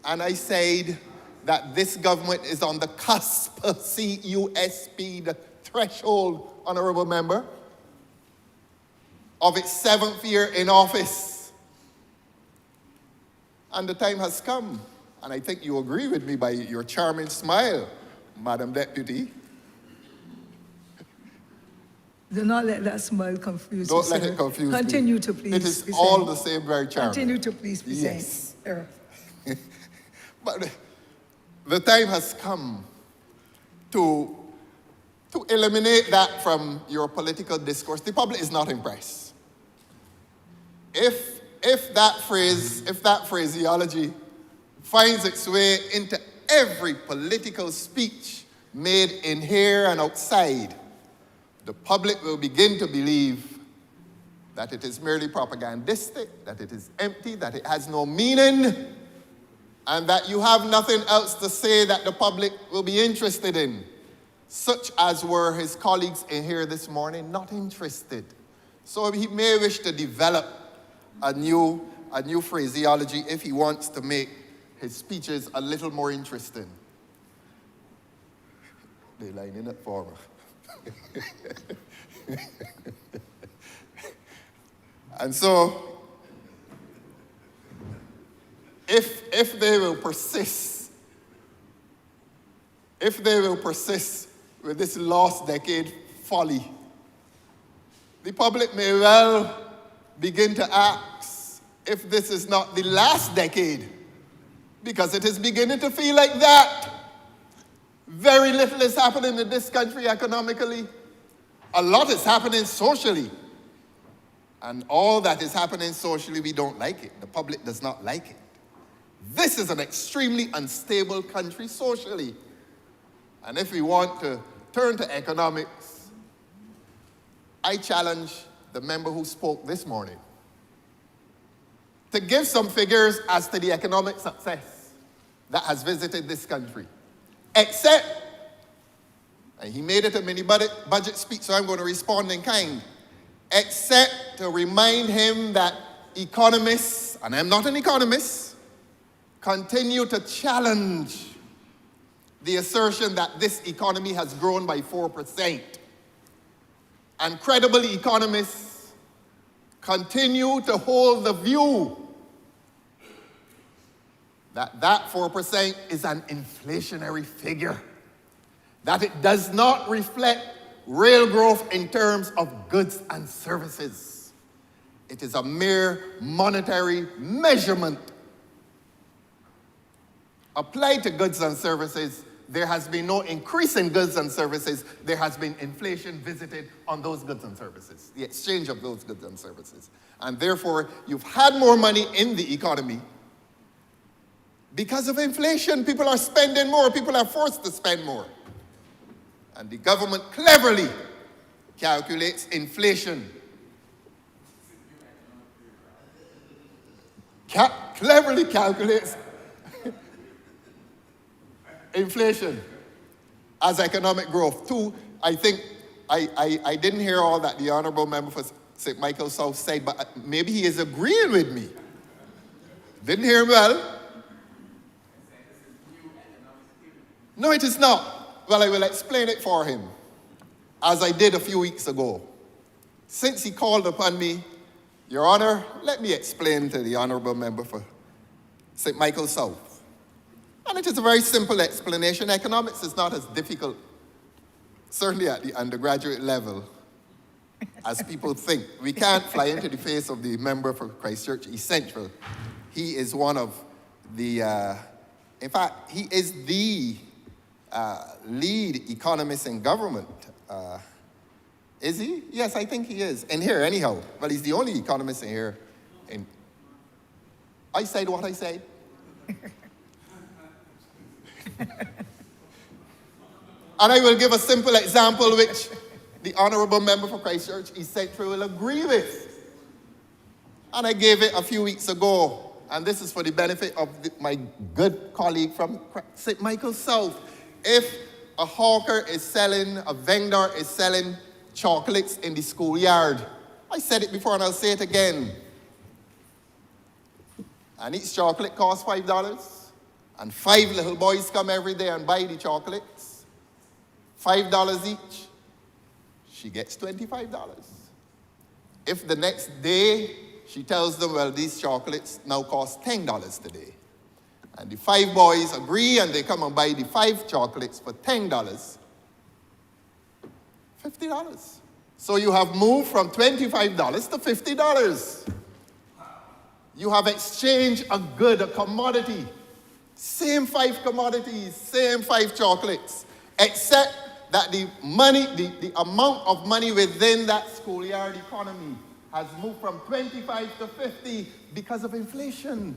And I said that this government is on the cusp, C-U-S-P, the threshold, honorable member, of its 7th year in office. And the time has come, and I think you agree with me by your charming smile, Madam Deputy. Do not let that smile confuse you, Don't sir. let it confuse me. Continue to please It is present. all the same, very charming. Continue to please present. Yes. Sir. But the time has come to eliminate that from your political discourse. The public is not impressed. If that phraseology finds its way into every political speech made in here and outside, the public will begin to believe that it is merely propagandistic, that it is empty, that it has no meaning, and that you have nothing else to say that the public will be interested in, such as were his colleagues in here this morning not interested. So he may wish to develop a new phraseology if he wants to make his speeches a little more interesting. They're lining up for me. And so, if they will persist with this lost decade folly, the public may well begin to ask if this is not the last decade, because it is beginning to feel like that. Very little is happening in this country economically. A lot is happening socially. And all that is happening socially, we don't like it. The public does not like it. This is an extremely unstable country socially. And if we want to turn to economics, I challenge the member who spoke this morning to give some figures as to the economic success that has visited this country. Except, and he made it a mini budget speech, so I'm going to respond in kind, except to remind him that economists, and I'm not an economist, continue to challenge the assertion that this economy has grown by 4%. And credible economists continue to hold the view that 4% is an inflationary figure, that it does not reflect real growth in terms of goods and services. It is a mere monetary measurement. Applied to goods and services, there has been no increase in goods and services. There has been inflation visited on those goods and services, the exchange of those goods and services. And therefore, you've had more money in the economy. Because of inflation, people are spending more. People are forced to spend more. And the government cleverly calculates inflation. Cleverly calculates inflation as economic growth. Two, I think, I didn't hear all that the Honourable Member for St. Michael South said, but maybe he is agreeing with me. Didn't hear him well. No, it is not. Well, I will explain it for him, as I did a few weeks ago. Since he called upon me, Your Honor, let me explain to the Honourable Member for St. Michael South. And it is a very simple explanation. Economics is not as difficult, certainly at the undergraduate level, as people think. We can't fly into the face of the member for Christchurch East Central. He is one of the, in fact, he is the lead economist in government. Is he? Yes, I think he is. In here, anyhow. Well, he's the only economist in here. I said what I said. And I will give a simple example which the Honourable Member for Christchurch East Central will agree with. And I gave it a few weeks ago. And this is for the benefit of my good colleague from St. Michael South. If a hawker is selling, a vendor is selling chocolates in the schoolyard, I said it before and I'll say it again. And each chocolate costs $5. And 5 little boys come every day and buy the chocolates. $5 each. She gets $25. If the next day she tells them, well, these chocolates now cost $10 today, and the 5 boys agree and they come and buy the 5 chocolates for $10, $50. So you have moved from $25 to $50. You have exchanged a good, a commodity. Same 5 commodities, same 5 chocolates, except that the money, the amount of money within that schoolyard economy has moved from 25 to 50 because of inflation.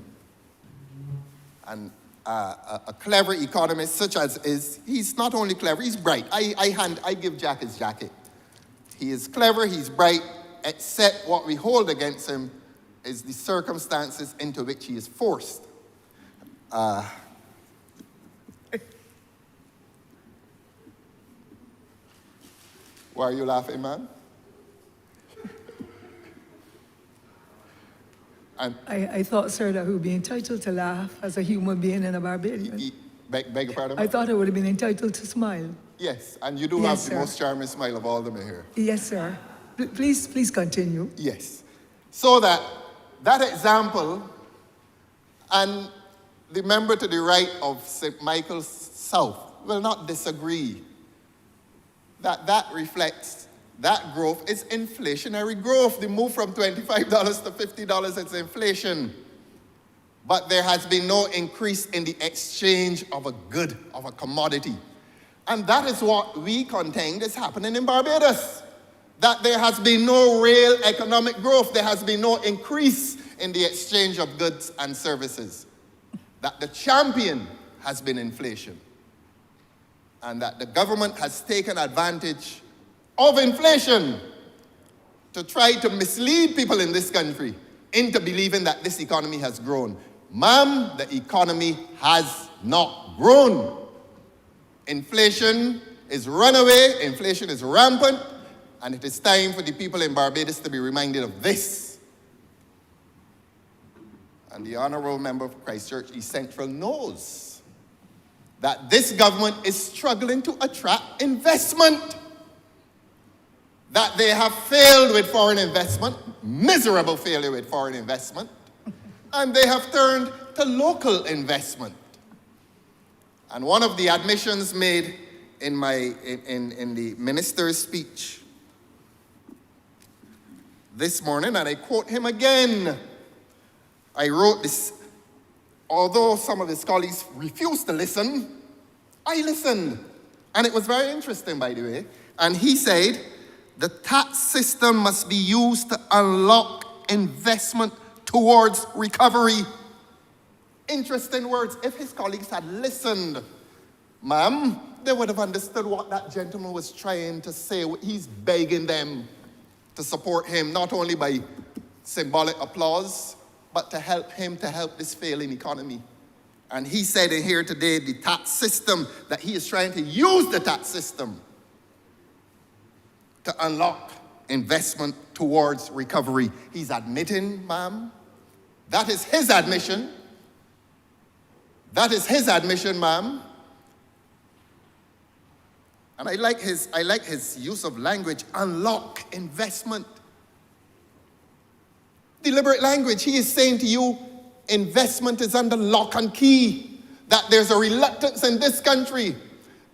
And a clever economist such as he's not only clever, he's bright. I give Jack his jacket. He is clever, he's bright, except what we hold against him is the circumstances into which he is forced. Why are you laughing, man? And I thought, sir, that we would be entitled to laugh as a human being and a Barbadian. Beg your pardon? I thought I would have been entitled to smile. Yes, and you do Yes, have sir. the most charming smile of all them in here. Yes, sir. Please continue. Yes. So that example, and the member to the right of St. Michael's South will not disagree that reflects that growth is inflationary growth. The move from $25 to $50 is inflation. But there has been no increase in the exchange of a good, of a commodity. And that is what we contend is happening in Barbados. That there has been no real economic growth. There has been no increase in the exchange of goods and services. That the champion has been inflation. And that the government has taken advantage of inflation to try to mislead people in this country into believing that this economy has grown. Ma'am, the economy has not grown. Inflation is runaway, inflation is rampant, and it is time for the people in Barbados to be reminded of this. And the Honourable Member for Christchurch East Central knows that this government is struggling to attract investment. That they have failed with foreign investment, miserable failure with foreign investment, and they have turned to local investment. And one of the admissions made in the minister's speech this morning, and I quote him again, I wrote this, although some of his colleagues refused to listen, I listened, and it was very interesting, by the way. And he said, the tax system must be used to unlock investment towards recovery. Interesting words. If his colleagues had listened, ma'am, they would have understood what that gentleman was trying to say. He's begging them to support him, not only by symbolic applause, but to help him to help this failing economy. And he said in here today, the tax system, that he is trying to use the tax system to unlock investment towards recovery. He's admitting, ma'am, that is his admission. That is his admission, ma'am. And I like his use of language, unlock investment. Deliberate language. He is saying to you, investment is under lock and key, that there's a reluctance in this country.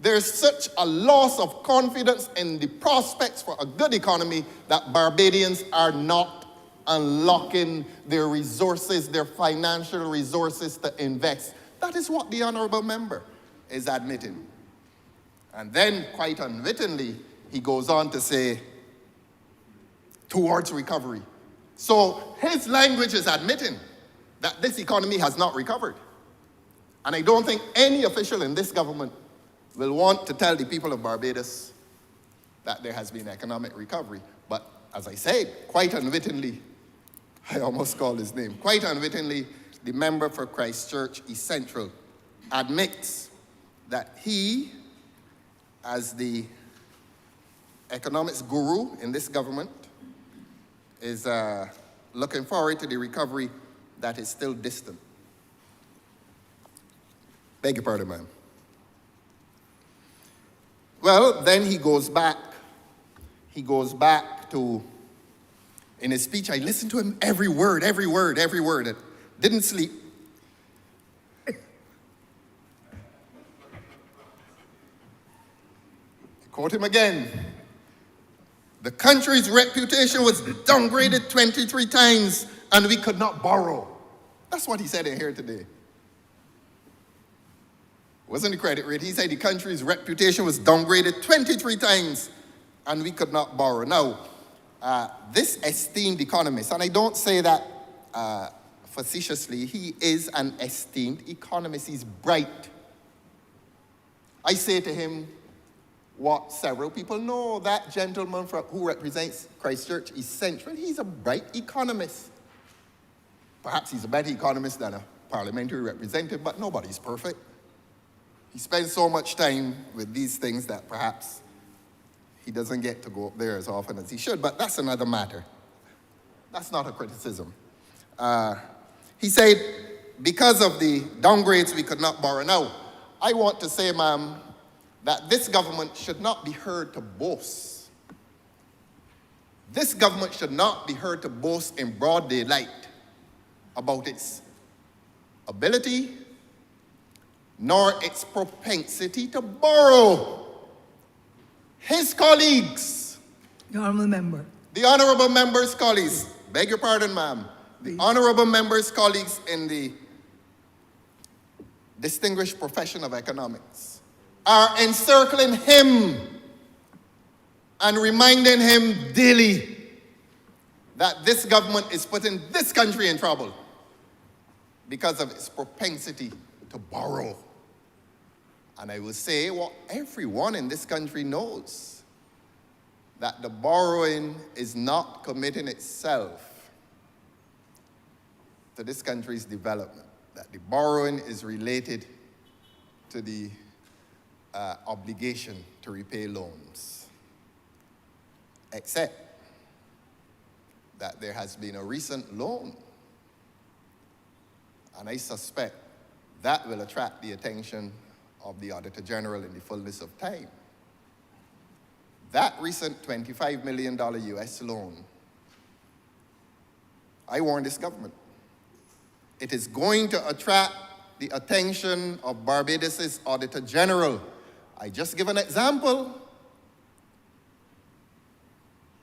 There's such a loss of confidence in the prospects for a good economy that Barbadians are not unlocking their resources, their financial resources to invest. That is what the honourable member is admitting. And then, quite unwittingly, he goes on to say, towards recovery. So his language is admitting that this economy has not recovered. And I don't think any official in this government will want to tell the people of Barbados that there has been economic recovery. But as I said, quite unwittingly, I almost called his name, quite unwittingly, the member for Christchurch East Central admits that he, as the economics guru in this government, is looking forward to the recovery that is still distant. Beg your pardon, ma'am. Well, then he goes back to, in his speech, I listened to him every word. It didn't sleep. Quote him again. The country's reputation was downgraded 23 times and we could not borrow. That's what he said in here today. Wasn't the credit rate? He said the country's reputation was downgraded 23 times and we could not borrow. Now, this esteemed economist, and I don't say that facetiously, he is an esteemed economist. He's bright. I say to him what several people know, that gentleman who represents Christchurch East Central, he's a bright economist. Perhaps he's a better economist than a parliamentary representative, but nobody's perfect. He spends so much time with these things that perhaps he doesn't get to go up there as often as he should, but that's another matter. That's not a criticism. He said, because of the downgrades, we could not borrow. Now, I want to say, ma'am, that this government should not be heard to boast. This government should not be heard to boast in broad daylight about its ability nor its propensity to borrow. His colleagues, The honourable member. the honourable members' colleagues, beg your pardon, ma'am, the honourable members' colleagues in the distinguished profession of economics are encircling him and reminding him daily that this government is putting this country in trouble because of its propensity to borrow. And I will say what everyone in this country knows, that the borrowing is not committing itself to this country's development, that the borrowing is related to the obligation to repay loans, except that there has been a recent loan, and I suspect that will attract the attention of the Auditor General in the fullness of time. That recent $25 million US loan, I warn this government, it is going to attract the attention of Barbados' Auditor General. I just give an example.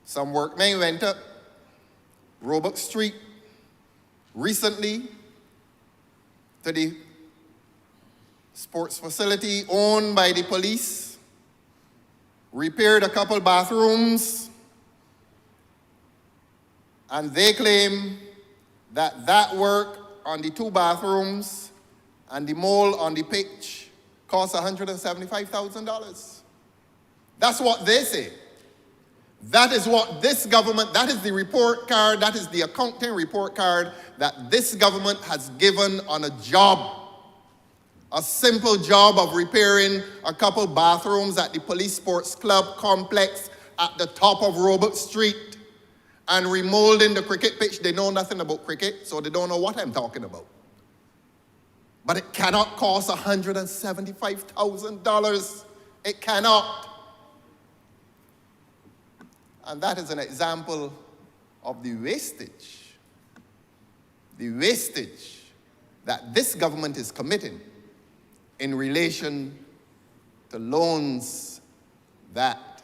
Some workmen went up Roebuck Street recently to the sports facility owned by the police, repaired a couple bathrooms, and they claim that that work on the 2 bathrooms and the mold on the pitch cost $175,000. That's what they say. That is what this government, that is the report card, that is the accounting report card that this government has given on a job. A simple job of repairing a couple bathrooms at the police sports club complex at the top of Robert Street and remolding the cricket pitch. They know nothing about cricket, so they don't know what I'm talking about. But it cannot cost $175,000. It cannot. And that is an example of the wastage that this government is committing in relation to loans that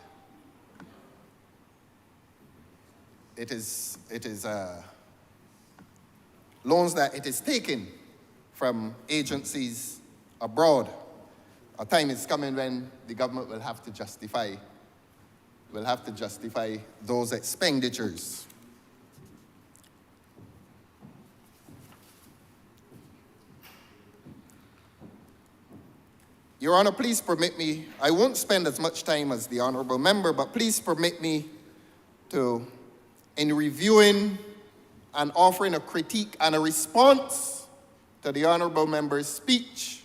loans that it is taking from agencies abroad. A time is coming when the government will have to justify those expenditures. Your Honor, please permit me, I won't spend as much time as the Honourable Member, but please permit me to, in reviewing and offering a critique and a response to the Honourable Member's speech,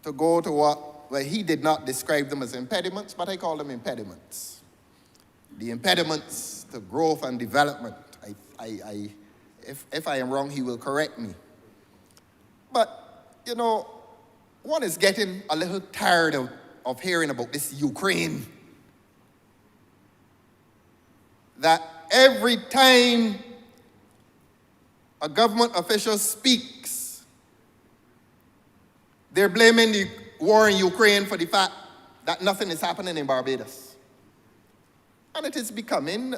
to go to well, he did not describe them as impediments, but I call them impediments. The impediments to growth and development. If I am wrong, he will correct me. But, you know, one is getting a little tired of hearing about this Ukraine. That every time a government official speaks, they're blaming the war in Ukraine for the fact that nothing is happening in Barbados. And it is becoming,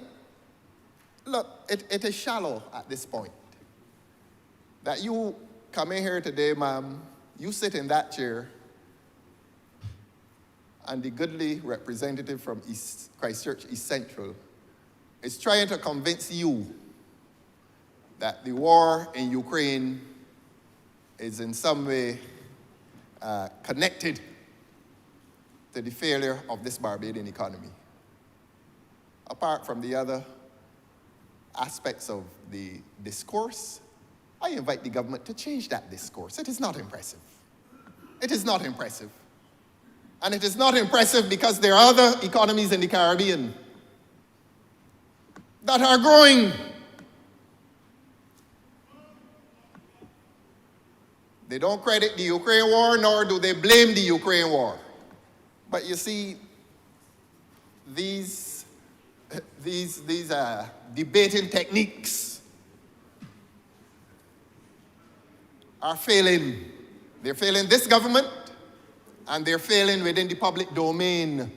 look, it is shallow at this point. That you come in here today, ma'am, you sit in that chair, and the goodly representative from Christchurch East Central is trying to convince you that the war in Ukraine is in some way connected to the failure of this Barbadian economy. Apart from the other aspects of the discourse, I invite the government to change that discourse. It is not impressive. It is not impressive. And it is not impressive because there are other economies in the Caribbean that are growing. They don't credit the Ukraine war, nor do they blame the Ukraine war. But you see, these debating techniques are failing. They're failing this government, and they're failing within the public domain.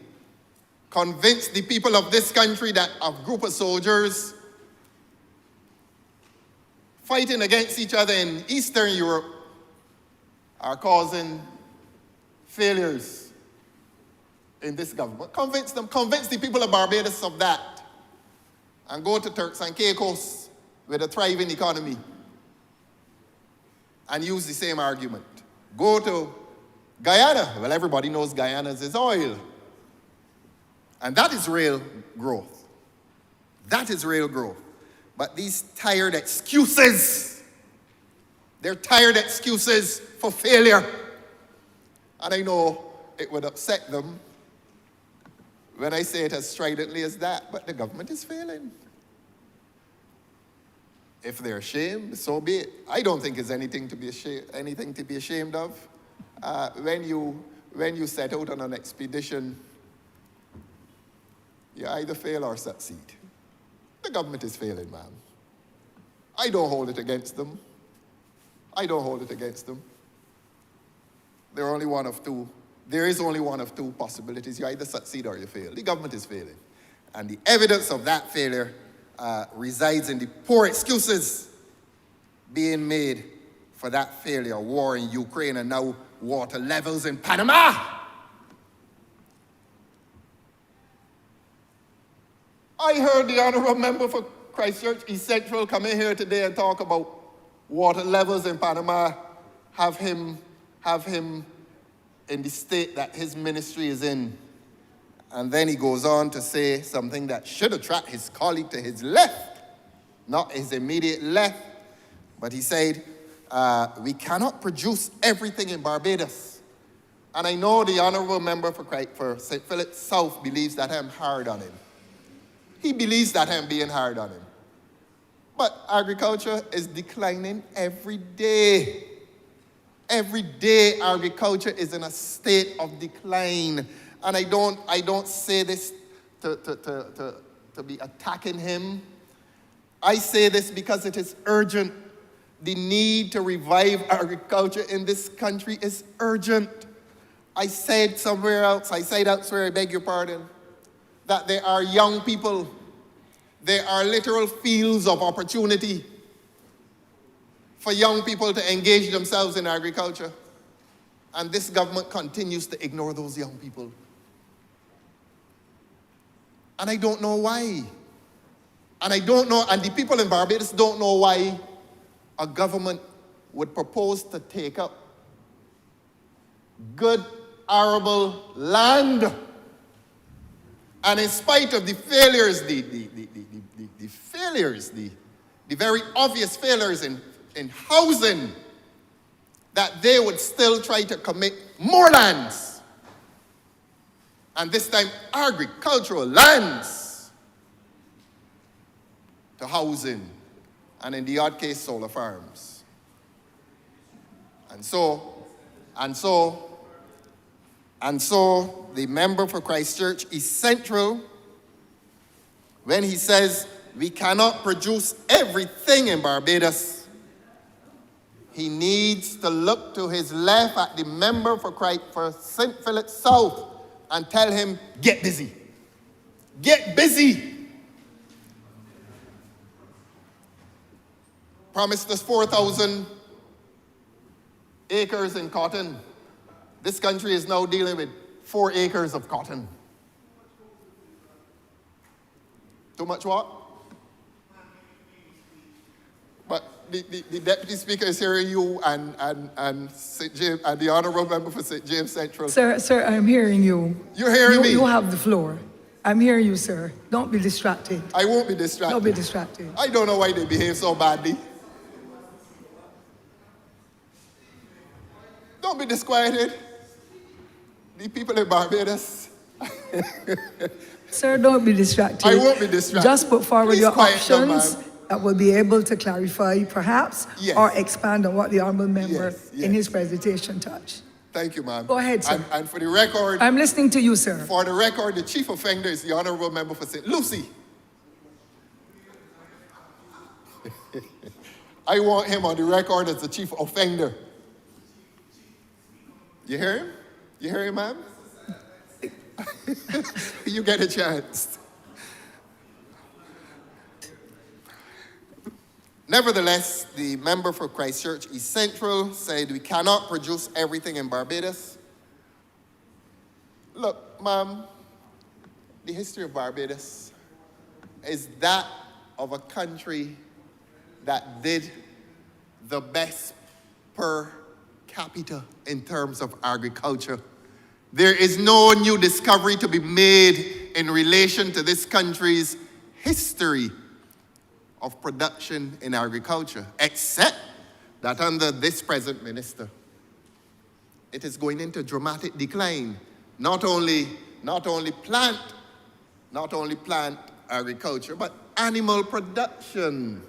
Convince the people of this country that a group of soldiers fighting against each other in Eastern Europe are causing failures in this government. Convince them, convince the people of Barbados of that, and go to Turks and Caicos with a thriving economy and use the same argument. Go to Guyana. Well, everybody knows Guyana's is oil. And that is real growth. That is real growth. But these tired excuses, they're tired excuses for failure. And I know it would upset them when I say it as stridently as that, but the government is failing. If they're ashamed, so be it. I don't think it's anything to be ashamed of. When you set out on an expedition, you either fail or succeed. The government is failing, man. I don't hold it against them. I don't hold it against them. There is only one of two possibilities. You either succeed or you fail. The government is failing. And the evidence of that failure resides in the poor excuses being made for that failure, war in Ukraine, and now water levels in Panama. I heard the Honourable Member for Christchurch East Central come in here today and talk about water levels in Panama, have him in the state that his ministry is in. And then he goes on to say something that should attract his colleague to his left, not his immediate left. But he said, we cannot produce everything in Barbados. And I know the Honourable Member for St. Philip South believes that I'm hard on him. He believes that I'm being hard on him. But agriculture is declining every day. Every day agriculture is in a state of decline. And I don't say this to be attacking him. I say this because it is urgent. The need to revive agriculture in this country is urgent. I said elsewhere, I beg your pardon, that there are young people, there are literal fields of opportunity for young people to engage themselves in agriculture. And this government continues to ignore those young people. And I don't know why. And the people in Barbados don't know why a government would propose to take up good, arable land. And in spite of the failures, the very obvious failures in housing, that they would still try to commit more lands. And this time, agricultural lands to housing, and in the odd case, solar farms. And so, the member for Christchurch East Central, when he says we cannot produce everything in Barbados, he needs to look to his left at the member for St. Philip South and tell him, get busy. Get busy. Promised us 4,000 acres in cotton. This country is now dealing with 4 acres of cotton. Too much what? But the Deputy Speaker is hearing you and St. James, and the Honourable Member for St. James Central. Sir, I'm hearing you. You're hearing me? You have the floor. I'm hearing you, sir. Don't be distracted. I won't be distracted. Don't be distracted. I don't know why they behave so badly. Don't be disquieted. The people in Barbados. Sir, don't be distracted. I won't be distracted. Just put forward Please your quiet down, options ma'am. that will be able to clarify, perhaps, Yes. or expand on what the Honourable Member Yes. in his presentation touched. Thank you, ma'am. Go ahead, sir. And for the record, I'm listening to you, sir. for the record, the chief offender is the Honourable Member for St. Lucie. I want him on the record as the chief offender. You hear him? You hear him, ma'am? You get a chance. Nevertheless, the member for Christchurch East Central said we cannot produce everything in Barbados. Look, ma'am, the history of Barbados is that of a country that did the best per capita in terms of agriculture. There is no new discovery to be made in relation to this country's history of production in agriculture, except that under this present minister, it is going into dramatic decline. Not only plant agriculture, but animal production.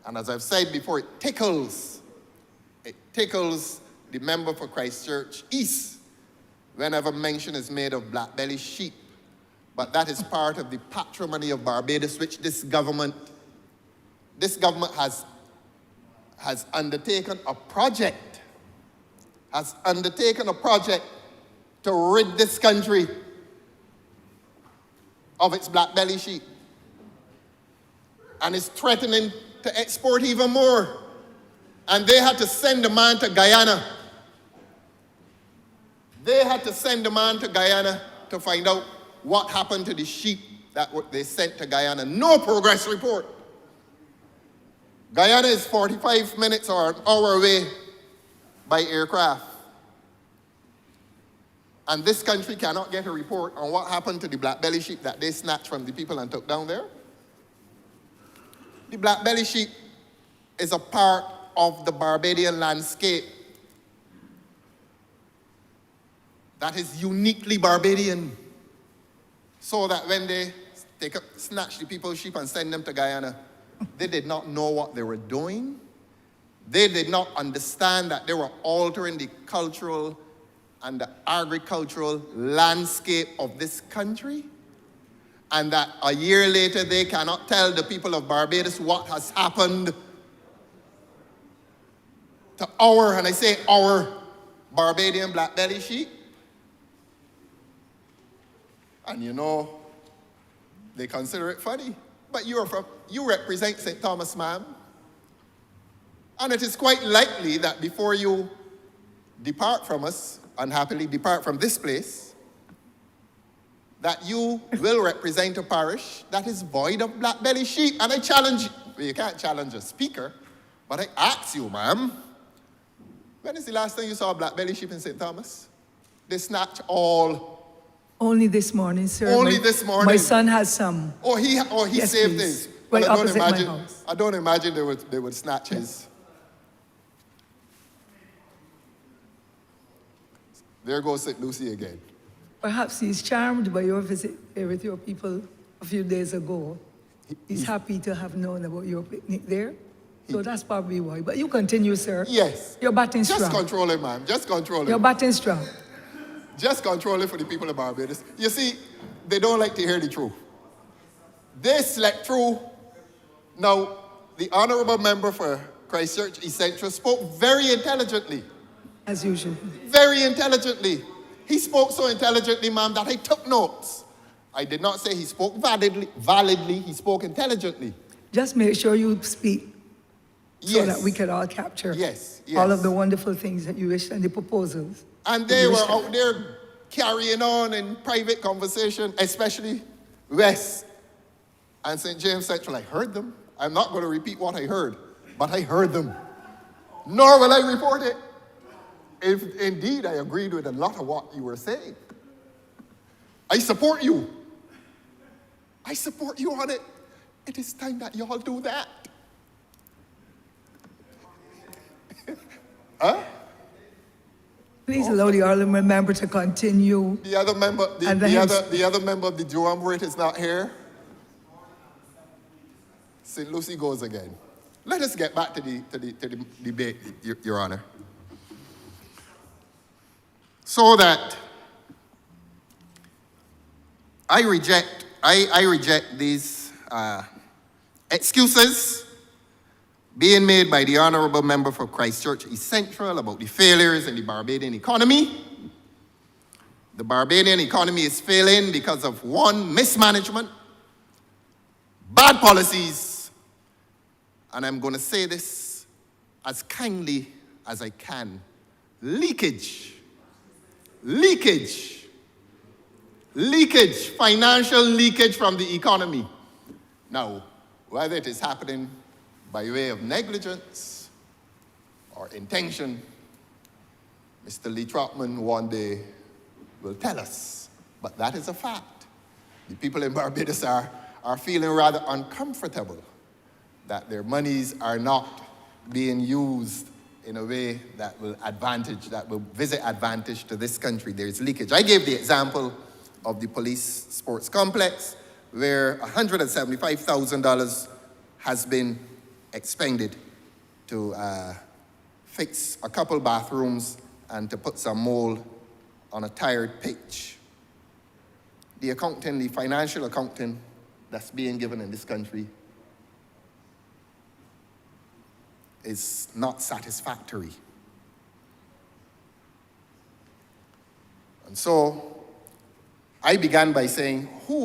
And as I've said before, it tickles the member for Christchurch East whenever mention is made of black-belly sheep. But that is part of the patrimony of Barbados, which this government has undertaken a project to rid this country of its black-belly sheep, and is threatening to export even more. And they had to send the man to Guyana. They had to send the man to Guyana to find out what happened to the sheep that they sent to Guyana. No progress report. Guyana is 45 minutes or an hour away by aircraft. And this country cannot get a report on what happened to the black belly sheep that they snatched from the people and took down there. The black belly sheep is a part of the Barbadian landscape that is uniquely Barbadian. So that when they snatch the people's sheep and send them to Guyana, they did not know what they were doing. They did not understand that they were altering the cultural and the agricultural landscape of this country. And that a year later, they cannot tell the people of Barbados what has happened to our, and I say our, Barbadian black belly sheep. And you know, they consider it funny. But you represent St. Thomas, ma'am. And it is quite likely that before you depart from us, unhappily depart from this place, that you will represent a parish that is void of black belly sheep. And I challenge you, well, you can't challenge a speaker, but I ask you, ma'am, when is the last time you saw a black belly sheep in St. Thomas? They snatch all. Only this morning, sir. Only this morning. My son has some. Oh, he Yes, saved please. his. Right Well, opposite my house. I don't imagine they would snatch his. There goes St. Lucie again. Perhaps he's charmed by your visit here with your people a few days ago. He's happy to have known about your picnic there. So that's probably why. But you continue, sir. Yes. You're batting Just strong. control it, ma'am. Just control it. You're batting strong. Just control it for the people of Barbados. You see, they don't like to hear the truth. They select through. Now, the honourable member for Christchurch East Central spoke very intelligently. As usual. Very intelligently. He spoke so intelligently, ma'am, that I took notes. I did not say he spoke validly. He spoke intelligently. Just make sure you speak so Yes. that we can all capture Yes, all yes. of the wonderful things that you wish and the proposals. And they were out there carrying on in private conversation, especially West and St. James Central. I heard them. I'm not going to repeat what I heard, but I heard them. Nor will I report it. If indeed I agreed with a lot of what you were saying. I support you. I support you on it. It is time that y'all do that. Huh? Please allow the honourable member to continue. The other member, And the other member of the Duumvirate is not here. St. Lucie goes again. Let us get back to the debate, Your Honor. So that I reject these excuses being made by the honourable member for Christchurch East Central about the failures in the Barbadian economy. The Barbadian economy is failing because of one, mismanagement, bad policies, and I'm going to say this as kindly as I can, leakage, financial leakage from the economy. Now, whether it is happening by way of negligence or intention, Mr. Lee Trotman one day will tell us, but that is a fact. The people in Barbados are feeling rather uncomfortable that their monies are not being used in a way that will visit advantage to this country. There is leakage. I gave the example of the police sports complex where $175,000 has been expended to fix a couple bathrooms and to put some mold on a tired pitch. The accounting, the financial accounting that's being given in this country is not satisfactory. And so I began by saying, who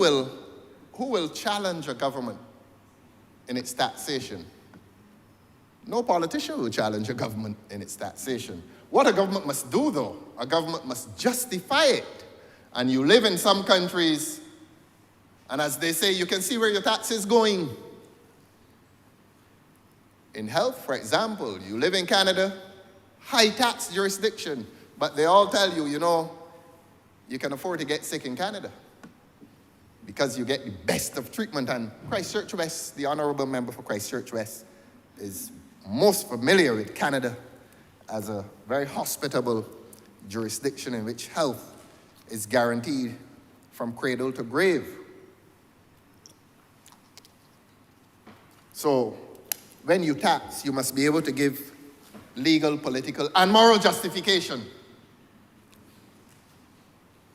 will challenge a government in its taxation? No politician will challenge a government in its taxation. What a government must do, though, a government must justify it. And you live in some countries, and as they say, you can see where your tax is going. In health, for example, you live in Canada, high tax jurisdiction, but they all tell you, you can afford to get sick in Canada because you get the best of treatment. And Christchurch West, the Honourable Member for Christchurch West, is most familiar with Canada as a very hospitable jurisdiction in which health is guaranteed from cradle to grave. So, when you tax, you must be able to give legal, political, and moral justification.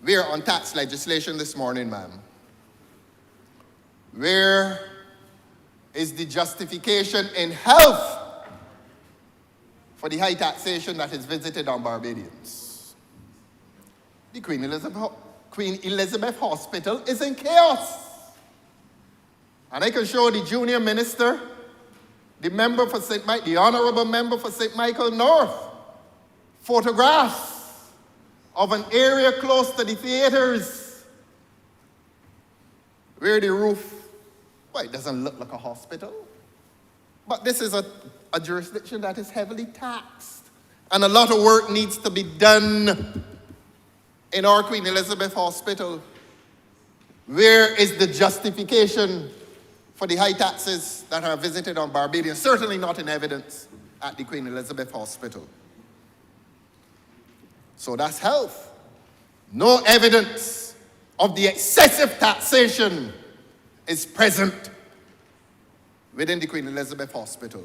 We are on tax legislation this morning, ma'am. Where is the justification in health for the high taxation that is visited on Barbadians? The Queen Elizabeth Hospital is in chaos. And I can show the junior minister, the Honourable Member for St. Michael North, photographs of an area close to the theaters where the roof, it doesn't look like a hospital. But this is a jurisdiction that is heavily taxed. And a lot of work needs to be done in our Queen Elizabeth Hospital. Where is the justification for the high taxes that are visited on Barbadians? Certainly not in evidence at the Queen Elizabeth Hospital. So that's health. No evidence of the excessive taxation is present within the Queen Elizabeth Hospital.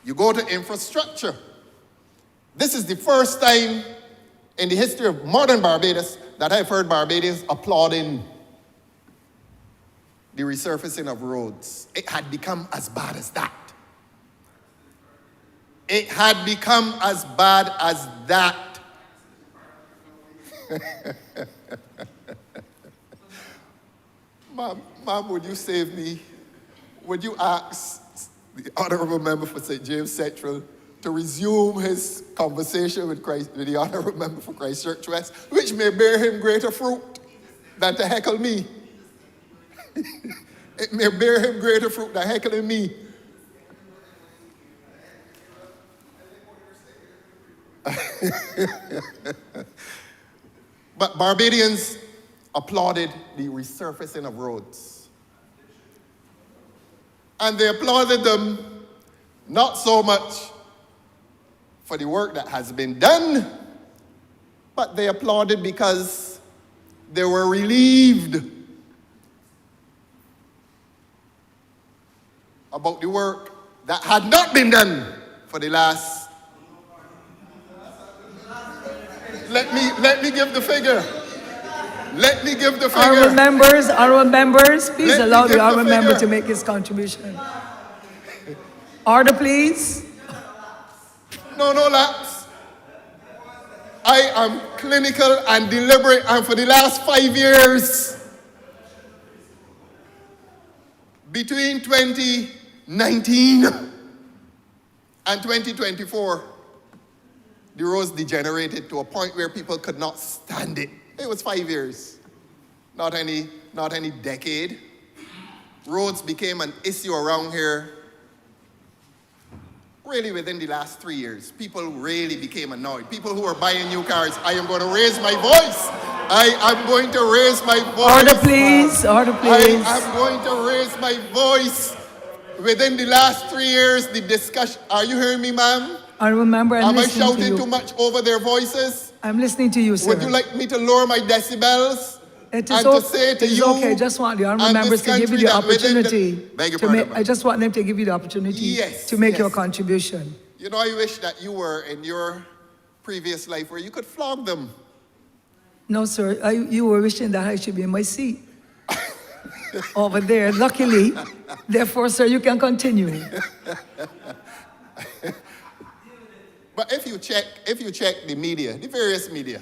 You go to infrastructure. This is the first time in the history of modern Barbados that I've heard Barbadians applauding the resurfacing of roads. It had become as bad as that. It had become as bad as that. Ma'am, would you save me? Would you ask the Honourable Member for St. James Central to resume his conversation with the Honourable Member for Christchurch West, which may bear him greater fruit than to heckle me? It may bear him greater fruit than heckling me. But Barbadians applauded the resurfacing of roads. And they applauded them not so much for the work that has been done, but they applauded because they were relieved about the work that had not been done for the last. Let me give the figure. Let me give the figure. Honourable members, please allow the honourable member to make his contribution. Order, please. No lapse. I am clinical and deliberate, and for the last 5 years, between 2019 and 2024, the roads degenerated to a point where people could not stand it. It was 5 years, not any decade. Roads became an issue around here really within the last 3 years. People really became annoyed. People who are buying new cars, I am going to raise my voice. I am going to raise my voice. Order, please. Order, please. I am going to raise my voice. Within the last 3 years, the discussion. Are you hearing me, ma'am? Honourable member, Am I shouting too much over their voices? I'm listening to you, sir. Would you like me to lower my decibels? It is okay. I just want the honourable members to give you the opportunity I just want them to give you the opportunity to make your contribution. You know, I wish that you were in your previous life where you could flog them. No, sir. You were wishing that I should be in my seat over there. Luckily, therefore, sir, you can continue. But if you check the media, the various media,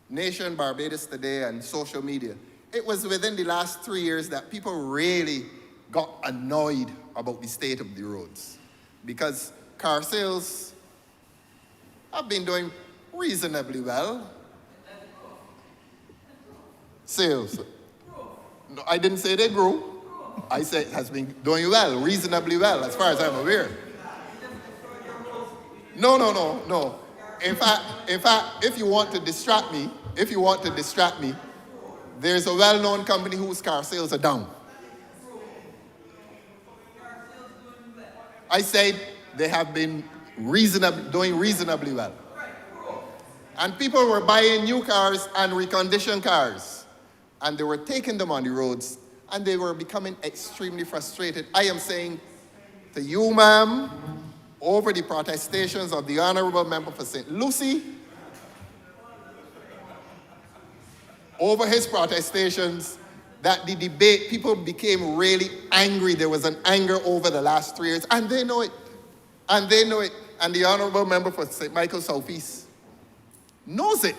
Nation, Barbados Today, and social media, it was within the last 3 years that people really got annoyed about the state of the roads. Because car sales have been doing reasonably well. Sales. No, I didn't say they grew. I said it has been doing well, reasonably well, as far as I'm aware. No. In fact, if you want to distract me, there's a well-known company whose car sales are down. I said they have been doing reasonably well. And people were buying new cars and reconditioned cars. And they were taking them on the roads, and they were becoming extremely frustrated. I am saying to you, ma'am, over the protestations of the Honourable Member for St. Lucie, over his protestations, that the debate, people became really angry. There was an anger over the last 3 years, and they know it. And the Honourable Member for St. Michael Southeast knows it.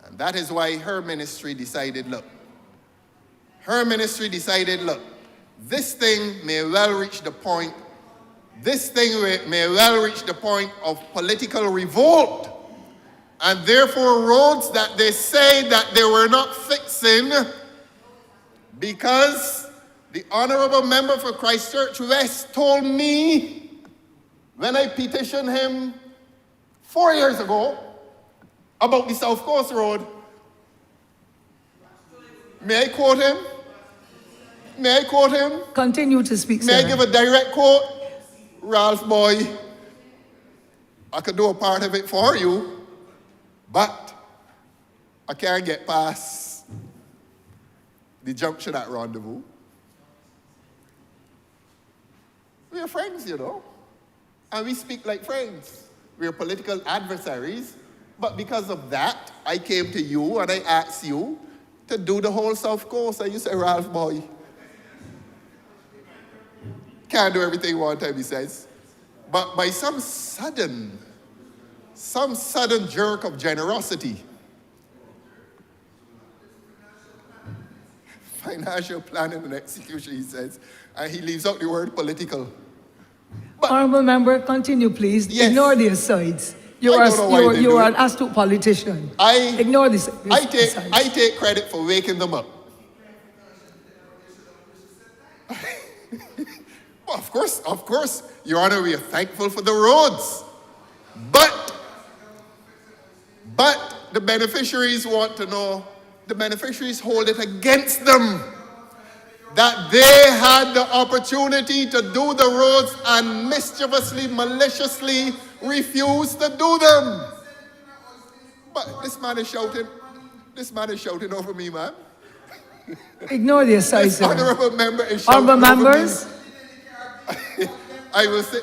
And that is why her ministry decided, look, this thing may well reach the point of political revolt. And therefore, roads that they say that they were not fixing, because the Honourable Member for Christchurch West told me when I petitioned him 4 years ago about the South Coast Road. May I quote him? Continue to speak, sir. May I give a direct quote? Ralph boy, I could do a part of it for you, but I can't get past the junction at Rendezvous. We are friends, you know, and we speak like friends. We are political adversaries, but because of that, I came to you and I asked you to do the whole South Coast, and you say, Ralph boy, can't do everything one time, he says. But by some sudden jerk of generosity, financial planning and execution, he says, and he leaves out the word political. But, Honourable Member, continue, please. Yes. Ignore the asides. You I don't know why they are do an it. astute politician. Ignore this. I take credit for waking them up. Well, of course, Your Honor, we are thankful for the roads. But the beneficiaries want to know, the beneficiaries hold it against them that they had the opportunity to do the roads and mischievously, maliciously refused to do them. But this man is shouting over me, man. Ignore the asides, This sir. Honourable Member is shouting Honourable over members, me. I will say,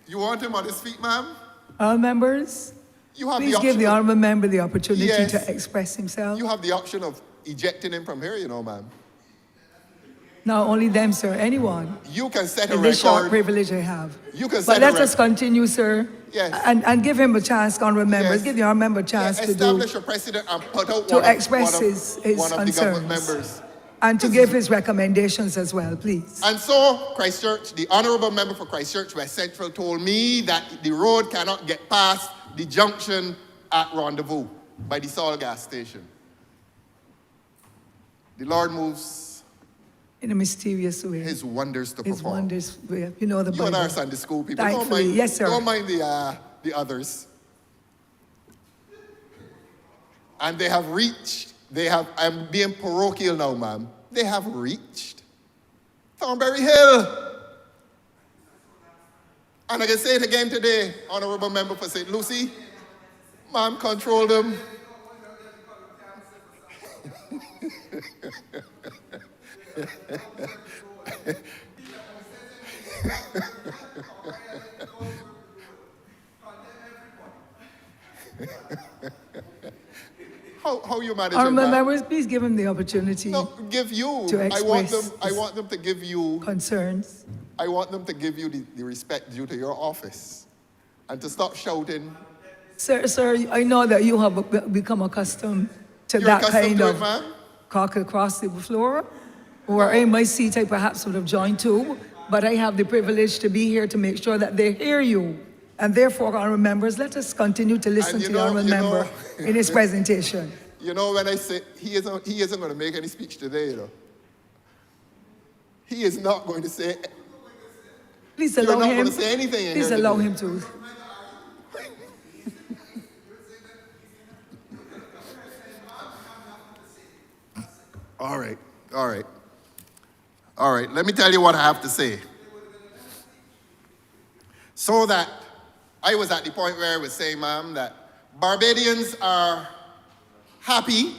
you want him on his feet, ma'am? honourable members, You have please the give option the of- honourable member the opportunity Yes. to express himself. You have the option of ejecting him from here, you know, ma'am. Not only them, sir, anyone. You can set a In this short record. privilege I have. You can But set let a us continue, sir. Yes. And give him a chance, honourable members. Yes. Give the honourable member a chance to Establish a precedent and put out to express his one of the government concerns. members. And to give his recommendations as well, please. And so, Christchurch, the Honourable Member for Christchurch West Central told me that the road cannot get past the junction at Rendezvous by the Sol gas station. The Lord moves In a mysterious way. his wonders to His perform. wonders way. You know the You and our Bible. Sunday school people, Thankfully, yes, sir. Don't mind the others. And they have reached, I'm being parochial now, ma'am. They have reached Thornberry Hill. And I can say it again today, Honourable Member for St. Lucie, ma'am, control them. How you managing Honourable that? members, please give him the opportunity. No, give you. To I want express them to give you. Concerns. I want them to give you the respect due to your office, and to stop shouting. Sir, I know that you have become accustomed to You're that accustomed kind to of it, ma'am? cock across the floor, where in my seat I perhaps would have joined too. but I have the privilege to be here to make sure that they hear you. And therefore, honorable members, let us continue to listen to the honorable member in his presentation. You know, when I say he isn't going to make any speech today, you know. He is not going to say. Please You're allow not him. going to say anything in Please here allow today. him to. All right, all right. All right, let me tell you what I have to say. So that I was at the point where I was saying, ma'am, that Barbadians are happy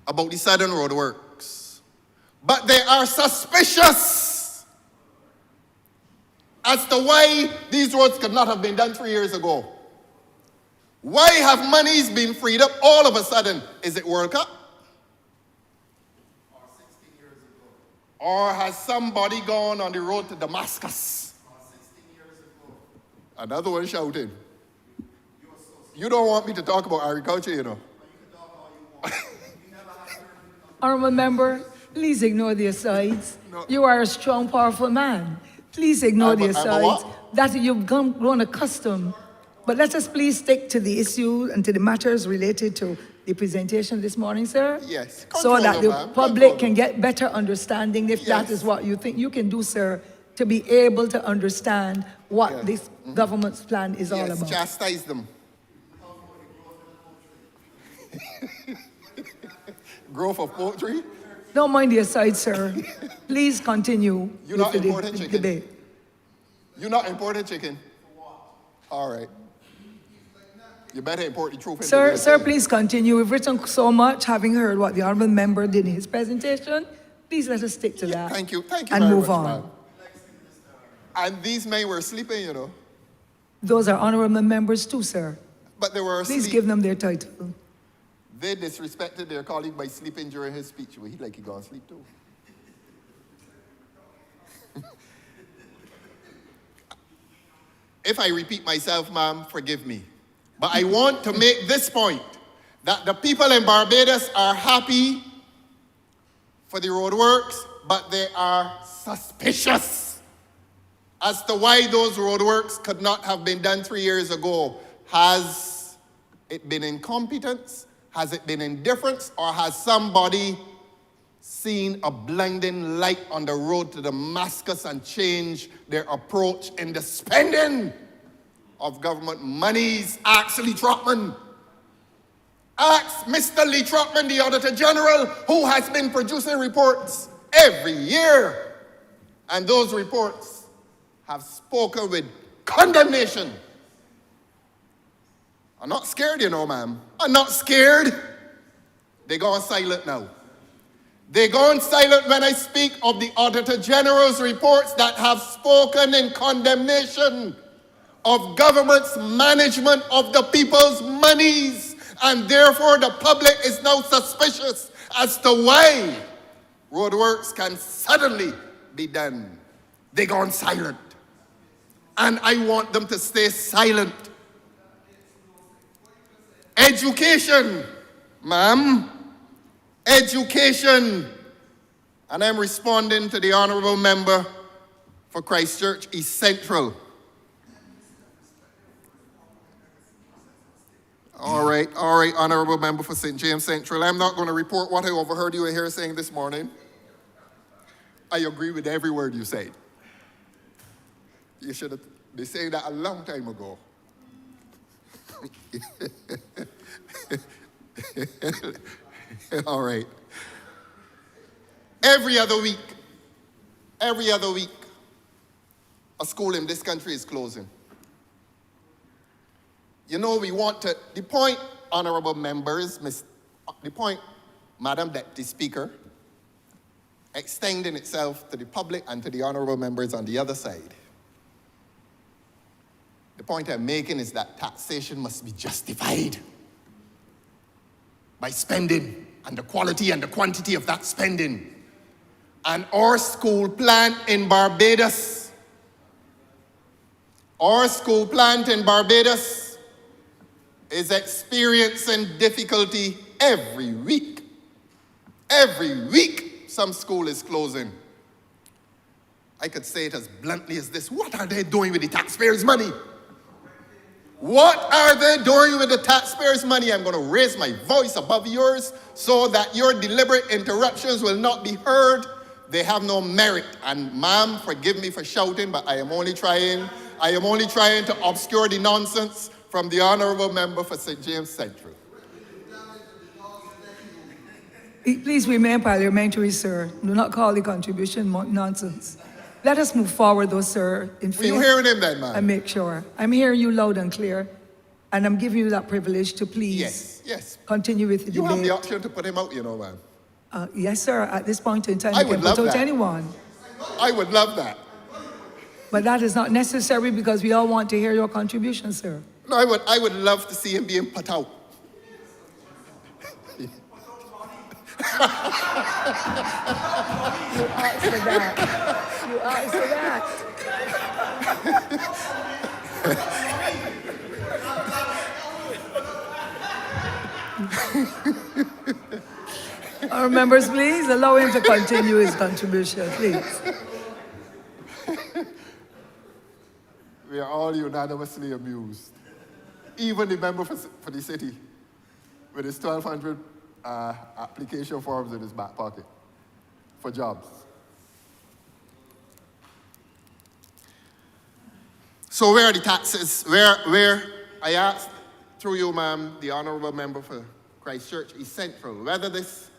about the Southern Road Works, but they are suspicious as to why these roads could not have been done 3 years ago. Why have monies been freed up all of a sudden? Is it World Cup? Or has somebody gone on the road to Damascus? 16 years ago. Another one shouted. You don't want me to talk about agriculture, you know. Honorable member, please ignore the asides. No. You are a strong, powerful man. Please ignore the I'm a asides what? that you've grown accustomed. But let us please stick to the issue and to the matters related to the presentation this morning, sir. Yes. So Control that them, the ma'am. public Control can them. get better understanding if that Yes. is what you think you can do, sir, to be able to understand what Yes. this government's plan is all Yes, about. chastise them. Growth of poultry? Don't mind the aside, sir. Please continue You're with not the importing chicken. debate. You're not importing chicken? All right. You better import the truth into Sir, this sir, thing. please continue. We've written so much, having heard what the honorable member did in his presentation. Please let us stick to that. Thank you and very move much, on. ma'am. And these men were sleeping, you know. Those are honorable members too, sir. But they were asleep. Please give them their title. They disrespected their colleague by sleeping during his speech. Well, he like he gonna sleep too. If I repeat myself, ma'am, forgive me. But I want to make this point, that the people in Barbados are happy for the roadworks, but they are suspicious as to why those roadworks could not have been done 3 years ago. Has it been incompetence? Has it been indifference? Or has somebody seen a blinding light on the road to Damascus and changed their approach in the spending of government monies? Ask Lee Trotman. Ask Mr. Lee Trotman, the Auditor General, who has been producing reports every year. And those reports have spoken with condemnation. I'm not scared, you know, ma'am. I'm not scared. They gone silent now. They gone silent when I speak of the Auditor General's reports that have spoken in condemnation of government's management of the people's monies. And therefore the public is now suspicious as to why roadworks can suddenly be done. They gone silent. And I want them to stay silent. Education, ma'am. Education. And I'm responding to the honorable member for Christchurch East Central. All right, honorable member for St. James Central. I'm not going to report what I overheard you in here saying this morning. I agree with every word you said. You should have been saying that a long time ago. All right. Every other week, a school in this country is closing. You know, we want to, the point, honorable members, the point, Madam Deputy Speaker, extending itself to the public and to the honorable members on the other side. The point I'm making is that taxation must be justified by spending and the quality and the quantity of that spending. And our school plant in Barbados, is experiencing difficulty every week. Every week, some school is closing. I could say it as bluntly as this: what are they doing with the taxpayers' money? What are they doing with the taxpayers' money? I'm going to raise my voice above yours so that your deliberate interruptions will not be heard. They have no merit. And ma'am, forgive me for shouting, but I am only trying to obscure the nonsense from the honourable member for St. James Central. Please remain parliamentary, sir. Do not call the contribution nonsense. Let us move forward, though, sir. Were you hearing him then, ma'am? And make sure. I'm hearing you loud and clear, and I'm giving you that privilege to please Yes. continue with the You have debate. the option to put him out, you know, ma'am. Yes, sir. At this point in time, I you would can put love out that. anyone. I would love that. But that is not necessary because we all want to hear your contribution, sir. No, I would love to see him being put out. You asked for that. You asked for that. Our members, please allow him to continue his contribution, please. We are all unanimously amused. Even the member for the city with his 1,200 application forms in his back pocket for jobs. So where are the taxes? Where I asked, through you, ma'am, the honourable member for Christchurch East Central, whether this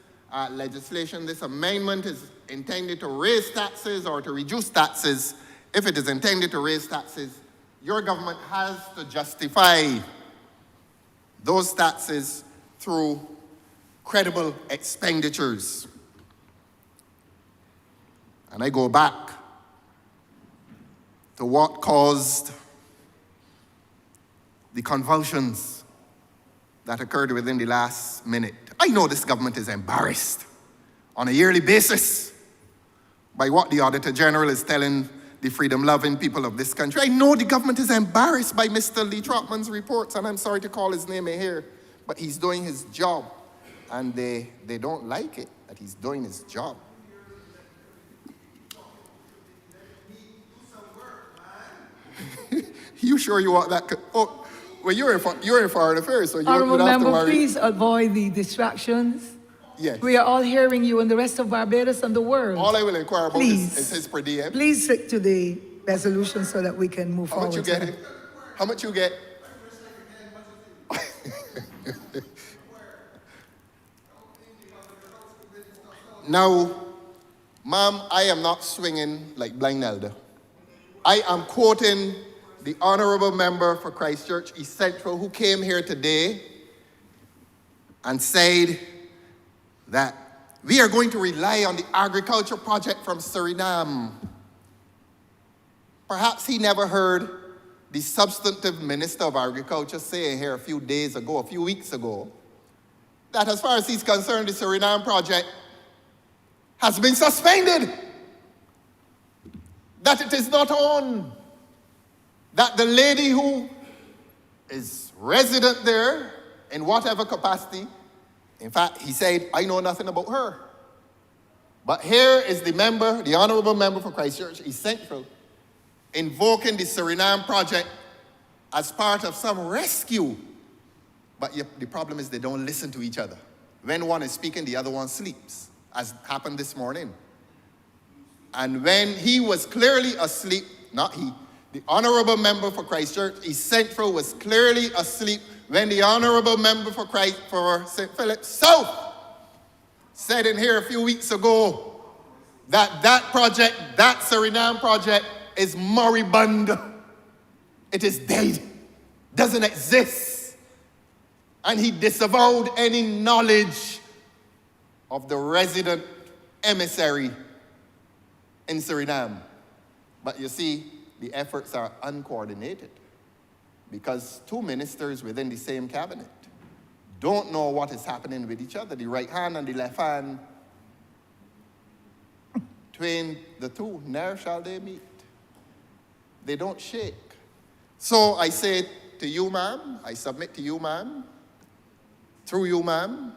legislation, this amendment is intended to raise taxes or to reduce taxes. If it is intended to raise taxes, your government has to justify those taxes through credible expenditures. And I go back to what caused the convulsions that occurred within the last minute. I know this government is embarrassed on a yearly basis by what the Auditor General is telling the freedom-loving people of this country. I know the government is embarrassed by Mr. Lee Trotman's reports, and I'm sorry to call his name here, but he's doing his job, and they don't like it, that he's doing his job. You sure you want that? Oh, well, you're in foreign affairs, so you don't Honourable have to member, worry. please avoid the distractions. Yes. We are all hearing you and the rest of Barbados and the world. All I will inquire about Please. is his per diem. Please stick to the resolution so that we can move How forward. much you get? How much you get? Now, ma'am, I am not swinging like blind elder. I am quoting the honourable member for Christchurch East Central who came here today and said that we are going to rely on the agriculture project from Suriname. Perhaps he never heard the substantive Minister of Agriculture say here a few weeks ago, that as far as he's concerned, the Suriname project has been suspended. That it is not on. That the lady who is resident there in whatever capacity, in fact, he said, I know nothing about her. But here is the honourable member for Christchurch East Central, invoking the Suriname project as part of some rescue. But the problem is they don't listen to each other. When one is speaking, the other one sleeps, as happened this morning. And when he was clearly asleep, not he, the honourable member for Christchurch East Central was clearly asleep when the honourable member for St. Philip South said in here a few weeks ago that project, that Suriname project, is moribund. It is dead, doesn't exist. And he disavowed any knowledge of the resident emissary in Suriname. But you see, the efforts are uncoordinated because two ministers within the same cabinet don't know what is happening with each other. The right hand and the left hand, between the two, ne'er shall they meet. They don't shake. So I say to you, ma'am, I submit to you, ma'am, through you, ma'am,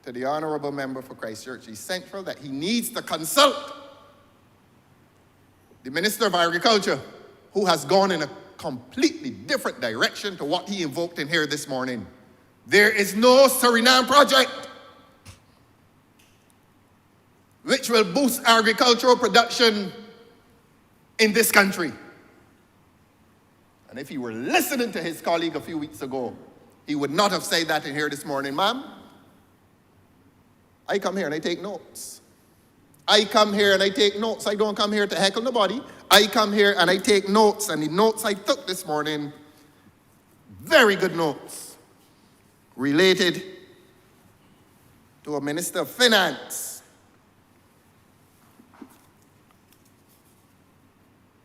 to the honourable member for Christchurch East Central, that he needs to consult the Minister of Agriculture, who has gone in a completely different direction to what he invoked in here this morning. There is no Suriname project which will boost agricultural production in this country. And if he were listening to his colleague a few weeks ago, he would not have said that in here this morning. Ma'am, I come here and I take notes. I come here and I take notes. I don't come here to heckle nobody. I come here and I take notes. And the notes I took this morning, very good notes, related to a Minister of Finance.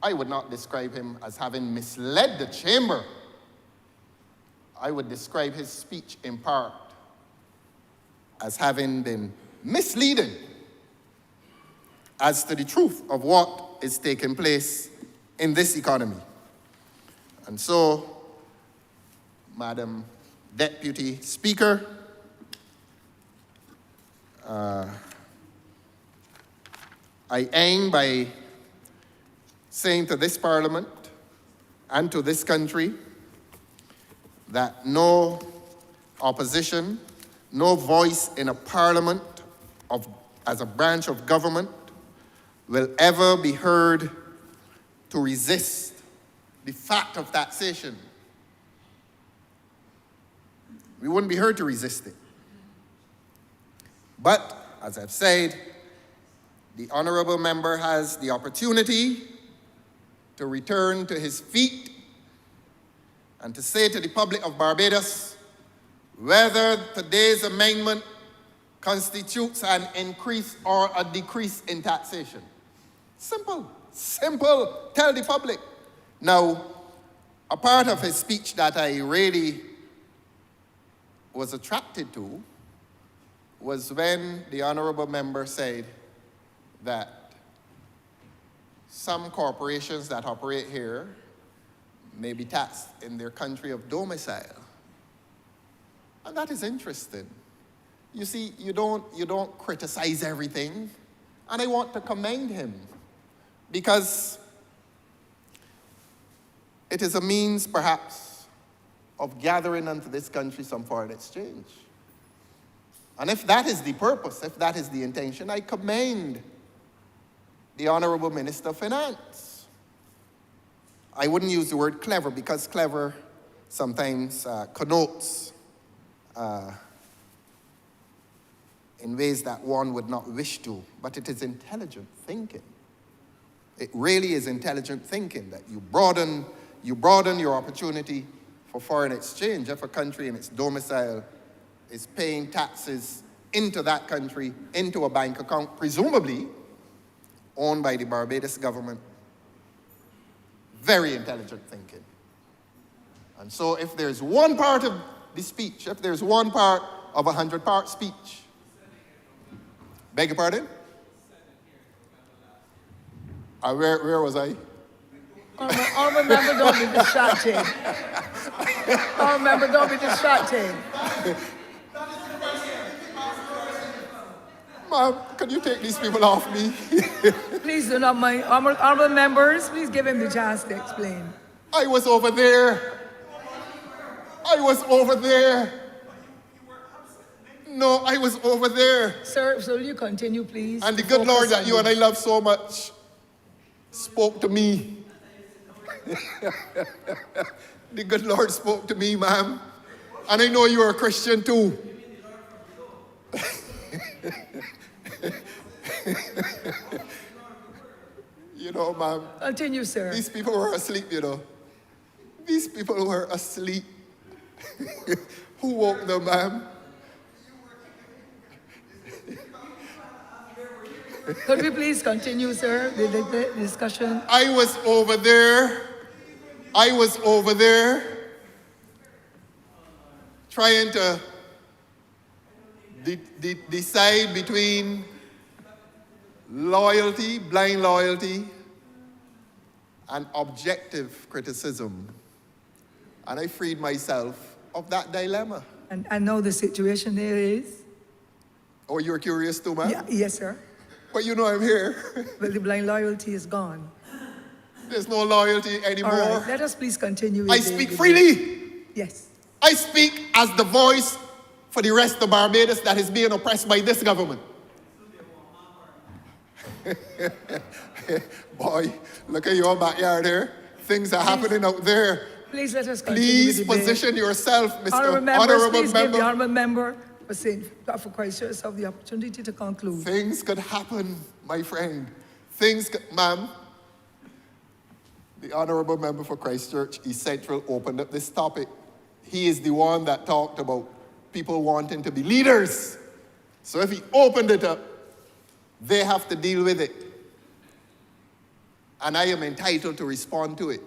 I would not describe him as having misled the chamber. I would describe his speech in part as having been misleading as to the truth of what is taking place in this economy. And so, Madam Deputy Speaker, I end by saying to this Parliament and to this country that no opposition, no voice in a Parliament as a branch of government will ever be heard to resist the fact of taxation. We wouldn't be heard to resist it. But, as I've said, the honourable member has the opportunity to return to his feet and to say to the public of Barbados whether today's amendment constitutes an increase or a decrease in taxation. Simple, simple, tell the public. Now, a part of his speech that I really was attracted to was when the honourable member said that some corporations that operate here may be taxed in their country of domicile. And that is interesting. You see, you don't criticize everything. And I want to commend him because it is a means, perhaps, of gathering unto this country some foreign exchange. And if that is the purpose, if that is the intention, I commend the Honourable Minister of Finance. I wouldn't use the word clever because clever sometimes connotes in ways that one would not wish to, but it is intelligent thinking. It really is intelligent thinking that you broaden your opportunity for foreign exchange. If a country in its domicile is paying taxes into that country, into a bank account, presumably owned by the Barbados government, very intelligent thinking. And so if there's one part of the speech, if there's one part of a 100-part speech, beg your pardon? Where was I? Honourable member, don't be distracted. Honourable member, don't be distracted. Ma'am, can you take these people off me? Please do not mind. Honourable members, please give him the chance to explain. I was over there. I was over there. No, I was over there. Sir, so will you continue, please? And the good Lord that you and I love so much spoke to me. The good Lord spoke to me, ma'am. And I know you're a Christian too. You know, ma'am. Continue, sir. These people were asleep, you know. These people were asleep. Who woke them, ma'am? Could we please continue, sir, the discussion? I was over there. I was over there trying to decide between loyalty, blind loyalty, and objective criticism. And I freed myself of that dilemma. And I know the situation there is. Oh, you're curious too, ma'am? Yeah, yes, sir. But you know I'm here. But the blind loyalty is gone. There's no loyalty anymore. All right, let us please continue. with I the- speak with freely. Yes. I speak as the voice for the rest of Barbados that is being oppressed by this government. Boy, look at your backyard here. Things are happening out there. Please let us continue. Please with the debate. position yourself, Mr. Honourable members, Honourable please give the Member. honourable member for Christchurch of the opportunity to conclude. Things could happen, my friend. Things could, ma'am. The Honourable Member for Christchurch East Central opened up this topic. He is the one that talked about people wanting to be leaders. So if he opened it up, they have to deal with it. And I am entitled to respond to it.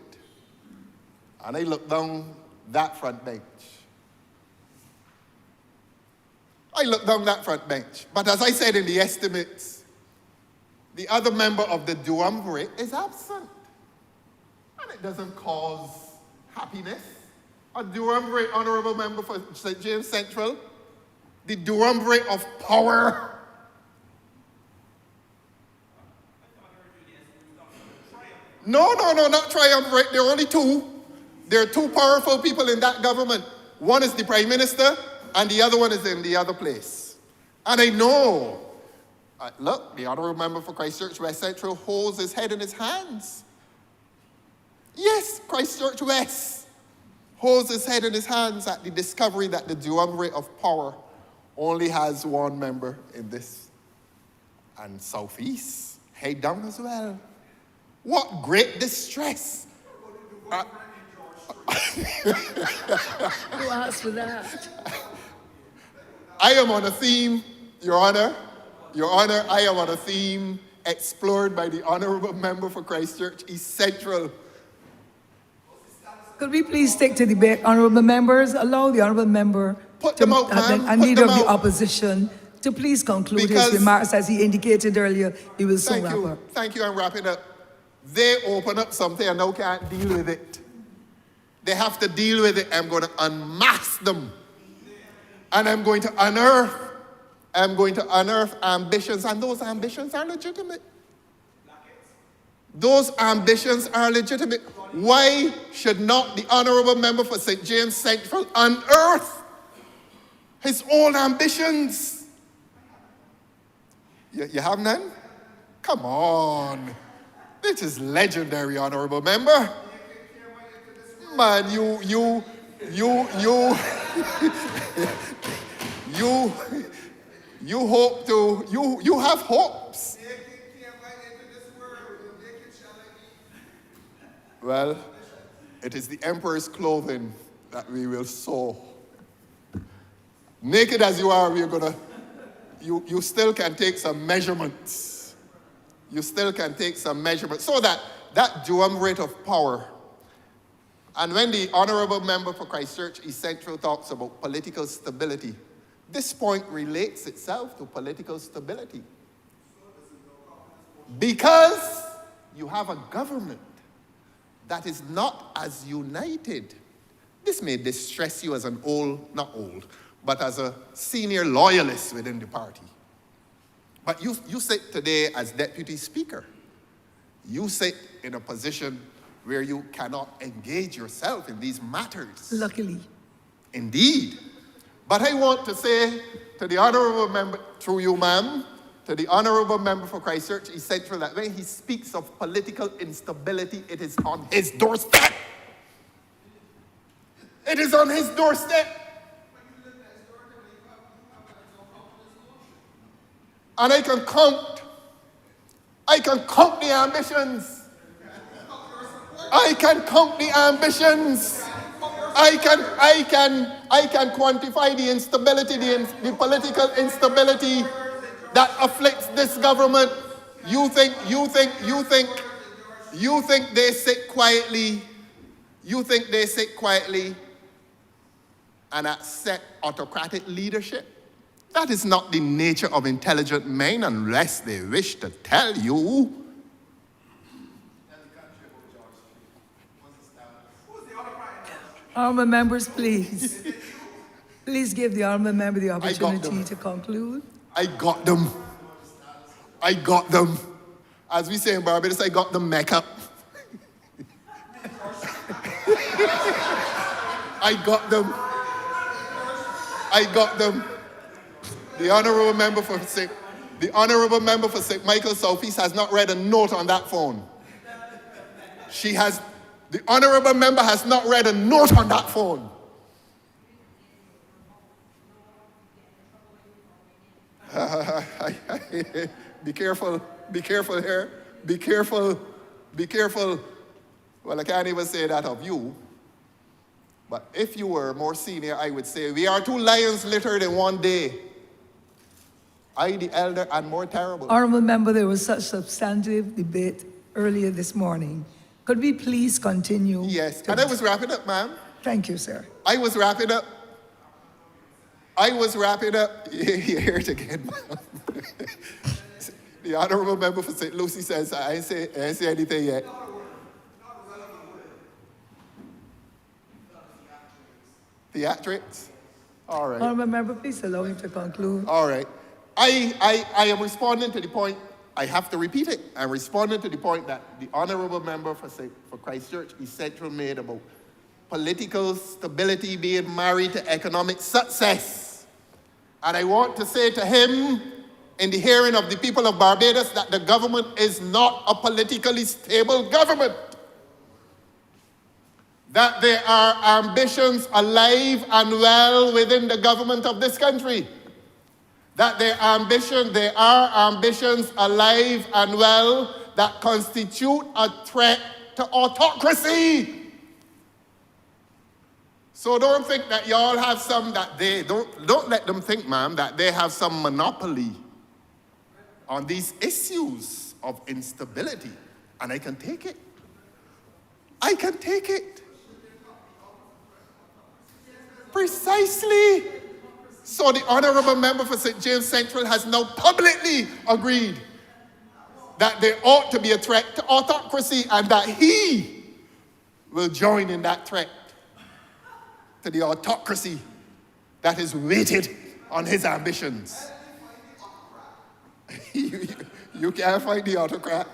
And I look down that front bench. I look down that front bench. But as I said in the estimates, the other member of the duumvirate is absent. And it doesn't cause happiness. A duumvirate honourable member for St. James Central, the duumvirate of power. No, not triumvirate. There are only two. There are two powerful people in that government. One is the Prime Minister, and the other one is in the other place. And I know, look, the Honourable Member for Christchurch West Central holds his head in his hands. Yes, Christchurch West holds his head in his hands at the discovery that the duumvirate of power only has one member in this. And Southeast, head down as well. What great distress. Who asked for that? I am on a theme, Your Honor. Your Honor, I am on a theme explored by the Honourable Member for Christchurch East Central. Could we please stick to debate, honourable members? Allow the honourable member Put them out, ma'am. and Put leader them of the out. opposition to please conclude Because- his remarks as he indicated earlier. He will soon Thank wrap you. up. Thank you, I'm wrapping up. They open up something and now can't deal with it. They have to deal with it. I'm going to unmask them. And I'm going to unearth ambitions, and those ambitions are legitimate. Those ambitions are legitimate. Why should not the Honourable Member for St. James Central unearth his own ambitions? You have none? Come on. This is legendary, Honourable Member. Man, you hope to, you have hopes. Well, it is the emperor's clothing that we will sew. Naked as you are, we're gonna, you still can take some measurements. You still can take some measurements. So that duumvirate of power. And when the Honourable Member for Christchurch East Central talks about political stability, this point relates itself to political stability. Because you have a government that is not as united. This may distress you as an not old, but as a senior loyalist within the party. But you sit today as Deputy Speaker. You sit in a position where you cannot engage yourself in these matters. Luckily. Indeed. But I want to say to the Honourable Member, through you, ma'am, to the Honourable Member for Christchurch East Central, that when he speaks of political instability, it is on his doorstep. It is on his doorstep. And I can count the ambitions. I can count the ambitions. I can quantify the instability, the political instability that afflicts this government. You think they sit quietly. You think they sit quietly and accept autocratic leadership? That is not the nature of intelligent men unless they wish to tell you. Honourable members, please. Please give the honourable member the opportunity to conclude. I got them. As we say in Barbados, I got them make up. I got them. I got them. The honourable member for St. Michael Southeast has not read a note on that phone. The honourable member has not read a note on that phone. Be careful here. Be careful. Well, I can't even say that of you. But if you were more senior, I would say, we are two lions littered in one day. I, the elder, and more terrible. Honourable member, there was such substantive debate earlier this morning. Could we please continue? Yes, and I was wrapping up, ma'am. Thank you, sir. I was wrapping up. You hear it again, ma'am. The honourable member for St. Lucie says, I ain't say anything yet. Theatrics? All right. Honourable member, please allow him to conclude. All right. I am responding to the point, I have to repeat it. I'm responding to the point that the honourable member for Christchurch East Central made about political stability being married to economic success. And I want to say to him, in the hearing of the people of Barbados, that the government is not a politically stable government. That there are ambitions alive and well within the government of this country. That there are ambitions alive and well that constitute a threat to autocracy. So don't think that y'all have some that they, don't let them think, ma'am, that they have some monopoly on these issues of instability. And I can take it. I can take it. Precisely. So the honourable member for St. James Central has now publicly agreed that there ought to be a threat to autocracy and that he will join in that threat to the autocracy that is weighted on his ambitions. You can't fight the autocrat.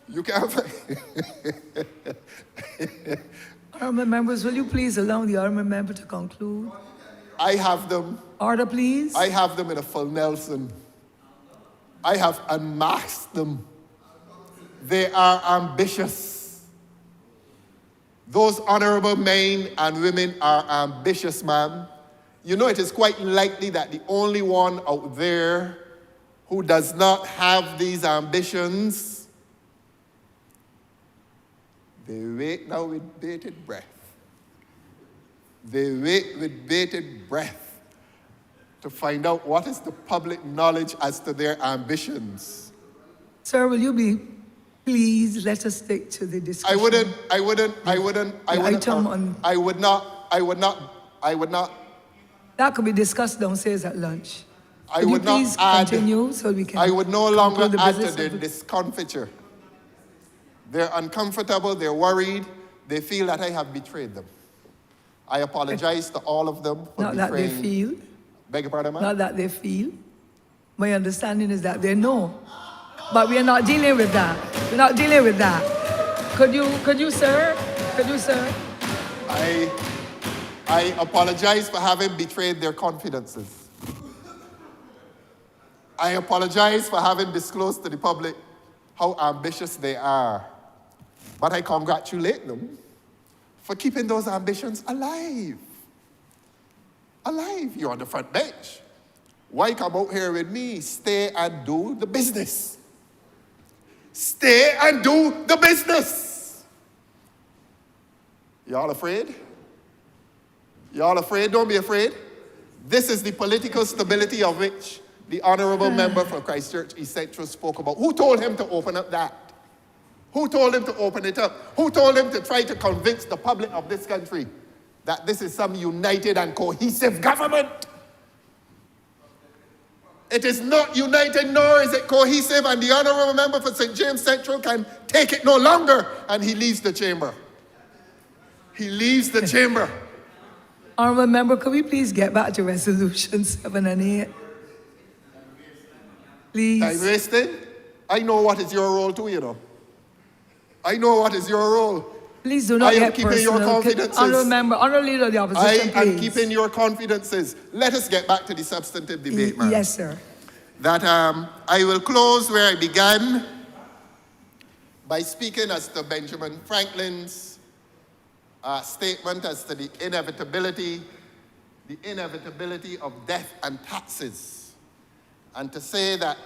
You can't fight. Honourable members, will you please allow the honourable member to conclude? I have them. Order, please. I have them in a full Nelson. I have unmasked them. They are ambitious. Those honourable men and women are ambitious, ma'am. You know, it is quite likely that the only one out there who does not have these ambitions, they wait now with bated breath. They wait with bated breath to find out what is the public knowledge as to their ambitions. Sir, will you please let us stick to the discussion? I would not. That could be discussed downstairs at lunch. I Could would you not please add, continue so we can I would no longer conclude the add to business their of the- discomfiture. They're uncomfortable, they're worried, they feel that I have betrayed them. I apologize to all of them for Not that they betraying. feel. Beg your pardon, ma'am? Not that they feel. My understanding is that they know. But we are not dealing with that. We're not dealing with that. Could you, sir? I apologize for having betrayed their confidences. I apologize for having disclosed to the public how ambitious they are. But I congratulate them for keeping those ambitions alive. Alive. You're on the front bench. Why come out here with me? Stay and do the business. Stay and do the business. Y'all afraid? Y'all afraid? Don't be afraid. This is the political stability of which the honourable member for Christchurch East Central spoke about. Who told him to open up that? Who told him to open it up? Who told him to try to convince the public of this country that this is some united and cohesive government? It is not united, nor is it cohesive, and the honourable member for St. James Central can take it no longer, and he leaves the chamber. He leaves the chamber. Honourable member, could we please get back to resolution 7 and 8? Please. Time wasting? I know what is your role too, you know. I know what is your role. Please do not I am get keeping your personal. confidences. Honourable member, honourable leader of the I opposition, am please. keeping your confidences. Let us get back to the substantive debate, ma'am. Yes, sir. That I will close where I began by speaking as to Benjamin Franklin's statement as to the inevitability of death and taxes, and to say that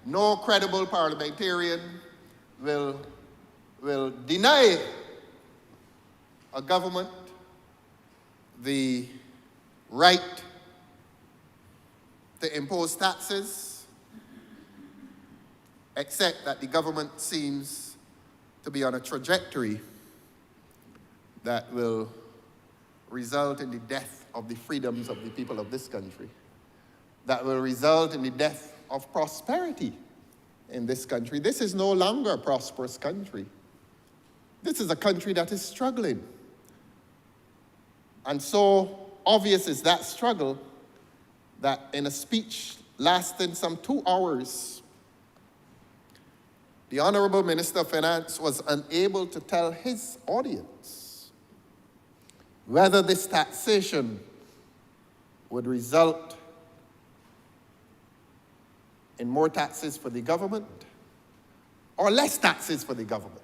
no credible parliamentarian will deny a government the right to impose taxes, except that the government seems to be on a trajectory that will result in the death of the freedoms of the people of this country, that will result in the death of prosperity in this country. This is no longer a prosperous country. This is a country that is struggling. And so obvious is that struggle that in a speech lasting some 2 hours, the Honourable Minister of Finance was unable to tell his audience whether this taxation would result in more taxes for the government or less taxes for the government.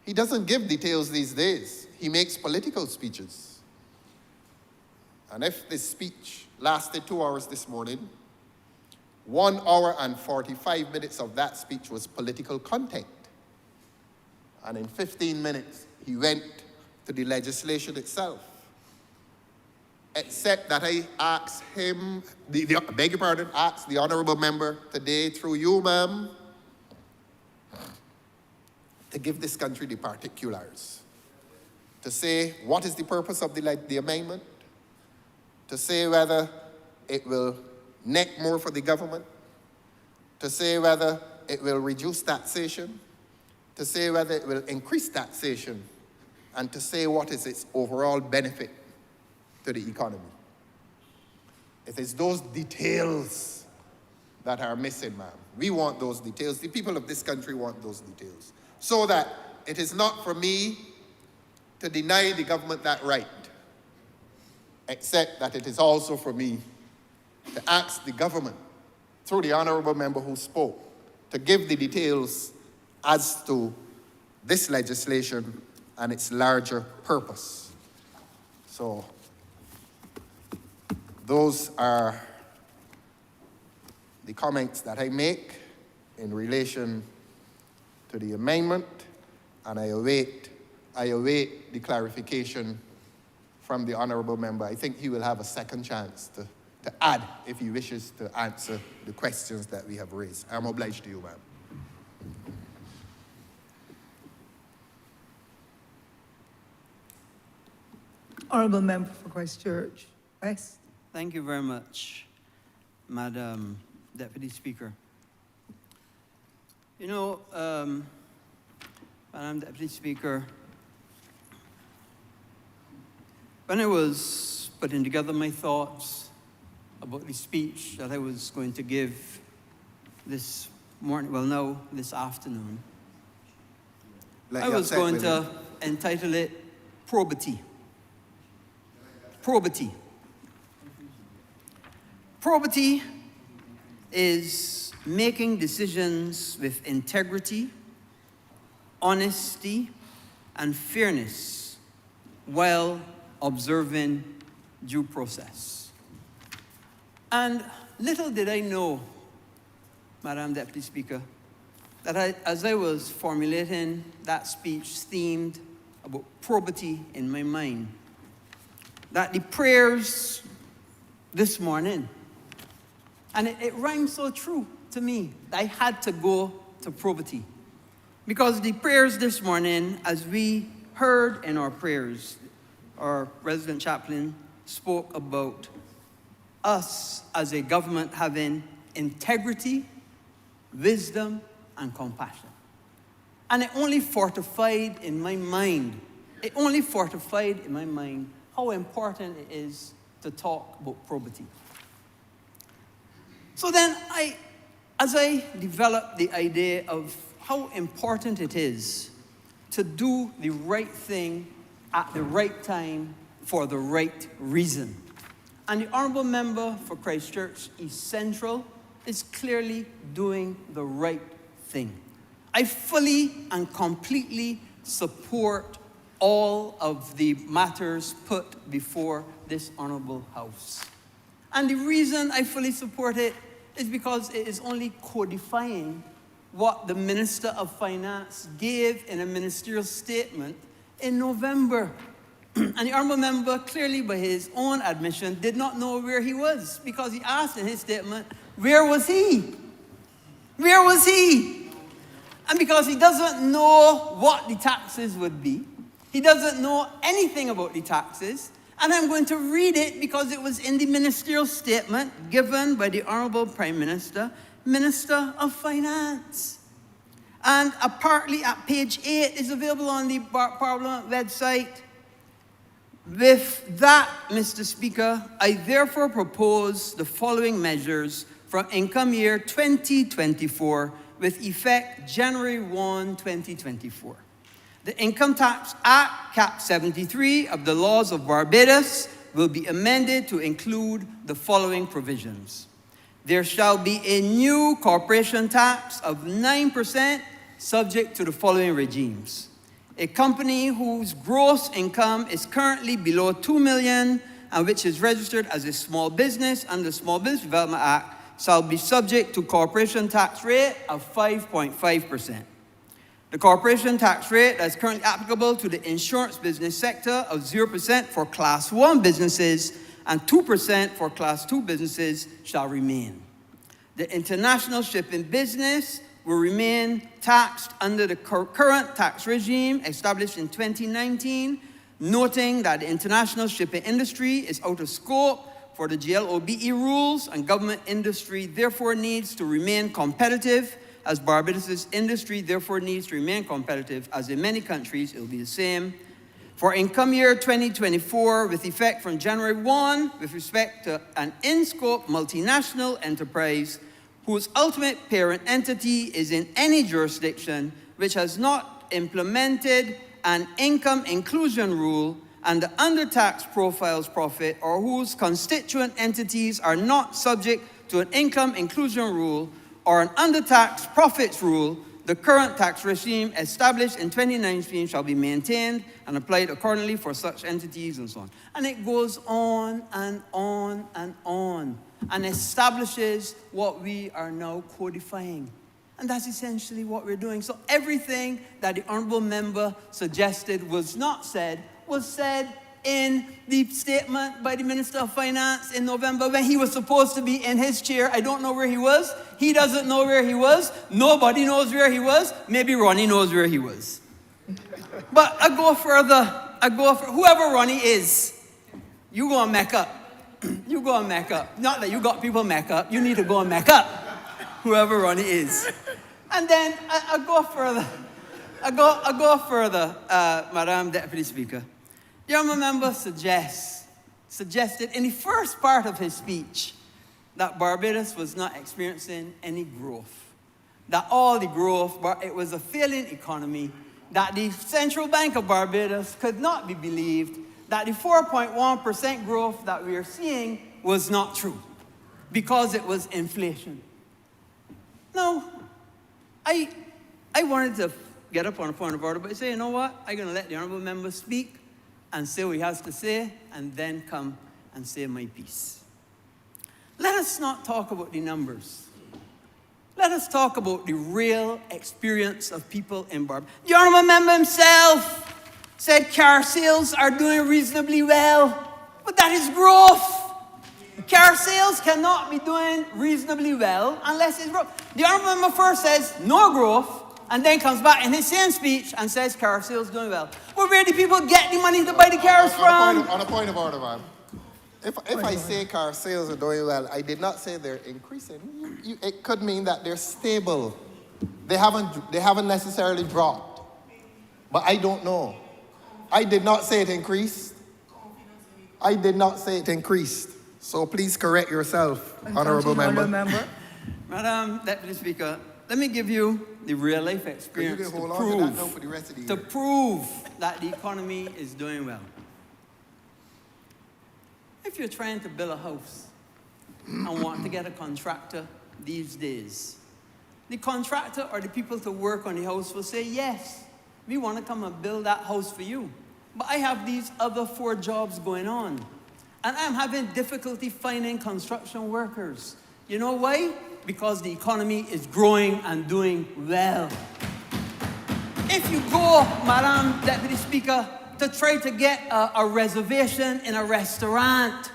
He doesn't give details these days. He makes political speeches. And if this speech lasted 2 hours this morning, 1 hour and 45 minutes of that speech was political content. And in 15 minutes, he went to the legislation itself. Except that I asked him, beg your pardon, asked the Honourable Member today through you, ma'am, to give this country the particulars. To say what is the purpose of the amendment, to say whether it will net more for the government, to say whether it will reduce taxation, to say whether it will increase taxation, and to say what is its overall benefit to the economy. It is those details that are missing, ma'am. We want those details. The people of this country want those details. So that it is not for me to deny the government that right, except that it is also for me to ask the government, through the Honourable Member who spoke, to give the details as to this legislation and its larger purpose. So, those are the comments that I make in relation to the amendment, and I await the clarification from the Honourable Member. I think he will have a second chance to add if he wishes to answer the questions that we have raised. I am obliged to you, ma'am. Honourable Member for Christchurch West. Thank you very much, Madam Deputy Speaker. You know, Madam Deputy Speaker, when I was putting together my thoughts about the speech that I was going to give this morning, well, no, this afternoon, I was going to entitle it Probity. Probity. Probity is making decisions with integrity, honesty, and fairness while observing due process. And little did I know, Madam Deputy Speaker, that as I was formulating that speech themed about probity in my mind, that the prayers this morning, and it rhymes so true to me, I had to go to probity. Because the prayers this morning, as we heard in our prayers, our resident chaplain spoke about us as a government having integrity, wisdom, and compassion. And it only fortified in my mind how important it is to talk about probity. So then as I developed the idea of how important it is to do the right thing at the right time for the right reason. And the Honourable Member for Christchurch East Central is clearly doing the right thing. I fully and completely support all of the matters put before this Honourable House. And the reason I fully support it is because it is only codifying what the Minister of Finance gave in a ministerial statement in November. And the Honourable Member, clearly by his own admission, did not know where he was, because he asked in his statement, where was he? Where was he? And because he doesn't know what the taxes would be, he doesn't know anything about the taxes, and I'm going to read it because it was in the ministerial statement given by the Honourable Prime Minister, Minister of Finance. And partly at page 8 is available on the Parliament website. With that, Mr. Speaker, I therefore propose the following measures from income year 2024 with effect January 1, 2024. The Income Tax Act, Cap 73 of the laws of Barbados will be amended to include the following provisions. There shall be a new corporation tax of 9% subject to the following regimes. A company whose gross income is currently below $2 million and which is registered as a small business under the Small Business Development Act shall be subject to corporation tax rate of 5.5%. The corporation tax rate that is currently applicable to the insurance business sector of 0% for Class 1 businesses and 2% for Class 2 businesses shall remain. The international shipping business will remain taxed under the current tax regime established in 2019, noting that the international shipping industry is out of scope for the GLOBE rules, and government industry therefore needs to remain competitive, as Barbados' industry therefore needs to remain competitive, as in many countries it will be the same. For income year 2024, with effect from January 1, with respect to an in-scope multinational enterprise whose ultimate parent entity is in any jurisdiction which has not implemented an income inclusion rule and the undertaxed profiles profit, or whose constituent entities are not subject to an income inclusion rule or an undertaxed profits rule, the current tax regime established in 2019 shall be maintained and applied accordingly for such entities, and so on. And it goes on and on and on, and establishes what we are now codifying. And that's essentially what we're doing. So everything that the Honourable Member suggested was not said, was said in the statement by the Minister of Finance in November when he was supposed to be in his chair. I don't know where he was. He doesn't know where he was. Nobody knows where he was. Maybe Ronnie knows where he was. But I go further. Whoever Ronnie is, you go and make up. You go and make up. Not that you got people make up. You need to go and make up. Whoever Ronnie is. And then I go further. I go further, Madam Deputy Speaker. The Honourable Member suggested in the first part of his speech that Barbados was not experiencing any growth. That all the growth, it was a failing economy, that the Central Bank of Barbados could not be believed, that the 4.1% growth that we are seeing was not true because it was inflation. Now, I wanted to get up on a point of order, but I say, you know what? I'm going to let the Honourable Member speak and say what he has to say, and then come and say my piece. Let us not talk about the numbers. Let us talk about the real experience of people in Barbados. The Honourable Member himself said car sales are doing reasonably well, but that is growth. Car sales cannot be doing reasonably well unless it's growth. The Honourable Member first says no growth, and then comes back in his same speech and says car sales doing well. Well, where do people get the money to buy the cars from? On a point of order, ma'am. If I say car sales are doing well, I did not say they're increasing. It could mean that they're stable. They haven't necessarily dropped. But I don't know. I did not say it increased. I did not say it increased. So please correct yourself, Honourable Member. Madam Deputy Speaker, let me give you the real life You experience can to hold on to that now for the rest of the year. prove that the economy is doing well. If you're trying to build a house and want to get a contractor these days, the contractor or the people to work on the house will say, yes, we want to come and build that house for you. But I have these other 4 jobs going on, and I'm having difficulty finding construction workers. You know why? Because the economy is growing and doing well. If you go, Madam Deputy Speaker, to try to get a reservation in a restaurant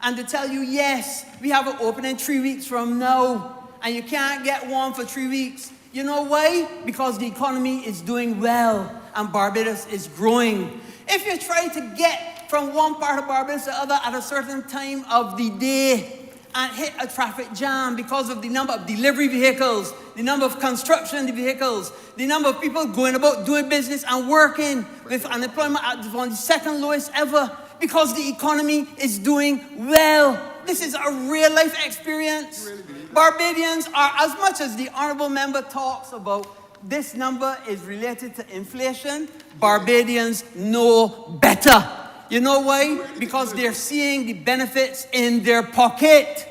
and to tell you, yes, we have an opening 3 weeks from now, and you can't get one for 3 weeks. You know why? Because the economy is doing well and Barbados is growing. If you try to get from one part of Barbados to the other at a certain time of the day and hit a traffic jam because of the number of delivery vehicles, the number of construction vehicles, the number of people going about doing business and working with unemployment at one of the second lowest ever, because the economy is doing well. This is a real life experience. Barbadians are, as much as the Honourable Member talks about this number is related to inflation, Barbadians know better. You know why? Because they're seeing the benefits in their pocket.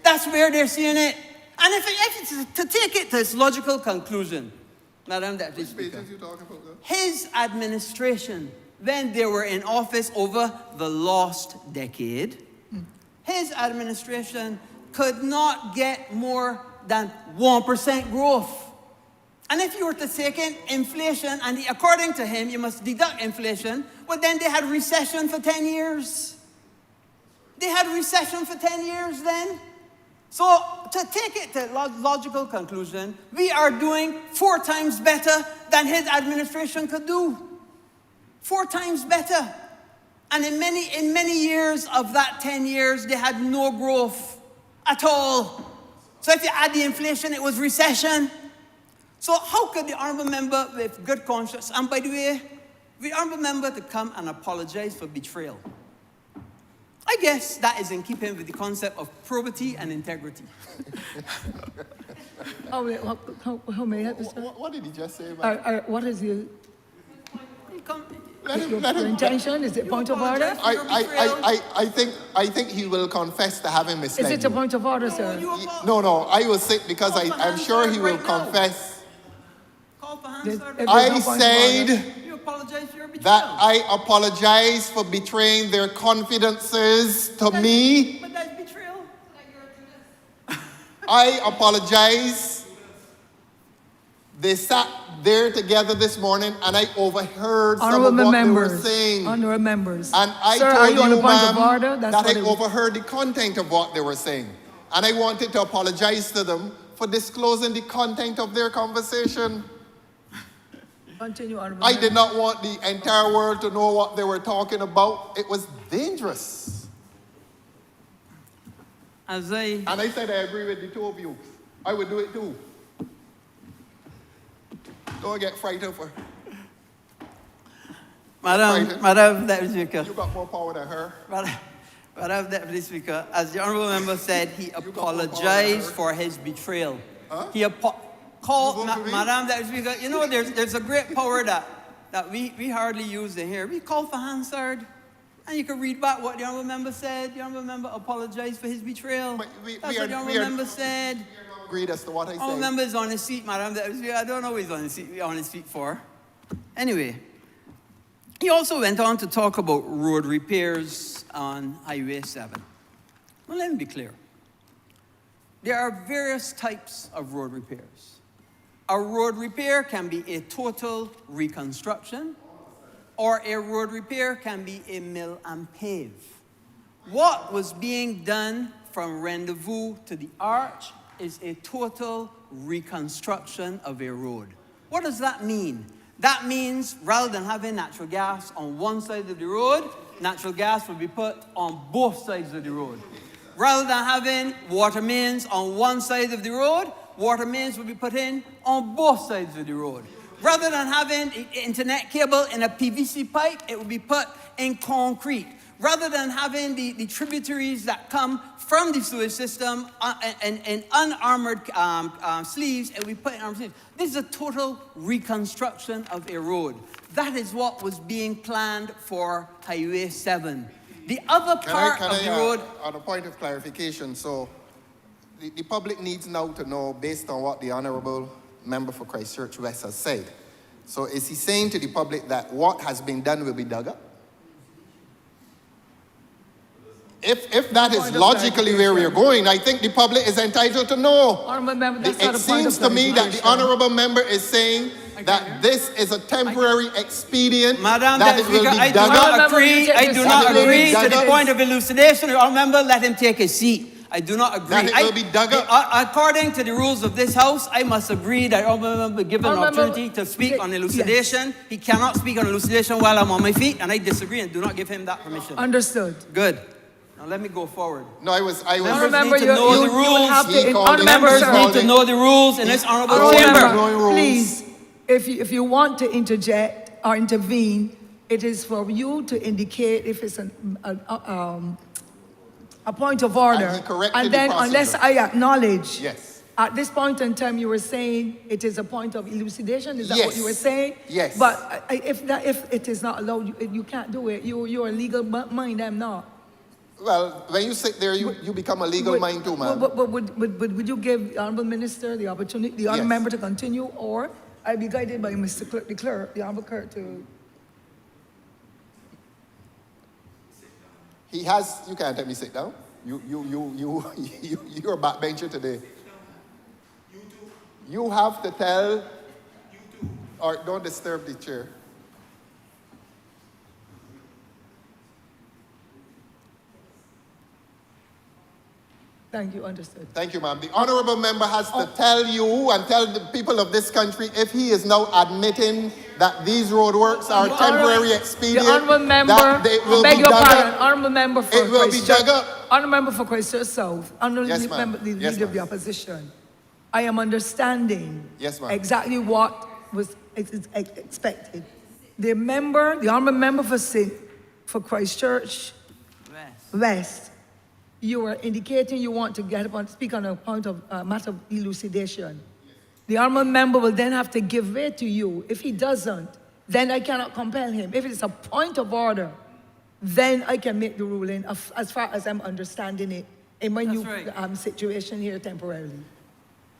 That's where they're seeing it. And if it's to take it to its logical conclusion, Madam Deputy Speaker, his administration, when they were in office over the last decade, his administration could not get more than 1% growth. And if you were to take in inflation, and according to him, you must deduct inflation, well, then they had recession for 10 years. They had recession for 10 years then. So to take it to logical conclusion, we are doing 4 times better than his administration could do. 4 times better. And in many years of that 10 years, they had no growth at all. So if you add the inflation, it was recession. So how could the Honourable Member with good conscience, and by the way, the Honourable Member to come and apologize for betrayal? I guess that is in keeping with the concept of probity and integrity. How may I have this? What did he just say about What is your Let him. intention? Is it point of order? I think he will confess to having misled Is it a you. point of order, sir? No, I will say, because I'm sure he will confess. Call for There's- Hansard. if there's no I point of order- said You apologize for your betrayal. that I apologize for betraying their confidences to me. But that's betrayal. I apologize. They sat there together this morning and I overheard some of Honourable what they were members, saying. honourable members. And I Sir, are told you you, on a point ma'am, of order? That's that what I it- overheard the content of what they were saying. And I wanted to apologize to them for disclosing the content of their conversation. Continue, honourable I member. did not want the entire world to know what they were talking about. It was dangerous. As I And I said I agree with the 2 of you. I would do it too. Don't get frightened for Madam Deputy Speaker, you got more power than her. Madam Deputy Speaker, as the Honourable Member said, he got more apologized power for his betrayal. Huh? He called, You vote for me? Madam Deputy Speaker, you know there's a great power that we hardly use in here. We call for Hansard, and you can read back what the Honourable Member said. The Honourable Member apologized for his betrayal. But That's what the Honourable Member said. Agreed as to what I Honourable said. Member is on his seat, Madam Deputy Speaker. I don't know what he's on his feet for. Anyway, he also went on to talk about road repairs on Highway 7. Well, let me be clear. There are various types of road repairs. A road repair can be a total reconstruction, or a road repair can be a mill and pave. What was being done from Rendezvous to the Arch is a total reconstruction of a road. What does that mean? That means rather than having natural gas on one side of the road, natural gas will be put on both sides of the road. Rather than having water mains on one side of the road, water mains will be put in on both sides of the road. Rather than having an internet cable in a PVC pipe, it will be put in concrete. rather than having the tributaries that come from the sewage system in unarmored sleeves, and we put in armored sleeves. This is a total reconstruction of a road. That is what was being planned for Highway 7. The other part of the road... On a point of clarification, so the public needs now to know, based on what the Honourable Member for Christchurch West has said. So is he saying to the public that what has been done will be dug up? If that is logically where we're going, I think the public is entitled to know. Honourable Member, that's not It a point of seems to me that the clarification. Honourable Member is saying that this is a temporary expedient, Madam that it will Speaker, be I do dug not up. agree. Take I your do seat, not please. agree to Dug the up. point of elucidation. Remember, let him take his seat. I do not agree. That it will be dug up. According to the rules of this House, I must agree that Honourable Member given an Honourable opportunity to speak on yes. elucidation. He cannot speak on elucidation while I'm on my feet, and I disagree and do not give him that permission. Understood. Good. Now let me go forward. No, I was. Members Remember, need to know the you will rules. have He to... called Honourable it- Member, Members sir. need to know the rules in this honourable Honourable chamber. Member, Knowing rules. please, if you want to interject or intervene, it is for you to indicate if it's a point of order. And he corrected And the then unless procedure. I acknowledge. Yes. At this point in time, you were saying it is a point of elucidation. Is that what Yes. you were saying? Yes. But if it is not allowed, you can't do it. You're a legal mind. I'm not. Well, when you sit there, you become a legal mind too, man. But would you give the Honourable Minister the opportunity, the Honourable Yes. Member to continue, or I'll be guided by Mr. Clerk, the Honourable Clerk to... He has. You can't tell me sit down. You're a backbencher today. You have to tell. Or don't disturb the chair. Thank you, understood. Thank you, ma'am. The Honourable Member has to tell you and tell the people of this country if he is now admitting that these roadworks are temporary expedient. The Honourable Member, that they will I beg be your dug pardon, up. Honourable Member for It will be Christchurch- dug up. Honourable Member for Christchurch South, Honourable Yes, ma'am. Member, the Yes, Leader of the ma'am. Opposition. I am understanding Yes, ma'am. exactly what was expected. The Honourable Member for Christchurch West, you are indicating you want to get up and speak on a point of matter of elucidation. The Honourable Member will then have to give way to you. If he doesn't, then I cannot compel him. If it's a point of order, then I can make the ruling as far as I'm understanding it in my new That's right. situation here temporarily.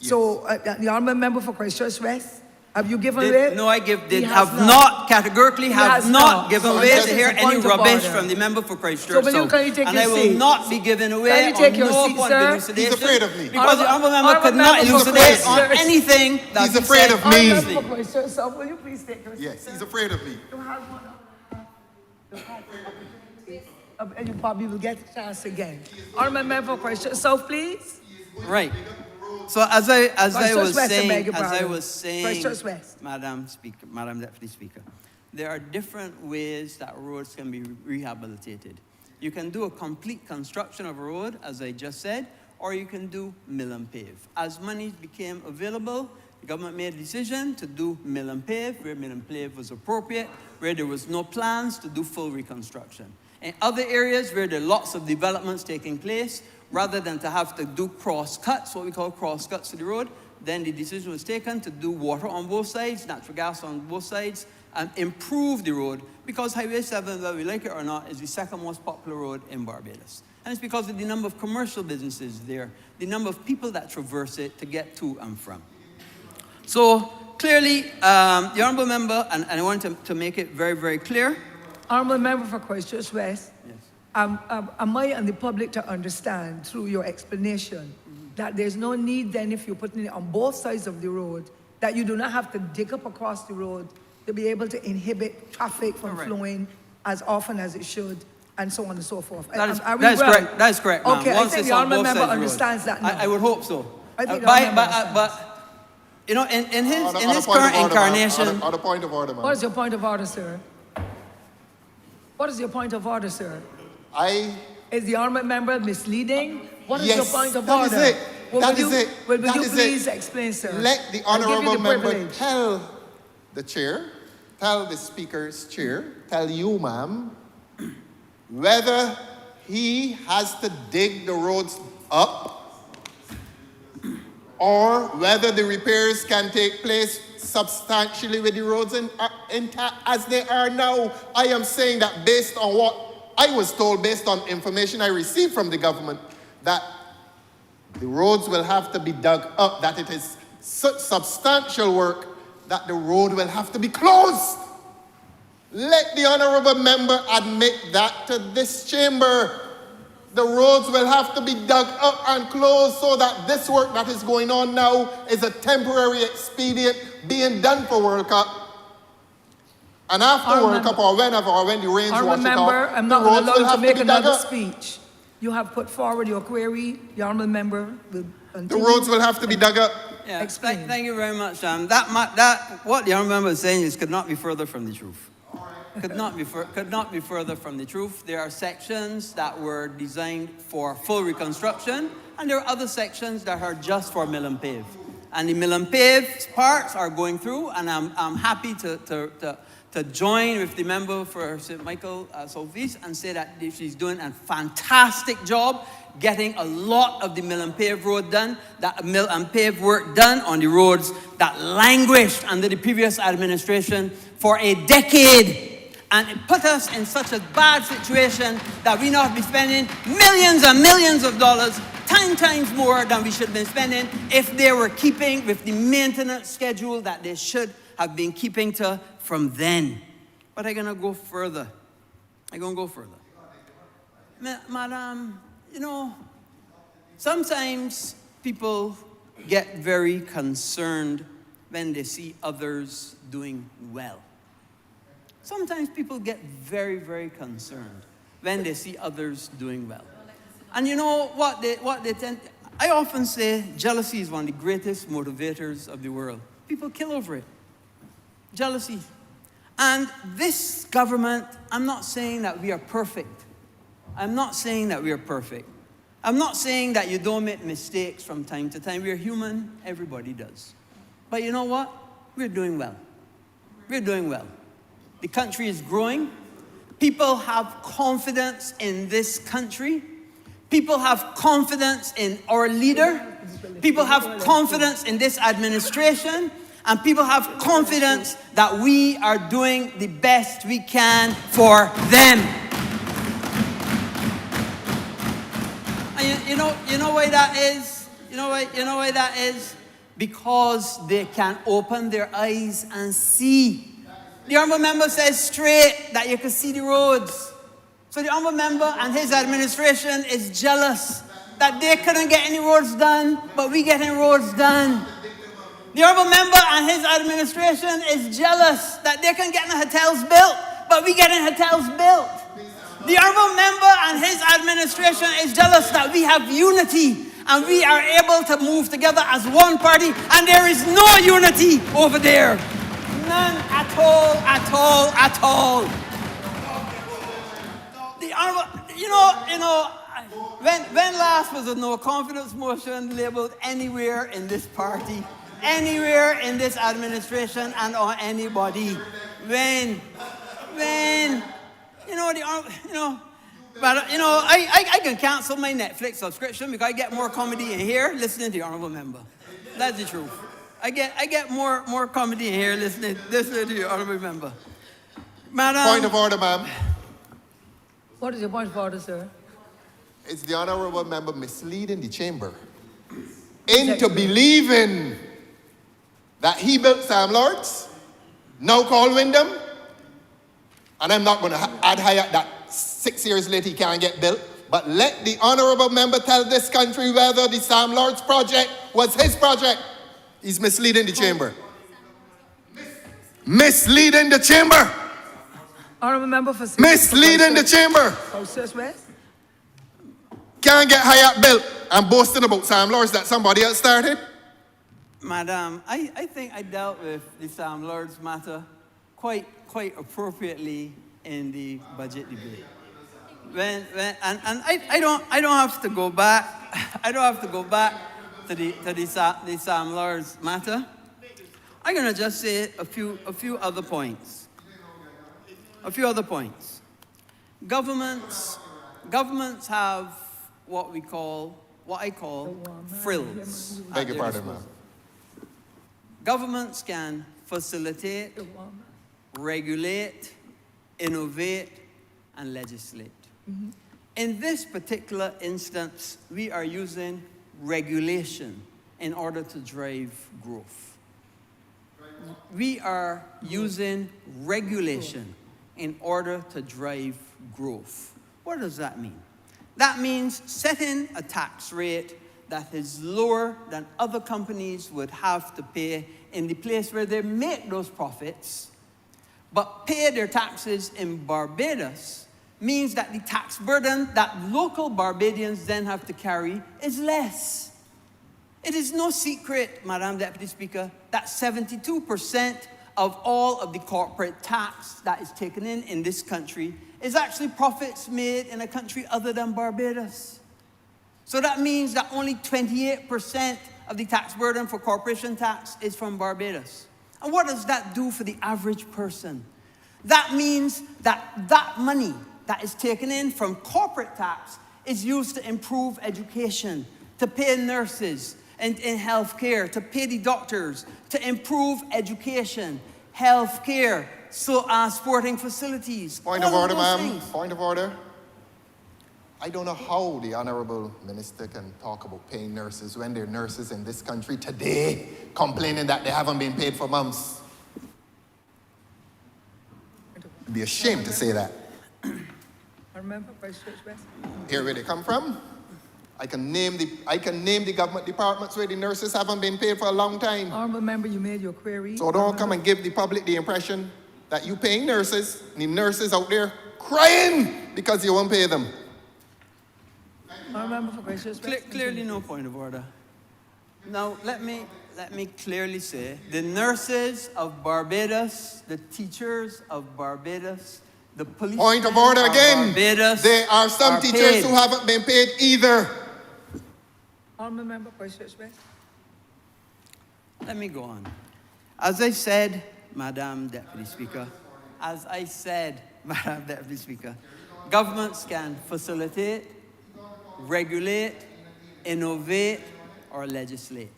So the Honourable Member for Christchurch West, have you given way? No, I He have has not categorically has have not not. given So way this to is hear a any point of rubbish order. from the member for Christchurch. So will you- South. can you take and your I will seat? not be given away Can you take on your no seat, point sir? of elucidation. He's afraid of me. Because the honourable member Honourable could not Member for elucidate on Christchurch. anything that He's he afraid said of me. Honourable previously. Member for Christchurch South, will you please take your seat? Yes, he's afraid of me. And you probably will get a chance again. Honourable Member for Christchurch South, please. Right. So as I Christchurch was West, I beg saying, your pardon. Christchurch West. Madam Deputy Speaker, there are different ways that roads can be rehabilitated. You can do a complete construction of a road, as I just said, or you can do mill and pave. As money became available, the government made a decision to do mill and pave, where mill and pave was appropriate, where there was no plans to do full reconstruction. In other areas where there are lots of developments taking place, rather than to have to do cross cuts, what we call cross cuts to the road, then the decision was taken to do water on both sides, natural gas on both sides, and improve the road, because Highway 7, whether we like it or not, is the second most popular road in Barbados. And it's because of the number of commercial businesses there, the number of people that traverse it to get to and from. So clearly, the Honourable Member, and I want to make it very, very clear. Honourable Member for Christchurch West, Yes. am I and the public to understand through your explanation that there's no need then, if you're putting it on both sides of the road, that you do not have to dig up across the road to be able to inhibit traffic from Correct. flowing as often as it should, and so on and so forth. That is Are we correct. right? That is correct, ma'am. Okay, I Once think it's the on Honourable both Member sides of the road. understands that now. I would hope so. I think the Honourable Member understands. But you know, in his On a point current of order, ma'am. incarnation, On a point of order, ma'am. What is your point of order, sir? What is your point of order, sir? Is the Honourable Member misleading? What is Yes, your point of that order? is it. Well, That will is you, it. Will That you is it. please explain, sir? Let the I'll give you Honourable the Member privilege. tell the chair, tell the Speaker's chair, tell you, ma'am, whether he has to dig the roads up or whether the repairs can take place substantially with the roads intact as they are now. I am saying that based on what I was told, based on information I received from the government, that the roads will have to be dug up, that it is such substantial work that the road will have to be closed. Let the honourable member admit that to this chamber. The roads will have to be dug up and closed so that this work that is going on now is a temporary expedient being done for World Cup. And after World Cup or whenever, or when the rains wash it Member, off, I'm the not going roads to will allow you have to to make be dug another up. speech. You have put forward your query. The honourable member will The continue. roads will have to be dug up. Yeah, Explain. thank you very much. What the honourable member is saying is could not be further from the truth. Could not be further from the truth. There are sections that were designed for full reconstruction, and there are other sections that are just for mill and pave. And the mill and pave parts are going through, and I'm happy to join with the member for St. Michael Southeast and say that she's doing a fantastic job getting a lot of the mill and pave road done, that mill and pave work done on the roads that languished under the previous administration for a decade. And it put us in such a bad situation that we now have to be spending millions and millions of dollars, 10 times more than we should have been spending if they were keeping with the maintenance schedule that they should have been keeping to from then. But I'm going to go further. Madam, you know, sometimes people get very concerned when they see others doing well. Sometimes people get very, very concerned when they see others doing well. And you know what they tend, I often say jealousy is one of the greatest motivators of the world. People kill over it. Jealousy. And this government, I'm not saying that we are perfect. I'm not saying that you don't make mistakes from time to time. We're human, everybody does. But you know what? We're doing well. The country is growing. People have confidence in this country. People have confidence in our leader. People have confidence in this administration. And people have confidence that we are doing the best we can for them. And you know why that is? You know why that is? Because they can open their eyes and see. The honourable member says straight that you can see the roads. So the honourable member and his administration is jealous that they couldn't get any roads done, but we getting roads done. The honourable member and his administration is jealous that they can get no hotels built, but we getting hotels built. The honourable member and his administration is jealous that we have unity and we are able to move together as one party, and there is no unity over there. None at all. The honourable, when last was a no confidence motion labeled anywhere in this party, anywhere in this administration, and on anybody? When, I can cancel my Netflix subscription because I get more comedy in here listening to the honourable member. That's the truth. I get more comedy in here listening to the honourable member. Madam. Point of order, ma'am. What is your point of order, sir? It's the honourable member misleading the chamber into believing that he built Sam Lords, now called Wyndham, and I'm not going to add higher that 6 years later he can't get built, but let the honourable member tell this country whether the Sam Lords project was his project. He's misleading the chamber. Misleading the chamber. Honourable member for Misleading the chamber. Southwest. Can't get Hayat built and boasting about Sam Lords that somebody else started. Madam, I think I dealt with the Sam Lords matter quite appropriately in the budget debate. I don't have to go back. I don't have to go back to the Sam Lords matter. I'm gonna just say a few other points. Governments have what I call frills. at Beg your their pardon, disposal. ma'am. Governments can facilitate, regulate, innovate, and legislate. In this particular instance, we are using regulation in order to drive growth. We are using regulation in order to drive growth. What does that mean? That means setting a tax rate that is lower than other companies would have to pay in the place where they make those profits, but pay their taxes in Barbados, means that the tax burden that local Barbadians then have to carry is less. It is no secret, Madam Deputy Speaker, that 72% of all of the corporate tax that is taken in this country is actually profits made in a country other than Barbados. So that means that only 28% of the tax burden for corporation tax is from Barbados. And what does that do for the average person? That means that that money that is taken in from corporate tax is used to improve education, to pay nurses in healthcare, to pay the doctors, to improve education, healthcare, sporting facilities. Point of order, ma'am. Point of order. I don't know how the Honourable Minister can talk about paying nurses when there are nurses in this country today complaining that they haven't been paid for months. I'd be ashamed to say that. Remember, Vice Church West? Here where they come from. I can name the government departments where the nurses haven't been paid for a long time. Honourable member, you made your query. So don't come and give the public the impression that you paying nurses, and the nurses out there crying because you won't pay them. Honourable member for Vice Church West. Clearly no point of order. Now, let me clearly say, the nurses of Barbados, the teachers of Barbados, the police. Point of order again. Barbados There are some teachers paid. who haven't been paid either. Honourable member for Vice Church West. Let me go on. As I said, Madam Deputy Speaker, governments can facilitate, regulate, innovate, or legislate.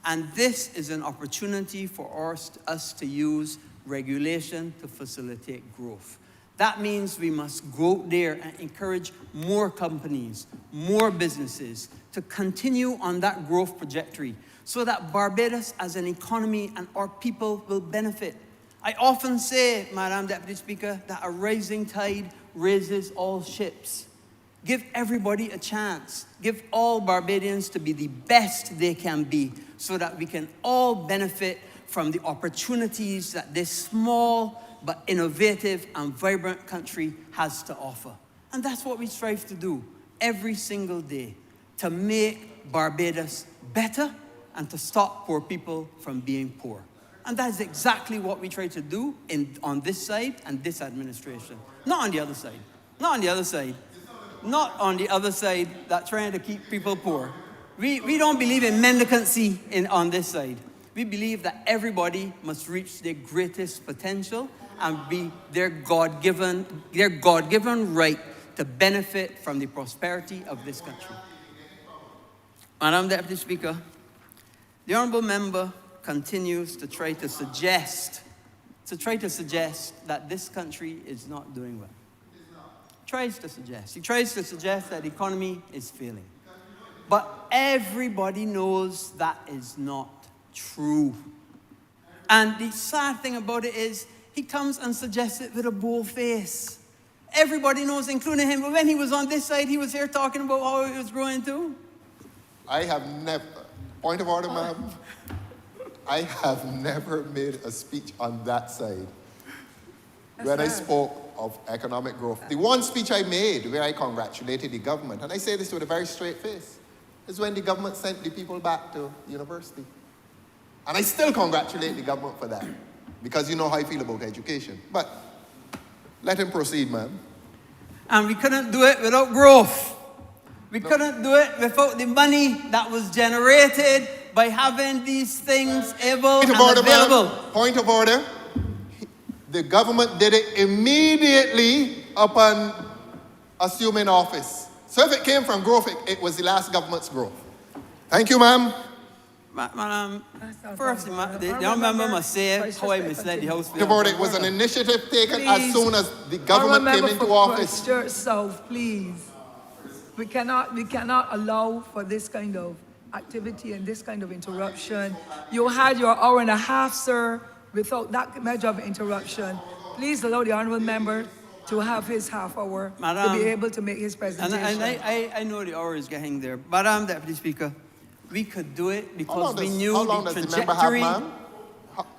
And this is an opportunity for us to use regulation to facilitate growth. That means we must go out there and encourage more companies, more businesses to continue on that growth trajectory so that Barbados as an economy and our people will benefit. I often say, Madam Deputy Speaker, that a rising tide raises all ships. Give everybody a chance. Give all Barbadians to be the best they can be so that we can all benefit from the opportunities that this small but innovative and vibrant country has to offer. And that's what we strive to do every single day, to make Barbados better and to stop poor people from being poor. And that is exactly what we try to do on this side and this administration. Not on the other side. Not on the other side. Not on the other side that trying to keep people poor. We don't believe in mendicancy on this side. We believe that everybody must reach their greatest potential and be their God-given right to benefit from the prosperity of this country. Madam Deputy Speaker, the Honourable Member continues to try to suggest that this country is not doing well. He tries to suggest that the economy is failing. But everybody knows that is not true. And the sad thing about it is, he comes and suggests it with a bold face. Everybody knows, including him, but when he was on this side, he was here talking about how it was growing too. I have never, point of order, ma'am. I have never made a speech on that side when I spoke of economic growth. The one speech I made where I congratulated the government, and I say this with a very straight face, is when the government sent the people back to university. And I still congratulate the government for that, because you know how I feel about education. But let him proceed, ma'am. And we couldn't do it without growth. We couldn't do it without the money that was generated by having these things able and available. Point of order. The government did it immediately upon assuming office. So if it came from growth, it was the last government's growth. Thank you, ma'am. Madam, first, the honourable member must say how I misled the House. It was an initiative taken as Please. soon as the government came into office. Christchurch South, please. We cannot allow for this kind of activity and this kind of interruption. You had your hour and a half, sir, without that measure of interruption. Please allow the honourable member to have his half hour to be able to make his presentation. And I know the hour is getting there. Madam Deputy Speaker, we could do it because we knew how long the does the member have, trajectory. ma'am?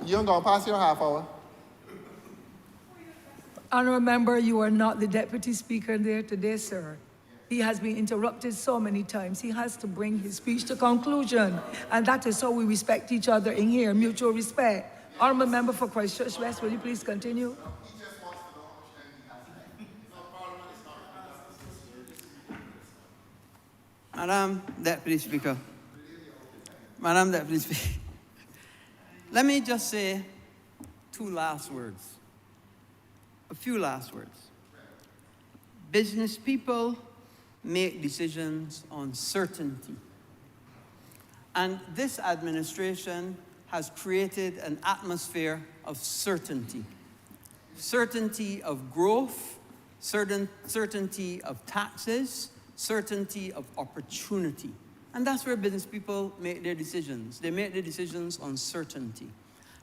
You ain't gonna pass your half hour? Honourable member, you are not the deputy speaker there today, sir. He has been interrupted so many times. He has to bring his speech to conclusion. And that is how we respect each other in here, mutual respect. Honourable member for Christchurch West, will you please continue? Madam Deputy Speaker. Madam Deputy Speaker. Let me just say two last words. A few last words. Business people make decisions on certainty. And this administration has created an atmosphere of certainty. Certainty of growth, certainty of taxes, certainty of opportunity. And that's where business people make their decisions. They make their decisions on certainty.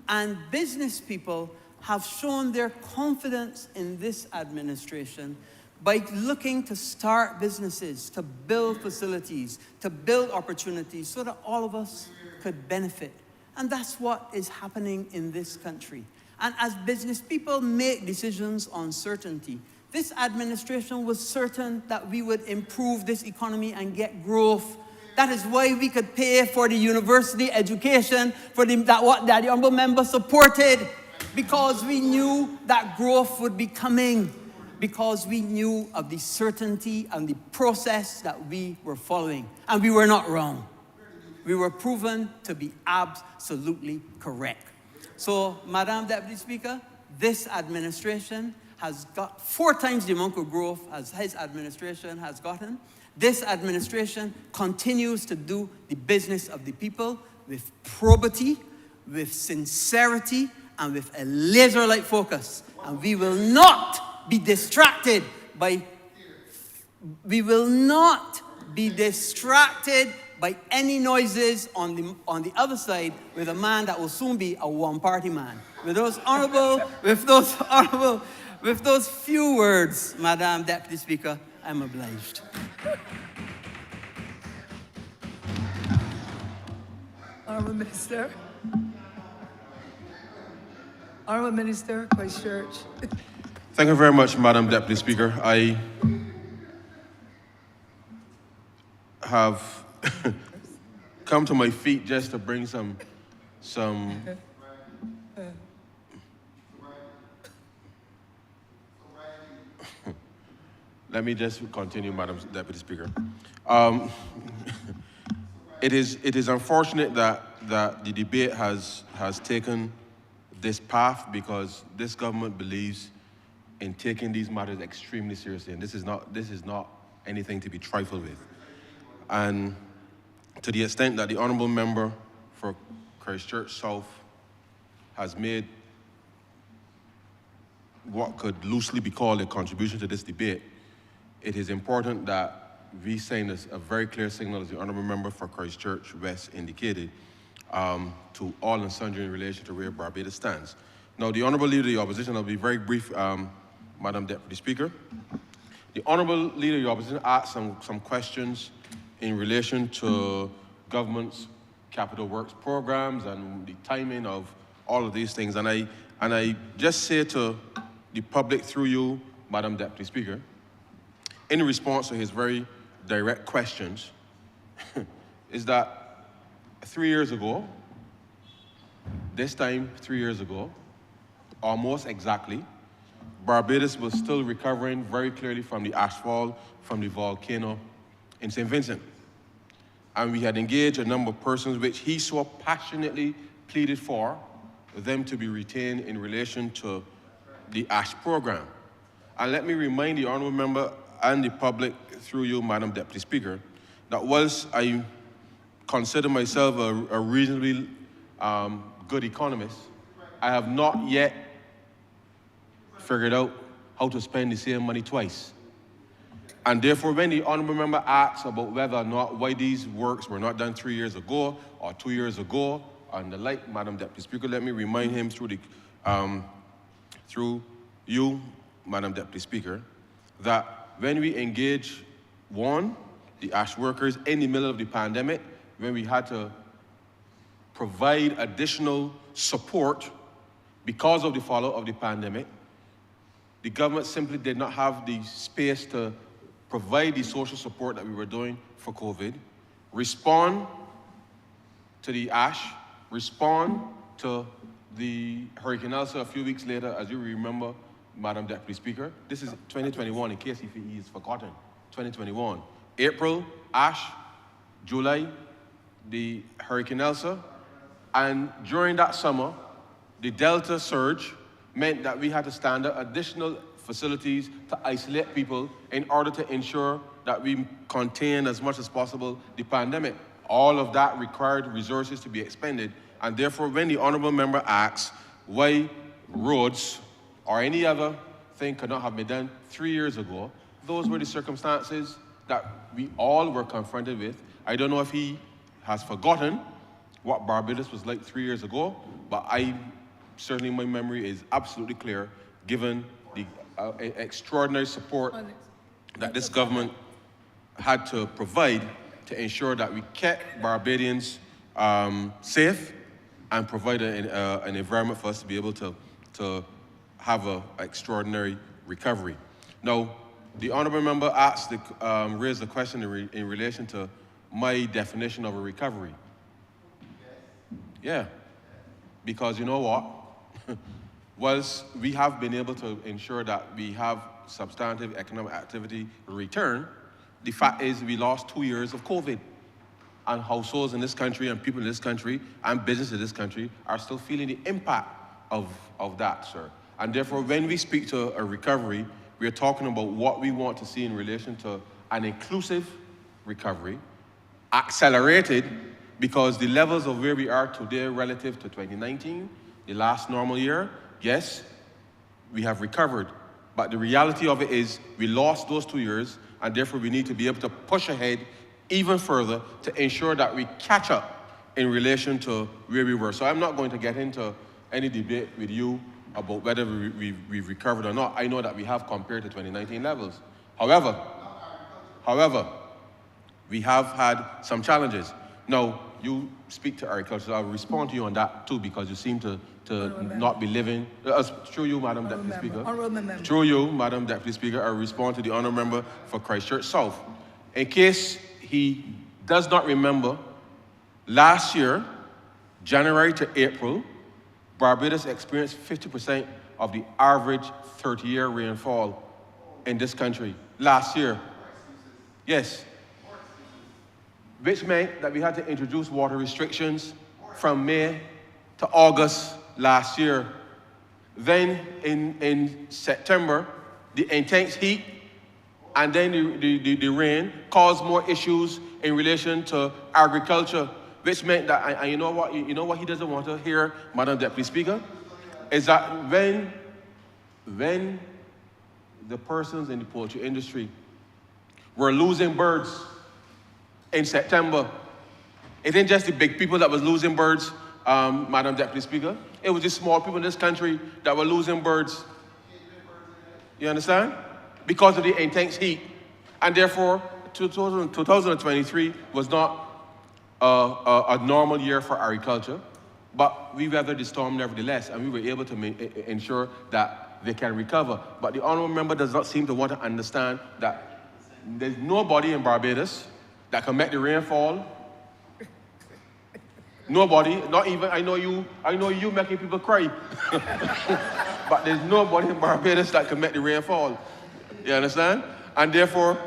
And business people have shown their confidence in this administration by looking to start businesses, to build facilities, to build opportunities so that all of us could benefit. And that's what is happening in this country. And as business people make decisions on certainty, this administration was certain that we would improve this economy and get growth. That is why we could pay for the university education that the honourable member supported, because we knew that growth would be coming, because we knew of the certainty and the process that we were following. And we were not wrong. We were proven to be absolutely correct. So, Madam Deputy Speaker, this administration has got 4 times the amount of growth as his administration has gotten. This administration continues to do the business of the people with probity, with sincerity, and with a laser-like focus. And we will not be distracted by any noises on the other side with a man that will soon be a one-party man. With those few words, Madam Deputy Speaker, I'm obliged. Honourable Minister. Honourable Minister, Christchurch. Thank you very much, Madam Deputy Speaker. I have come to my feet just to bring some Let me just continue, Madam Deputy Speaker. It is unfortunate that the debate has taken this path, because this government believes in taking these matters extremely seriously, and this is not anything to be trifled with. And to the extent that the honourable member for Christchurch South has made what could loosely be called a contribution to this debate, it is important that we send a very clear signal, as the honourable member for Christchurch West indicated, to all and sundry in relation to where Barbados stands. Now, the honourable leader of the opposition, I'll be very brief, Madam Deputy Speaker. The honourable leader of the opposition asked some questions in relation to government's capital works programs and the timing of all of these things. And I just say to the public through you, Madam Deputy Speaker, in response to his very direct questions, is that 3 years ago, this time 3 years ago, almost exactly, Barbados was still recovering very clearly from the ashfall from the volcano in St. Vincent. And we had engaged a number of persons which he so passionately pleaded for them to be retained in relation to the ASH program. And let me remind the honourable member, and the public, through you, Madam Deputy Speaker, that whilst I consider myself a reasonably good economist, I have not yet figured out how to spend the same money twice. And therefore, when the honourable member asks about whether or not why these works were not done 3 years ago or 2 years ago and the like, Madam Deputy Speaker, let me remind him through you, Madam Deputy Speaker, that when we engage, one, the ash workers in the middle of the pandemic, when we had to provide additional support because of the fallout of the pandemic, the government simply did not have the space to provide the social support that we were doing for COVID, respond to the ash, respond to the Hurricane Elsa a few weeks later, as you remember, Madam Deputy Speaker. This is 2021, in case if he is forgotten. 2021. April, ash. July, the Hurricane Elsa. And during that summer, the Delta surge meant that we had to stand up additional facilities to isolate people in order to ensure that we contain as much as possible the pandemic. All of that required resources to be expended, and therefore when the honourable member asks why roads or any other thing could not have been done 3 years ago, those were the circumstances that we all were confronted with. I don't know if he has forgotten what Barbados was like 3 years ago, but certainly my memory is absolutely clear given the extraordinary support that this government had to provide to ensure that we kept Barbadians safe and provide an environment for us to be able to have an extraordinary recovery. Now, the honourable member raised the question in relation to my definition of a recovery. Yeah, because you know what? Whilst we have been able to ensure that we have substantive economic activity return, the fact is we lost 2 years of COVID. And households in this country and people in this country and business in this country are still feeling the impact of that, sir. And therefore, when we speak to a recovery, we are talking about what we want to see in relation to an inclusive recovery, accelerated, because the levels of where we are today relative to 2019, the last normal year, yes, we have recovered. But the reality of it is we lost those 2 years, and therefore we need to be able to push ahead even further to ensure that we catch up in relation to where we were. So I'm not going to get into any debate with you about whether we've recovered or not. I know that we have compared to 2019 levels. However, we have had some challenges. Now, you speak to agriculture, so I'll respond to you on that too, because you seem to not be living. Through you, Madam Deputy Speaker. Through you, Madam Deputy Speaker, I'll respond to the honourable member for Christchurch South. In case he does not remember, last year, January to April, Barbados experienced 50% of the average 30-year rainfall in this country. Last year. Yes. Which meant that we had to introduce water restrictions from May to August last year. Then in September, the intense heat and then the rain caused more issues in relation to agriculture, which meant that, and you know what he doesn't want to hear, Madam Deputy Speaker, is that when the persons in the poultry industry were losing birds in September, it ain't just the big people that was losing birds, Madam Deputy Speaker. It was just small people in this country that were losing birds. You understand? Because of the intense heat. And therefore, 2023 was not a normal year for agriculture, but we weathered the storm nevertheless, and we were able to ensure that they can recover. But the honourable member does not seem to want to understand that there's nobody in Barbados that can make the rainfall. Nobody, not even, I know you making people cry. But there's nobody in Barbados that can make the rainfall. You understand? And therefore,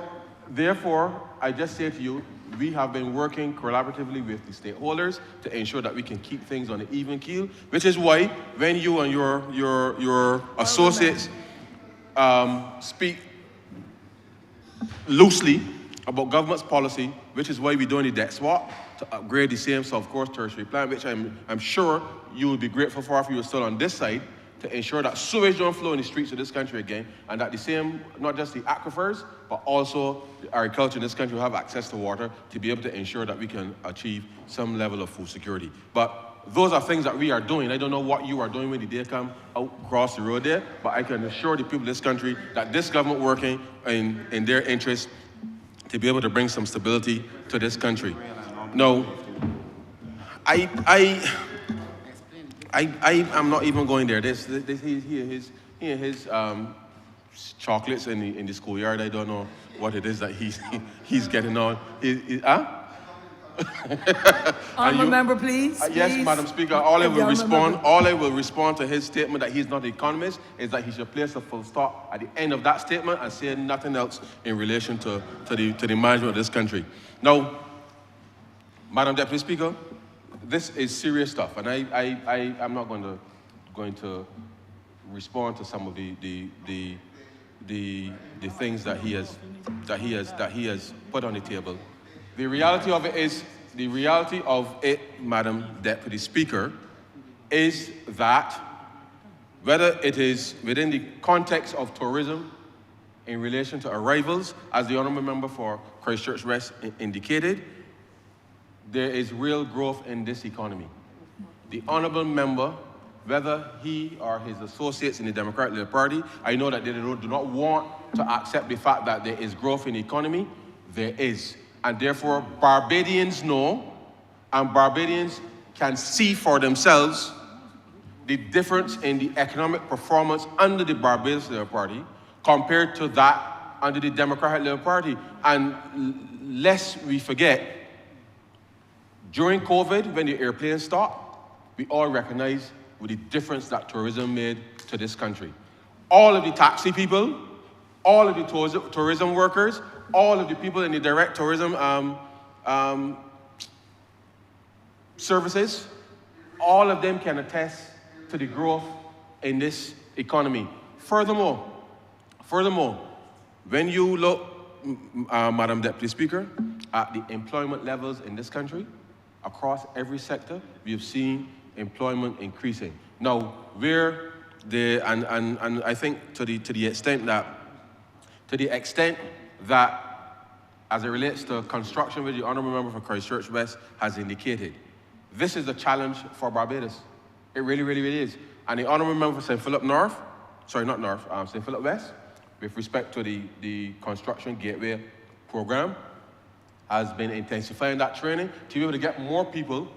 I just say to you, we have been working collaboratively with the stakeholders to ensure that we can keep things on an even keel, which is why when you and your associates speak loosely about government's policy, which is why we're doing the debt swap to upgrade the same South Coast tertiary plant, which I'm sure you would be grateful for if you were still on this side, to ensure that sewage don't flow in the streets of this country again, and that the same, not just the aquifers, but also the agriculture in this country will have access to water to be able to ensure that we can achieve some level of food security. But those are things that we are doing. I don't know what you are doing when the day come out across the road there, but I can assure the people of this country that this government working in their interest to be able to bring some stability to this country. Now, I'm not even going there. His chocolates in the schoolyard. I don't know what it is that he's getting on. Honourable member, please. Yes, please. Madam Speaker. All I will respond to his statement that he's not an economist is that he should place a full stop at the end of that statement and say nothing else in relation to the management of this country. Now, Madam Deputy Speaker, this is serious stuff, and I'm not going to respond to some of the things that he has put on the table. The reality of it, Madam Deputy Speaker, is that whether it is within the context of tourism in relation to arrivals, as the Honourable Member for Christchurch West indicated, there is real growth in this economy. The Honourable Member, whether he or his associates in the Democratic Labour Party, I know that they do not want to accept the fact that there is growth in the economy. There is. And therefore, Barbadians know, and Barbadians can see for themselves the difference in the economic performance under the Barbados Labour Party compared to that under the Democratic Labour Party. And lest we forget, during COVID, when the airplanes stopped, we all recognize the difference that tourism made to this country. All of the taxi people, all of the tourism workers, all of the people in the direct tourism services, all of them can attest to the growth in this economy. Furthermore, when you look, Madam Deputy Speaker, at the employment levels in this country, across every sector, we have seen employment increasing. Now, and I think to the extent that, as it relates to construction, which the Honourable Member for Christchurch West has indicated, this is a challenge for Barbados. It really, really, really is. And the Honourable Member for St. Philip St. Philip West, with respect to the construction gateway program, has been intensifying that training to be able to get more people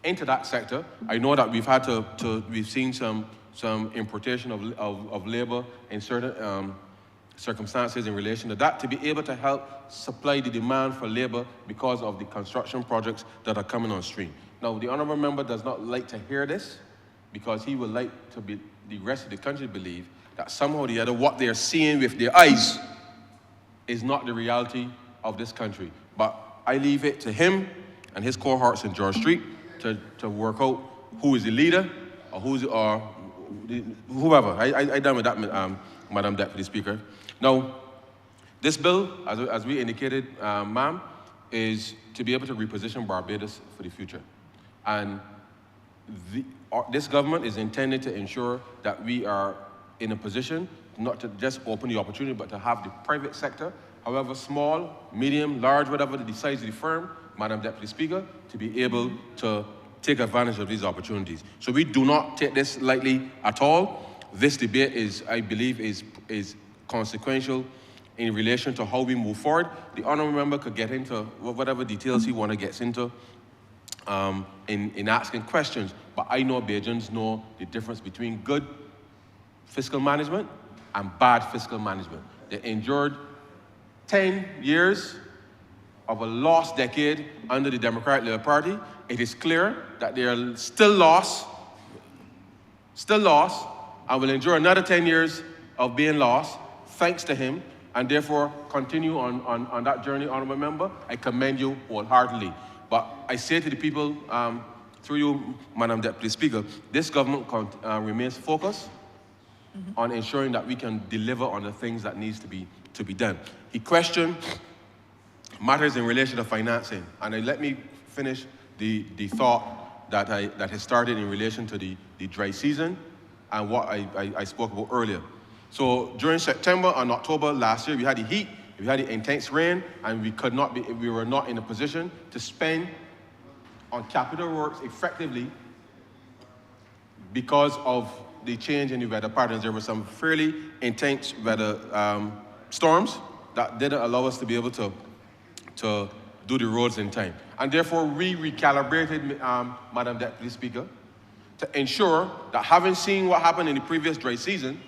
into that sector. I know that we've seen some importation of labour in certain circumstances in relation to that, to be able to help supply the demand for labour because of the construction projects that are coming on stream. Now, the Honourable Member does not like to hear this because he would like the rest of the country to believe that somehow or the other what they're seeing with their eyes is not the reality of this country. But I leave it to him and his cohorts in George Street to work out who is the leader or whoever. I done with that, Madam Deputy Speaker. Now, this bill, as we indicated, ma'am, is to be able to reposition Barbados for the future. And this government is intended to ensure that we are in a position not to just open the opportunity, but to have the private sector, however small, medium, large, whatever the size of the firm, Madam Deputy Speaker, to be able to take advantage of these opportunities. So we do not take this lightly at all. This debate I believe, is consequential in relation to how we move forward. The Honourable Member could get into whatever details he wants to get into in asking questions, but I know Bajans know the difference between good fiscal management and bad fiscal management. They endured 10 years of a lost decade under the Democratic Labour Party. It is clear that they are still lost, and will endure another 10 years of being lost, thanks to him, and therefore continue on that journey, Honourable Member. I commend you wholeheartedly. But I say to the people, through you, Madam Deputy Speaker, this government remains focused on ensuring that we can deliver on the things that needs to be done. He questioned matters in relation to financing. And let me finish the thought that I started in relation to the dry season and what I spoke about earlier. So during September and October last year, we had the heat, we had the intense rain, and we were not in a position to spend on capital works effectively because of the change in the weather patterns. There were some fairly intense weather storms that didn't allow us to be able to do the roads in time. And therefore, we recalibrated, Madam Deputy Speaker, to ensure that, having seen what happened in the previous dry season,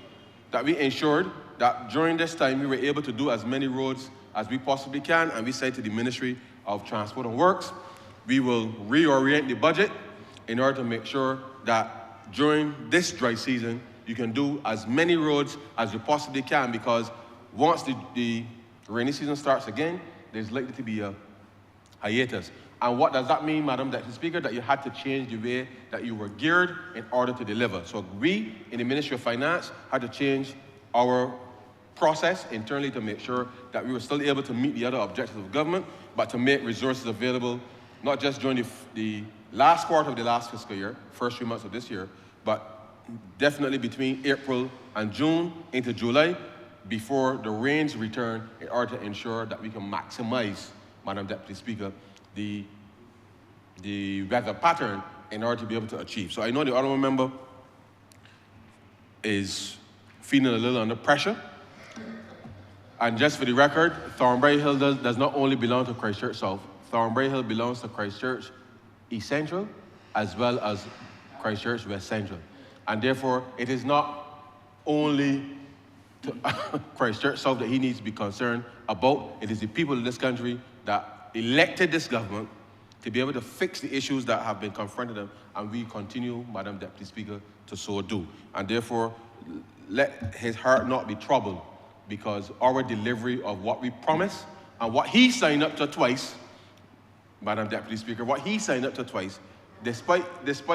that we ensured that during this time we were able to do as many roads as we possibly can. And we said to the Ministry of Transport and Works, we will reorient the budget in order to make sure that during this dry season, you can do as many roads as you possibly can, because once the rainy season starts again, there's likely to be a hiatus. And what does that mean, Madam Deputy Speaker? That you had to change the way that you were geared in order to deliver. So we, in the Ministry of Finance, had to change our process internally to make sure that we were still able to meet the other objectives of government, but to make resources available, not just during the last quarter of the last fiscal year, first 3 months of this year, but definitely between April and June into July, before the rains return, in order to ensure that we can maximize, Madam Deputy Speaker, the weather pattern in order to be able to achieve. So I know the honourable member is feeling a little under pressure. And just for the record, Thornbury Hill does not only belong to Christchurch South. Thornbury Hill belongs to Christchurch East Central as well as Christchurch West Central. And therefore, it is not only to Christchurch South that he needs to be concerned about. It is the people of this country that elected this government to be able to fix the issues that have been confronted them, and we continue, Madam Deputy Speaker, to so do. And therefore, let his heart not be troubled, because our delivery of what we promised and what he signed up to twice, Madam Deputy Speaker, what he signed up to twice, despite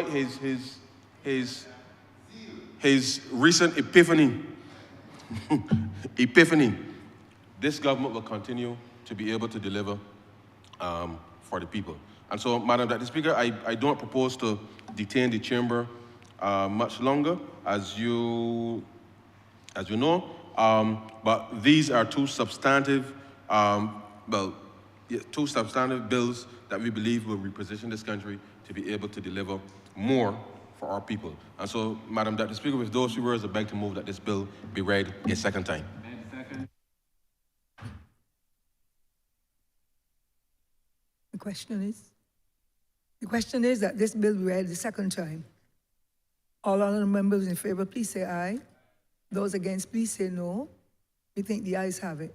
his recent epiphany, this government will continue to be able to deliver for the people. And so, Madam Deputy Speaker, I don't propose to detain the chamber much longer, as you know, but these are two substantive bills that we believe will reposition this country to be able to deliver more for our people. And so, Madam Deputy Speaker, with those few words, I beg to move that this bill be read a second time. The question is that this bill be read the second time. All honourable members in favour, please say aye. Those against, please say no. We think the ayes have it.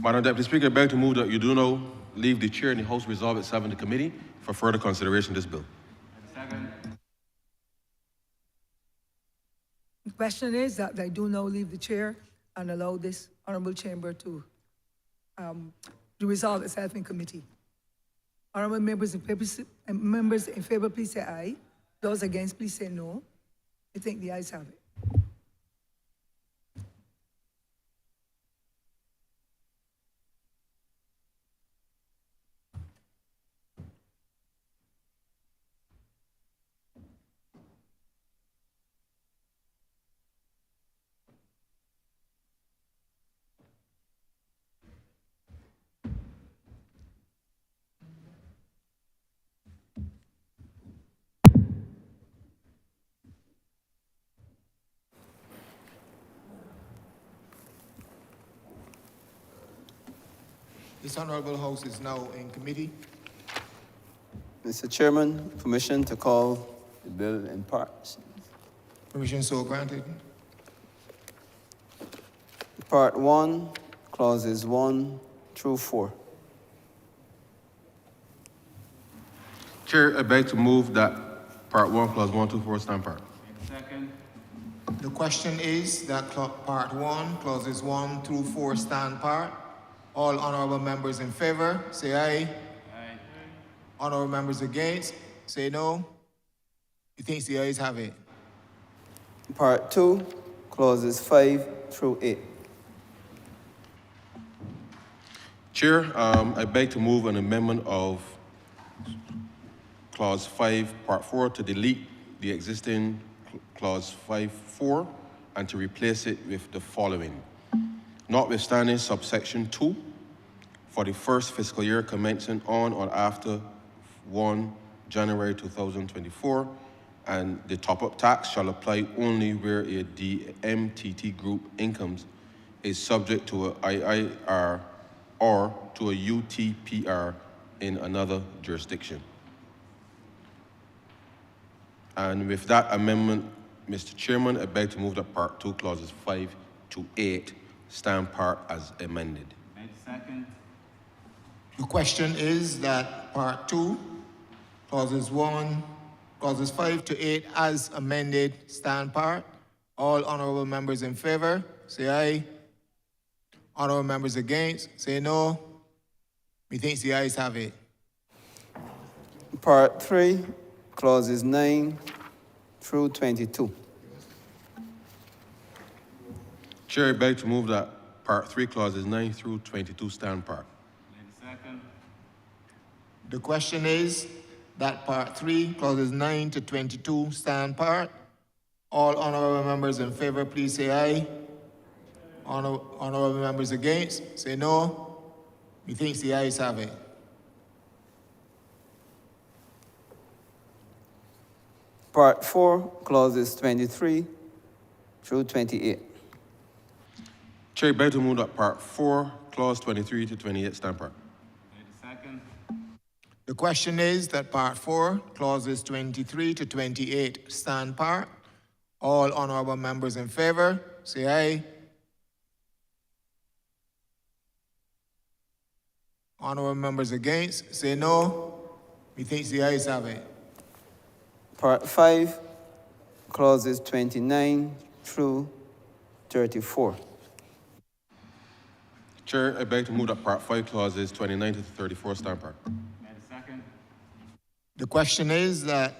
Madam Deputy Speaker, I beg to move that you do now leave the chair and the House resolve itself in the committee for further consideration of this bill. Second. The question is that I do now leave the chair and allow this honourable chamber to resolve itself in committee. Honourable members in favour, please say aye. Those against, please say no. I think the ayes have it. This Honourable House is now in committee. Mr. Chairman, permission to call the bill in parts. Permission so granted. Part 1, clauses 1 through 4. Chair, I beg to move that Part 1, Clause 1, 2, 4 stand part. Second. The question is that Part 1, clauses 1 through 4 stand part. All honourable members in favour, say aye. Aye. Honourable members against, say no. He thinks the ayes have it. Part 2, clauses 5 through 8. Chair, I beg to move an amendment of Clause 5, Part 4 to delete the existing Clause 5.4 and to replace it with the following. Notwithstanding subsection 2, for the first fiscal year commencing on or after 1 January 2024, and the top-up tax shall apply only where a DMTT group incomes is subject to a IIR or to a UTPR in another jurisdiction. And with that amendment, Mr. Chairman, I beg to move that Part 2, Clauses 5 to 8, stand part as amended. Second. The question is that Part 2, clauses 5 to 8 as amended stand part. All honorable members in favor, say aye. Honorable members against, say no. Methinks the ayes have it. Part 3, clauses 9 through 22. Chair, I beg to move that Part 3, Clauses 9 through 22 stand part. Second. The question is that Part 3, clauses 9 to 22 stand part. All honorable members in favor, please say aye. Honorable members against, say no. Methinks the ayes have it. Part 4, clauses 23 through 28. Chair, I beg to move that Part 4, Clause 23 to 28 stand part. Second. The question is that Part 4, clauses 23 to 28 stand part. All honorable members in favor, say aye. Honorable members against, say no. Methinks the ayes have it. Part 5, clauses 29 through 34. Chair, I beg to move that Part 5, Clauses 29 to 34 stand part. Second. The question is that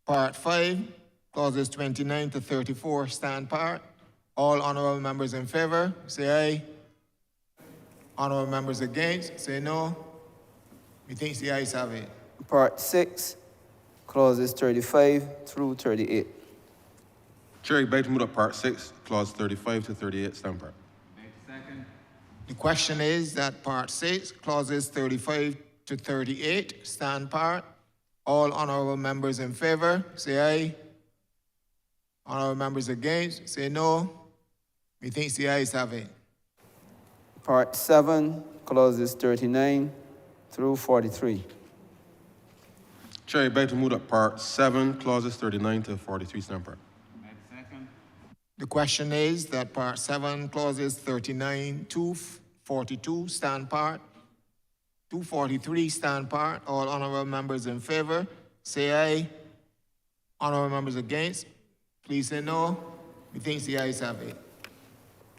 Part 5, clauses 29 to 34 stand part. All honorable members in favor, say aye. Honorable members against, say no. Methinks the ayes have it. Part 6, clauses 35 through 38. Chair, I beg to move that Part 6, Clause 35 to 38 stand part. Second. The question is that Part 6, clauses 35 to 38 stand part. All honorable members in favor, say aye. Honorable members against, say no. Methinks the ayes have it. Part 7, clauses 39 through 43. Chair, I beg to move that Part 7, Clauses 39 to 43 stand part. Second. The question is that Part 7, clauses 39 to 42 stand part. 243 stand part. All honorable members in favor, say aye. Honorable members against, please say no. Methinks the ayes have it.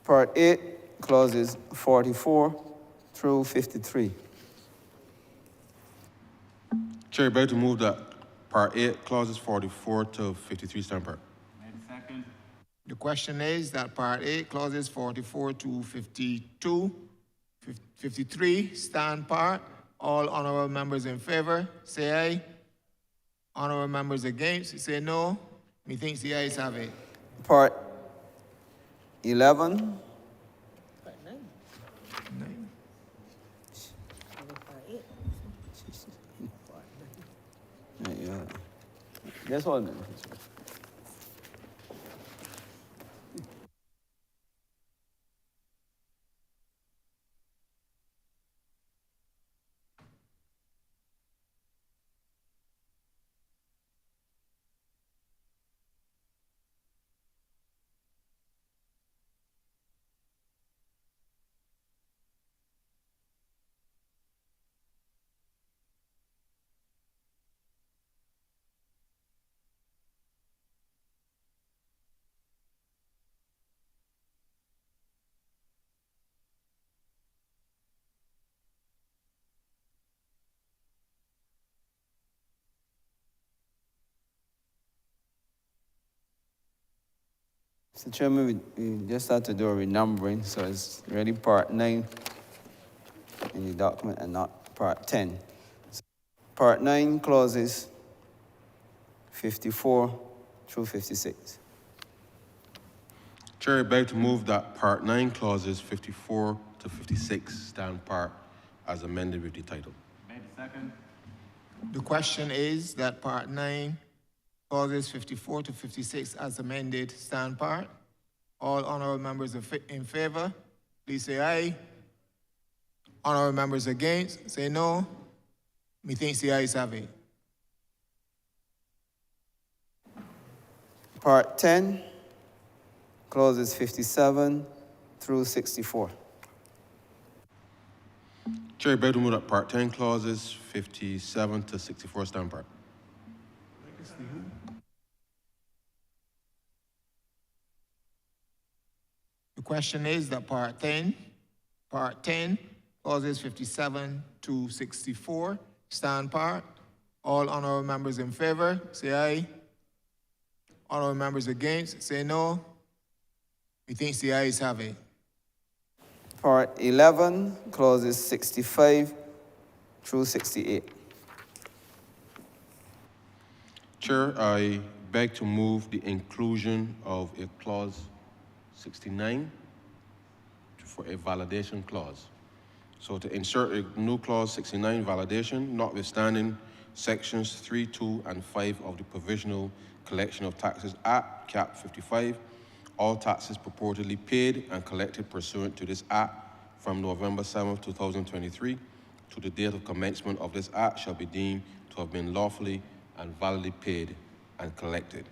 Part 8, clauses 44 through 53. Chair, I beg to move that Part 8, Clauses 44 to 53 stand part. Second. The question is that Part 8, clauses 44 to 52, 53 stand part. All honorable members in favor, say aye. Honorable members against, say no. Methinks the ayes have it. Part 11, yeah. That's all. Mr. Chairman, we just had to do a renumbering, so it's really Part 9 the document and not Part 10. Part 9, clauses 54 through 56. Chair, I beg to move that Part 9, clauses 54 to 56 stand part as amended with the title. The question is that Part 9, clauses 54 to 56 as amended stand part. All honorable members in favor, please say aye. Honorable members against, say no. Methinks the ayes have it. Part 10, clauses 57 through 64. Chair, I beg to move that Part 10, clauses 57 to 64 stand part. The question is that Part 10, clauses 57 to 64 stand part. All honorable members in favor, say aye. Honorable members against, say no. Methinks the ayes have it. Part 11, clauses 65 through 68. Chair, I beg to move the inclusion of a clause 69 for a validation clause. So to insert a new clause 69, validation, notwithstanding sections 3, 2, and 5 of the Provisional Collection of Taxes Act, Cap 55, all taxes purportedly paid and collected pursuant to this Act from November 7, 2023 to the date of commencement of this Act shall be deemed to have been lawfully and validly paid and collected.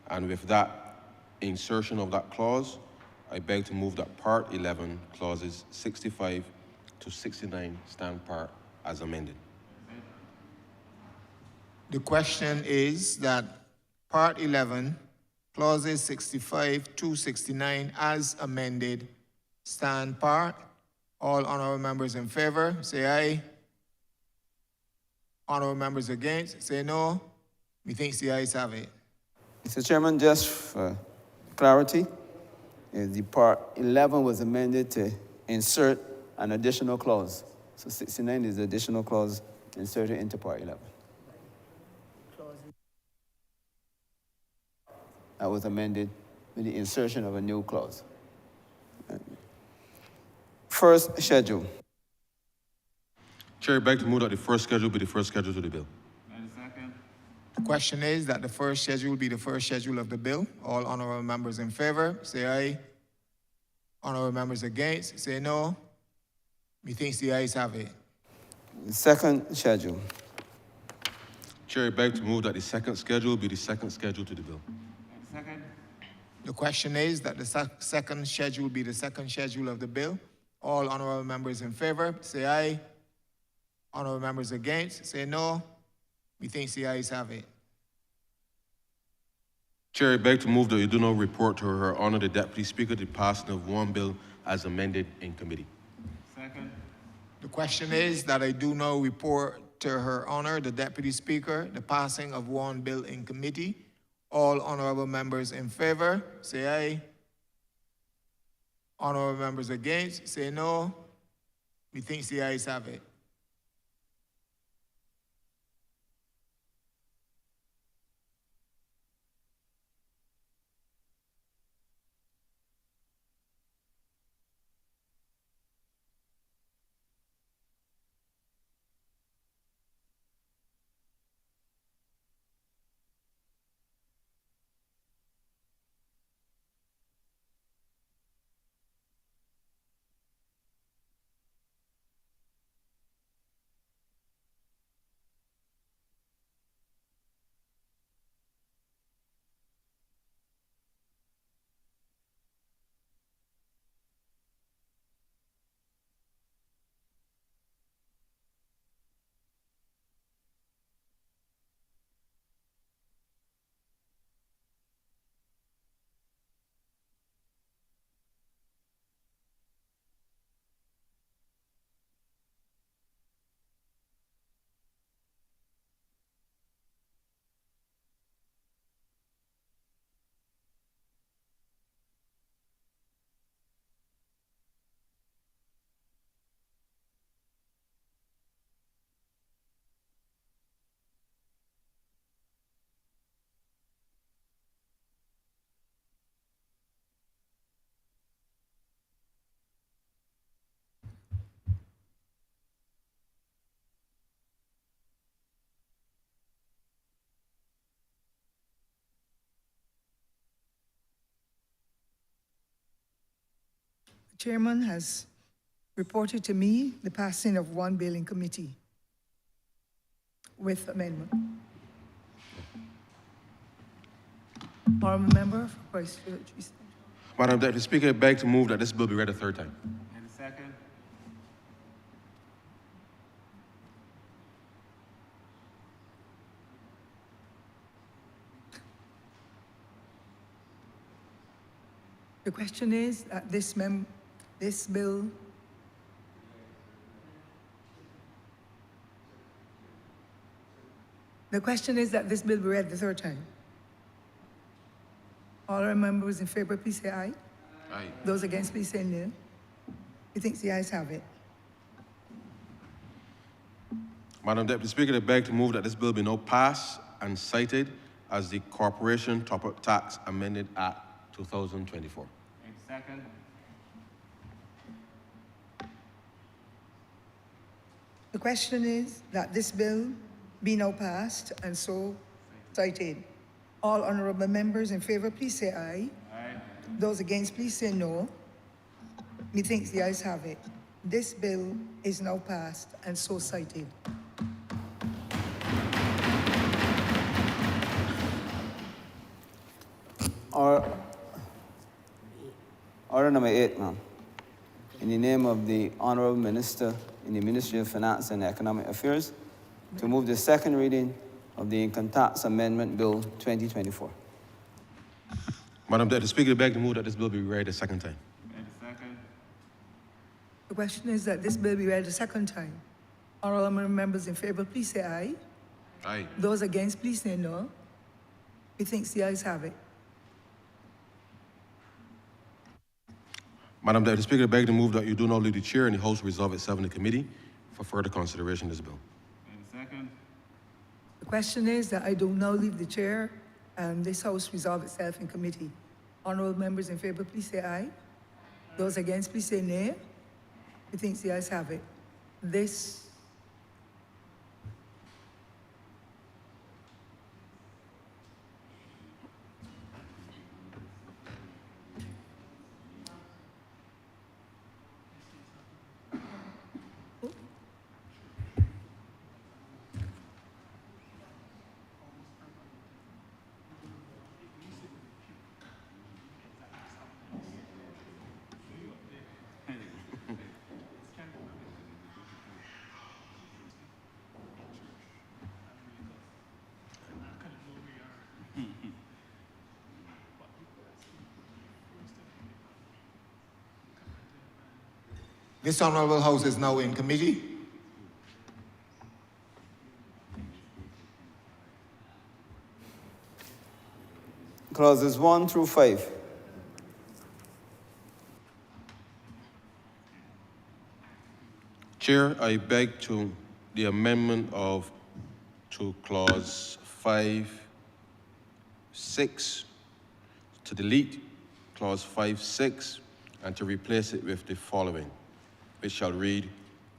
And with that insertion of that clause, I beg to move that Part 11, clauses 65 to 69 stand part as amended. The question is that Part 11, clauses 65 to 69 as amended stand part. All honorable members in favor, say aye. Honorable members against, say no. Methinks the ayes have it. Mr. Chairman, just for clarity, the Part 11 was amended to insert an additional clause. So 69 is the additional clause inserted into Part 11. That was amended with the insertion of a new clause. First schedule. Chair, I beg to move that the first schedule be the first schedule to the bill. The question is that the first schedule be the first schedule of the bill. All honorable members in favor, say aye. Honorable members against, say no. Methinks the ayes have it. Second schedule. Chair, I beg to move that the second schedule be the second schedule to the bill. The question is that the second schedule be the second schedule of the bill. All honorable members in favor, say aye. Honorable members against, say no. Methinks the ayes have it. Chair, I beg to move that you do not report to Her Honor the Deputy Speaker the passing of one bill as amended in committee. The question is that I do now report to Her Honor the Deputy Speaker the passing of one bill in committee. All honorable members in favor, say aye. Honorable members against, say no. Methinks the ayes have it. Chairman has reported to me the passing of one bill in committee with amendment. Honourable Member for Christchurch East. Madam Deputy Speaker, I beg to move that this bill be read a third time. And a second. The question is that this bill be read the third time. All our members in favor, please say aye. Aye. Those against, please say no. Methinks the ayes have it. Madam Deputy Speaker, I beg to move that this bill be now passed and cited as the Corporation Top-Up Tax Amended Act 2024. And second. The question is that this bill be now passed and so cited. All honourable members in favour, please say aye. Aye. Those against, please say no. Methinks the ayes have it. This bill is now passed and so cited. Order number 8, ma'am. In the name of the Honourable Minister in the Ministry of Finance and Economic Affairs, to move the second reading of the Income Tax Amendment Bill 2024. Madam Deputy Speaker, I beg to move that this bill be read a second time. And a second. The question is that this bill be read a second time. Honourable members in favour, please say aye. Aye. Those against, please say no. Methinks the ayes have it. Madam Deputy Speaker, I beg to move that you do not leave the chair and the House resolve itself in the committee for further consideration of this bill. And a second. The question is that I do now leave the chair and this House resolve itself in committee. Honourable members in favour, please say aye. Those against, please say nay. Methinks the ayes have it. This This Honourable House is now in committee. Clauses 1 through 5. Chair, I beg to the amendment to clause 5(6) to delete clause 5(6) and to replace it with the following, which shall read,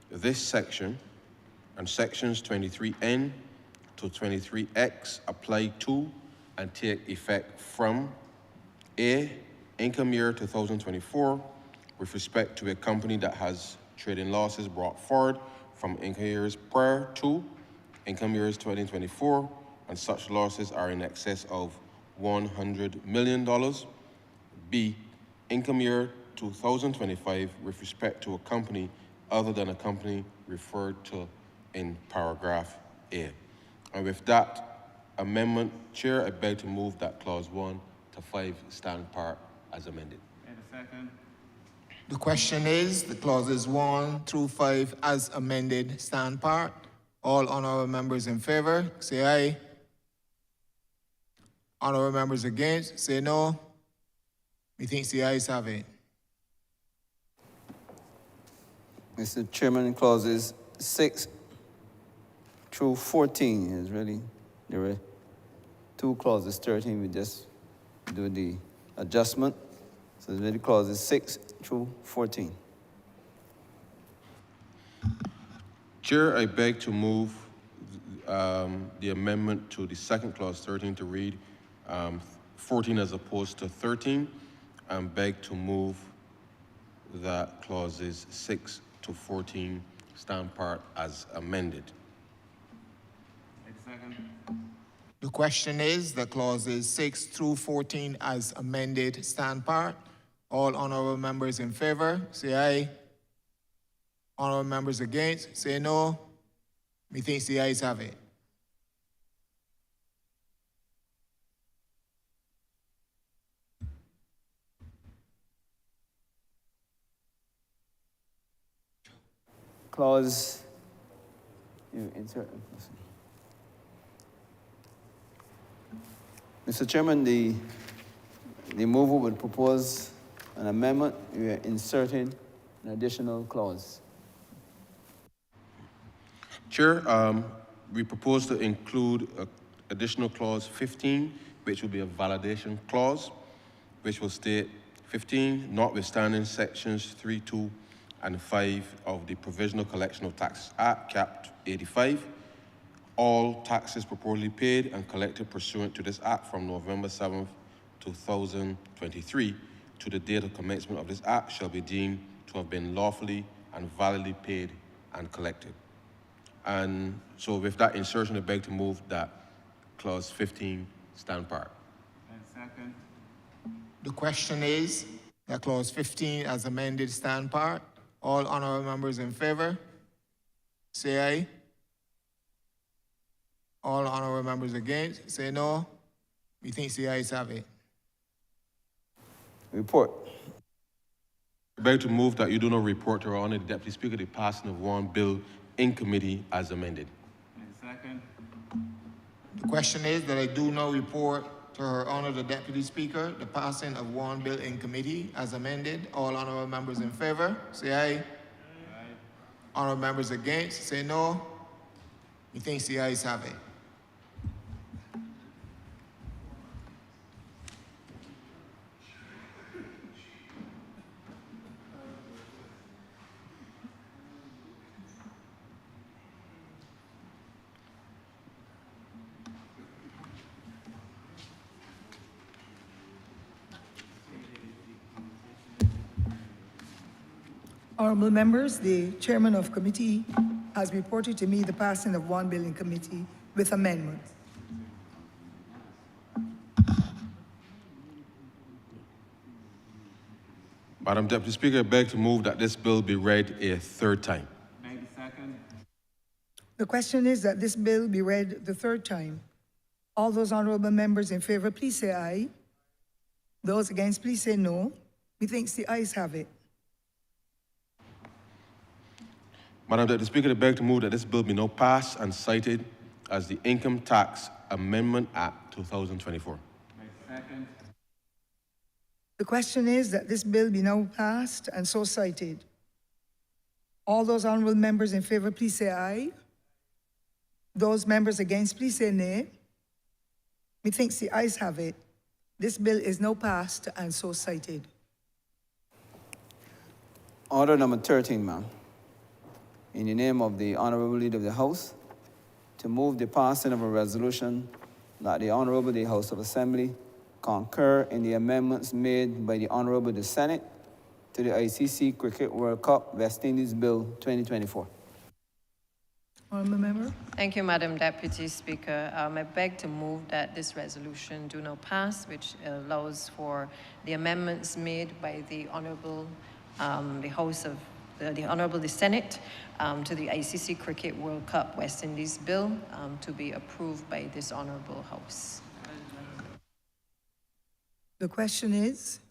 this section and sections 23N to 23X apply to and take effect from A, income year 2024 with respect to a company that has trading losses brought forward from income years prior to income years 2024, and such losses are in excess of $100 million. B, income year 2025 with respect to a company other than a company referred to in paragraph A. And with that amendment, Chair, I beg to move that clause 1 to 5 stand part as amended. And a second. The question is, the clauses 1 through 5 as amended stand part. All honourable members in favour, say aye. Honourable members against, say no. Methinks the ayes have it. Mr. Chairman, clauses 6 through 14 is really, there were 2 clauses, 13, we just do the adjustment. So it's really clauses 6 through 14. Chair, I beg to move the amendment to the second clause 13 to read 14 as opposed to 13, and beg to move that clauses 6 to 14 stand part as amended. The question is that clauses 6 through 14 as amended stand part. All honorable members in favor, say aye. Honorable members against, say no. Methinks the ayes have it. Clause, you insert. Mr. Chairman, the mover would propose an amendment. We are inserting an additional clause. Chair, we propose to include additional clause 15, which will be a validation clause, which will state 15, notwithstanding sections 3, 2, and 5 of the Provisional Collection of Taxes Act, Cap 85, all taxes purportedly paid and collected pursuant to this act from November 7th, 2023 to the date of commencement of this act shall be deemed to have been lawfully and validly paid and collected. And so with that insertion, I beg to move that clause 15 stand part. Second. The question is that clause 15 as amended stand part. All honorable members in favor, say aye. All honorable members against, say no. Methinks the ayes have it. Report. I beg to move that you do not report to Her Honor, the Deputy Speaker, the passing of one bill in committee as amended. Second. The question is that I do not report to Her Honor, the Deputy Speaker, the passing of one bill in committee as amended. All honorable members in favor, say aye. Aye. Honorable members against, say no. Methinks the ayes have it. Honorable members, the chairman of committee has reported to me the passing of one bill in committee with amendments. Madam Deputy Speaker, I beg to move that this bill be read a third time. The question is that this bill be read the third time. All those honorable members in favor, please say aye. Those against, please say no. Methinks the ayes have it. Madam Deputy Speaker, I beg to move that this bill be now passed and cited as the Income Tax Amendment Act 2024. The question is that this bill be now passed and so cited. All those honorable members in favor, please say aye. Those members against, please say nay. Methinks the ayes have it. This bill is now passed and so cited. Order number 13, ma'am. In the name of the Honorable Leader of the House, to move the passing of a resolution that the Honorable the House of Assembly concur in the amendments made by the Honorable the Senate to the ICC Cricket World Cup West Indies Bill 2024. Honorable member. Thank you, Madam Deputy Speaker. I beg to move that this resolution do not pass, which allows for the amendments made by the Honorable, the House of the Honorable the Senate to the ICC Cricket World Cup West Indies Bill to be approved by this Honorable House. The question is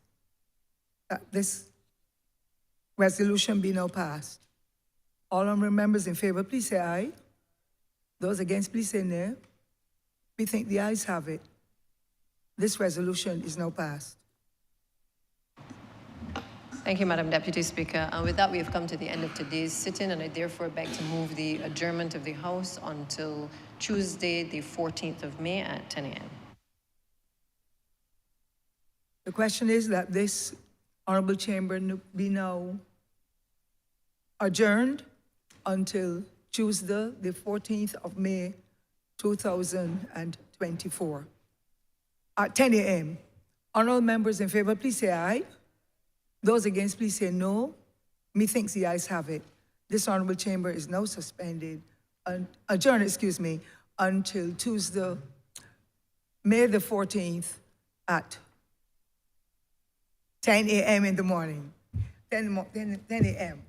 that this resolution be now passed. All honorable members in favor, please say aye. Those against, please say nay. We think the ayes have it. This resolution is now passed. Thank you, Madam Deputy Speaker. And with that, we have come to the end of today's sitting, and I therefore beg to move the adjournment of the House until Tuesday, the 14th of May at 10 a.m. The question is that this honorable chamber be now adjourned until Tuesday, the 14th of May, 2024, at 10 a.m. Honorable members in favor, please say aye. Those against, please say no. Methinks the ayes have it. This honorable chamber is now suspended, adjourned, excuse me, until Tuesday, May the 14th at 10 a.m. in the morning. 10 a.m.